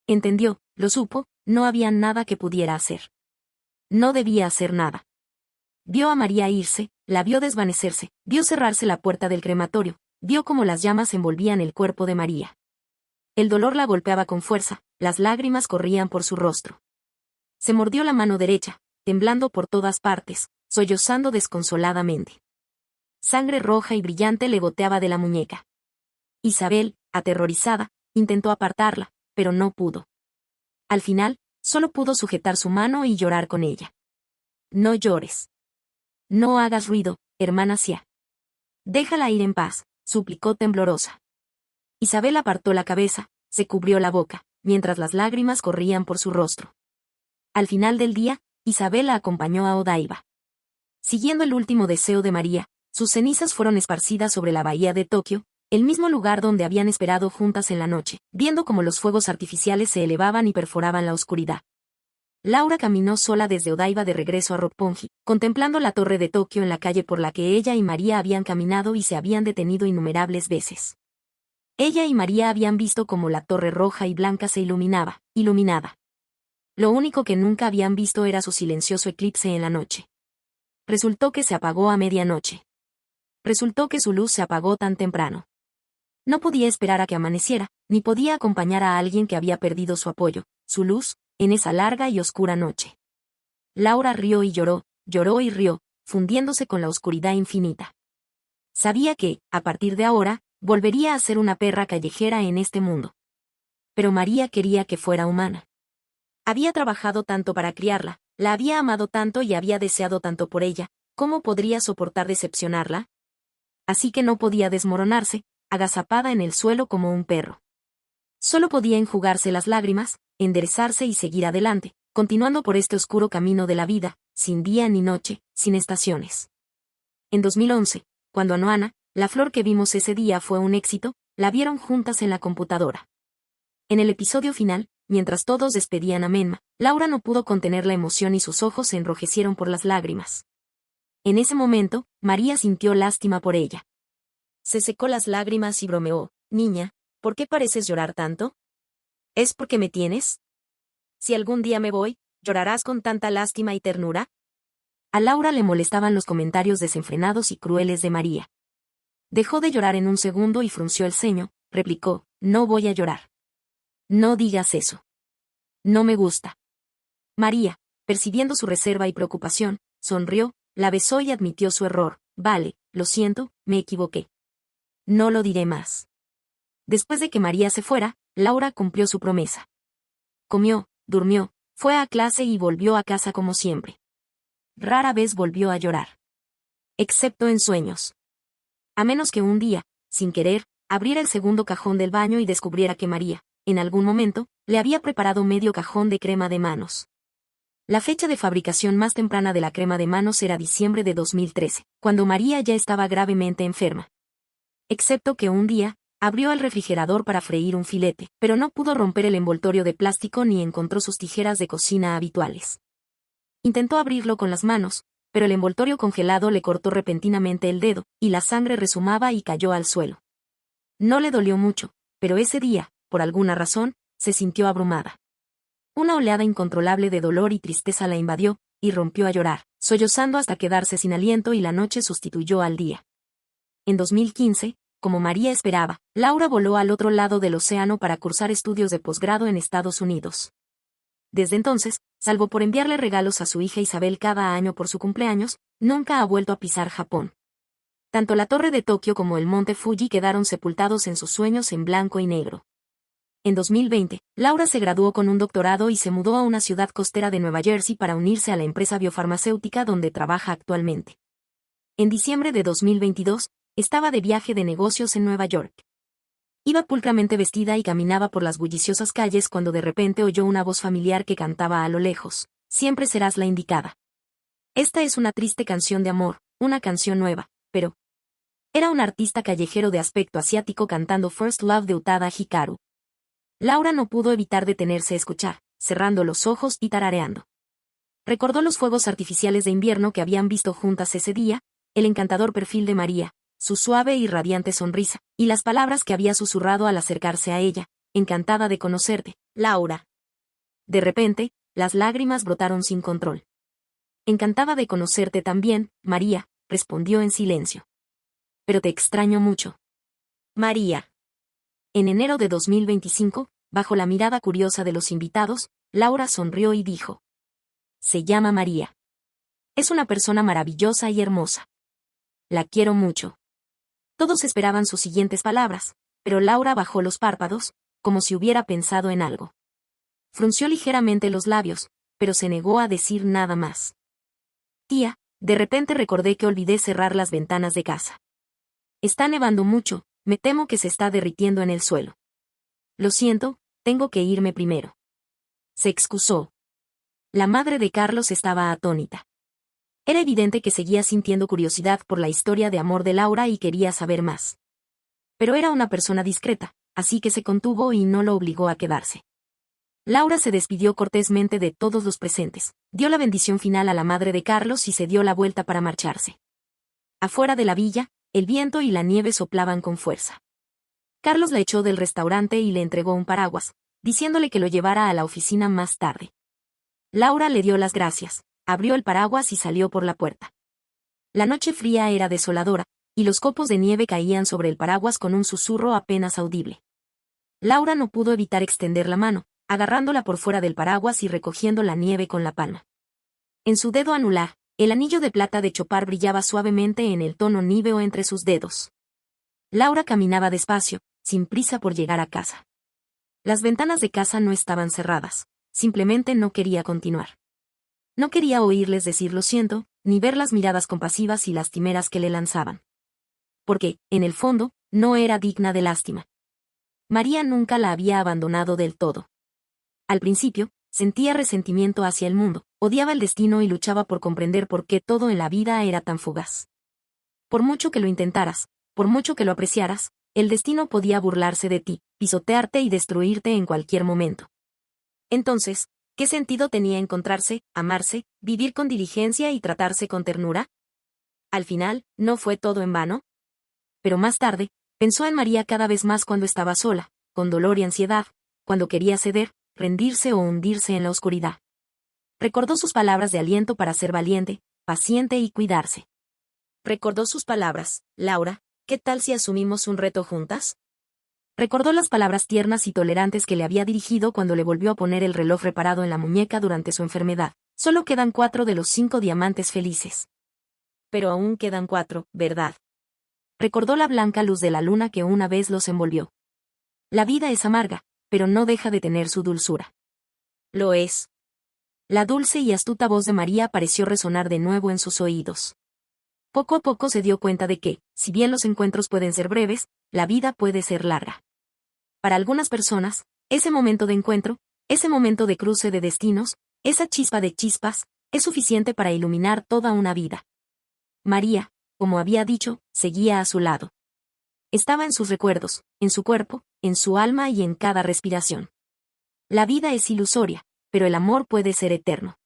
Entendió, lo supo, no había nada que pudiera hacer. No debía hacer nada. Vio a María irse, la vio desvanecerse, vio cerrarse la puerta del crematorio, vio cómo las llamas envolvían el cuerpo de María. El dolor la golpeaba con fuerza, las lágrimas corrían por su rostro. Se mordió la mano derecha, temblando por todas partes, sollozando desconsoladamente. Sangre roja y brillante le goteaba de la muñeca. Isabel, aterrorizada, intentó apartarla, pero no pudo. Al final, solo pudo sujetar su mano y llorar con ella. No llores. No hagas ruido, hermana Sia. Déjala ir en paz, suplicó temblorosa. Isabel apartó la cabeza, se cubrió la boca, mientras las lágrimas corrían por su rostro. Al final del día, Isabel la acompañó a Odaiba. Siguiendo el último deseo de María, sus cenizas fueron esparcidas sobre la bahía de Tokio, el mismo lugar donde habían esperado juntas en la noche, viendo cómo los fuegos artificiales se elevaban y perforaban la oscuridad. Laura caminó sola desde Odaiba de regreso a Roppongi, contemplando la torre de Tokio en la calle por la que ella y María habían caminado y se habían detenido innumerables veces. Ella y María habían visto cómo la torre roja y blanca se iluminaba, iluminada. Lo único que nunca habían visto era su silencioso eclipse en la noche. Resultó que se apagó a medianoche. Resultó que su luz se apagó tan temprano. No podía esperar a que amaneciera, ni podía acompañar a alguien que había perdido su apoyo, su luz, en esa larga y oscura noche. Laura rió y lloró, lloró y rió, fundiéndose con la oscuridad infinita. Sabía que, a partir de ahora, volvería a ser una perra callejera en este mundo. Pero María quería que fuera humana. Había trabajado tanto para criarla, la había amado tanto y había deseado tanto por ella, ¿cómo podría soportar decepcionarla? Así que no podía desmoronarse, agazapada en el suelo como un perro. Solo podía enjugarse las lágrimas, enderezarse y seguir adelante, continuando por este oscuro camino de la vida, sin día ni noche, sin estaciones. En 2011, cuando Anohana, la flor que vimos ese día fue un éxito, la vieron juntas en la computadora. En el episodio final, mientras todos despedían a Menma, Laura no pudo contener la emoción y sus ojos se enrojecieron por las lágrimas. En ese momento, María sintió lástima por ella. Se secó las lágrimas y bromeó, «Niña, ¿por qué pareces llorar tanto? ¿Es porque me tienes? Si algún día me voy, ¿llorarás con tanta lástima y ternura?» A Laura le molestaban los comentarios desenfrenados y crueles de María. Dejó de llorar en un segundo y frunció el ceño, replicó, «No voy a llorar. No digas eso. No me gusta». María, percibiendo su reserva y preocupación, sonrió, la besó y admitió su error. «Vale, lo siento, me equivoqué. No lo diré más». Después de que María se fuera, Laura cumplió su promesa. Comió, durmió, fue a clase y volvió a casa como siempre. Rara vez volvió a llorar. Excepto en sueños. A menos que un día, sin querer, abriera el segundo cajón del baño y descubriera que María, en algún momento, le había preparado medio cajón de crema de manos. La fecha de fabricación más temprana de la crema de manos era diciembre de 2013, cuando María ya estaba gravemente enferma. Excepto que un día, abrió el refrigerador para freír un filete, pero no pudo romper el envoltorio de plástico ni encontró sus tijeras de cocina habituales. Intentó abrirlo con las manos, pero el envoltorio congelado le cortó repentinamente el dedo, y la sangre resumaba y cayó al suelo. No le dolió mucho, pero ese día, por alguna razón, se sintió abrumada. Una oleada incontrolable de dolor y tristeza la invadió, y rompió a llorar, sollozando hasta quedarse sin aliento y la noche sustituyó al día. En 2015, como María esperaba, Laura voló al otro lado del océano para cursar estudios de posgrado en Estados Unidos. Desde entonces, salvo por enviarle regalos a su hija Isabel cada año por su cumpleaños, nunca ha vuelto a pisar Japón. Tanto la torre de Tokio como el monte Fuji quedaron sepultados en sus sueños en blanco y negro. En 2020, Laura se graduó con un doctorado y se mudó a una ciudad costera de Nueva Jersey para unirse a la empresa biofarmacéutica donde trabaja actualmente. En diciembre de 2022, estaba de viaje de negocios en Nueva York. Iba pulcramente vestida y caminaba por las bulliciosas calles cuando de repente oyó una voz familiar que cantaba a lo lejos: siempre serás la indicada. Esta es una triste canción de amor, una canción nueva, pero... Era un artista callejero de aspecto asiático cantando First Love de Utada Hikaru. Laura no pudo evitar detenerse a escuchar, cerrando los ojos y tarareando. Recordó los fuegos artificiales de invierno que habían visto juntas ese día, el encantador perfil de María, su suave y radiante sonrisa, y las palabras que había susurrado al acercarse a ella: encantada de conocerte, Laura. De repente, las lágrimas brotaron sin control. Encantada de conocerte también, María, respondió en silencio. Pero te extraño mucho. María. En enero de 2025, bajo la mirada curiosa de los invitados, Laura sonrió y dijo: se llama María. Es una persona maravillosa y hermosa. La quiero mucho. Todos esperaban sus siguientes palabras, pero Laura bajó los párpados, como si hubiera pensado en algo. Frunció ligeramente los labios, pero se negó a decir nada más. Tía, de repente recordé que olvidé cerrar las ventanas de casa. Está nevando mucho, me temo que se está derritiendo en el suelo. Lo siento, tengo que irme primero. Se excusó. La madre de Carlos estaba atónita. Era evidente que seguía sintiendo curiosidad por la historia de amor de Laura y quería saber más. Pero era una persona discreta, así que se contuvo y no lo obligó a quedarse. Laura se despidió cortésmente de todos los presentes, dio la bendición final a la madre de Carlos y se dio la vuelta para marcharse. Afuera de la villa, el viento y la nieve soplaban con fuerza. Carlos la echó del restaurante y le entregó un paraguas, diciéndole que lo llevara a la oficina más tarde. Laura le dio las gracias, abrió el paraguas y salió por la puerta. La noche fría era desoladora, y los copos de nieve caían sobre el paraguas con un susurro apenas audible. Laura no pudo evitar extender la mano, agarrándola por fuera del paraguas y recogiendo la nieve con la palma. En su dedo anular, el anillo de plata de Chopar brillaba suavemente en el tono níveo entre sus dedos. Laura caminaba despacio, sin prisa por llegar a casa. Las ventanas de casa no estaban cerradas, simplemente no quería continuar. No quería oírles decir lo siento, ni ver las miradas compasivas y lastimeras que le lanzaban. Porque, en el fondo, no era digna de lástima. María nunca la había abandonado del todo. Al principio, sentía resentimiento hacia el mundo, odiaba el destino y luchaba por comprender por qué todo en la vida era tan fugaz. Por mucho que lo intentaras, por mucho que lo apreciaras, el destino podía burlarse de ti, pisotearte y destruirte en cualquier momento. Entonces, ¿qué sentido tenía encontrarse, amarse, vivir con diligencia y tratarse con ternura? Al final, ¿no fue todo en vano? Pero más tarde, pensó en María cada vez más cuando estaba sola, con dolor y ansiedad, cuando quería ceder, rendirse o hundirse en la oscuridad. Recordó sus palabras de aliento para ser valiente, paciente y cuidarse. Recordó sus palabras: Laura, ¿qué tal si asumimos un reto juntas? Recordó las palabras tiernas y tolerantes que le había dirigido cuando le volvió a poner el reloj reparado en la muñeca durante su enfermedad. Solo quedan 4 de los 5 diamantes felices. Pero aún quedan 4, ¿verdad? Recordó la blanca luz de la luna que una vez los envolvió. La vida es amarga, pero no deja de tener su dulzura. Lo es. La dulce y astuta voz de María pareció resonar de nuevo en sus oídos. Poco a poco se dio cuenta de que, si bien los encuentros pueden ser breves, la vida puede ser larga. Para algunas personas, ese momento de encuentro, ese momento de cruce de destinos, esa chispa de chispas, es suficiente para iluminar toda una vida. María, como había dicho, seguía a su lado. Estaba en sus recuerdos, en su cuerpo, en su alma y en cada respiración. La vida es ilusoria, pero el amor puede ser eterno.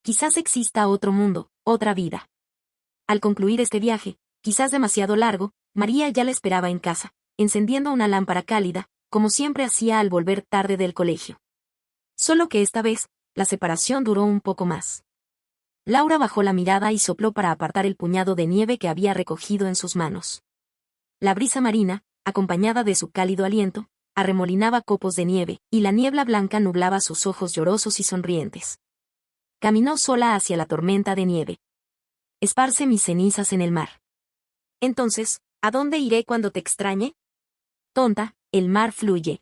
Quizás exista otro mundo, otra vida. Al concluir este viaje, quizás demasiado largo, María ya la esperaba en casa, encendiendo una lámpara cálida, como siempre hacía al volver tarde del colegio. Solo que esta vez, la separación duró un poco más. Laura bajó la mirada y sopló para apartar el puñado de nieve que había recogido en sus manos. La brisa marina, acompañada de su cálido aliento, arremolinaba copos de nieve, y la niebla blanca nublaba sus ojos llorosos y sonrientes. Caminó sola hacia la tormenta de nieve. Esparce mis cenizas en el mar. Entonces, ¿a dónde iré cuando te extrañe? Tonta, el mar fluye.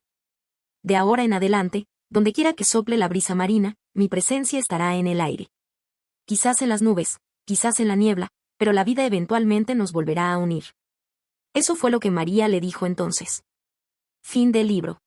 De ahora en adelante, donde quiera que sople la brisa marina, mi presencia estará en el aire. Quizás en las nubes, quizás en la niebla, pero la vida eventualmente nos volverá a unir. Eso fue lo que María le dijo entonces. Fin del libro.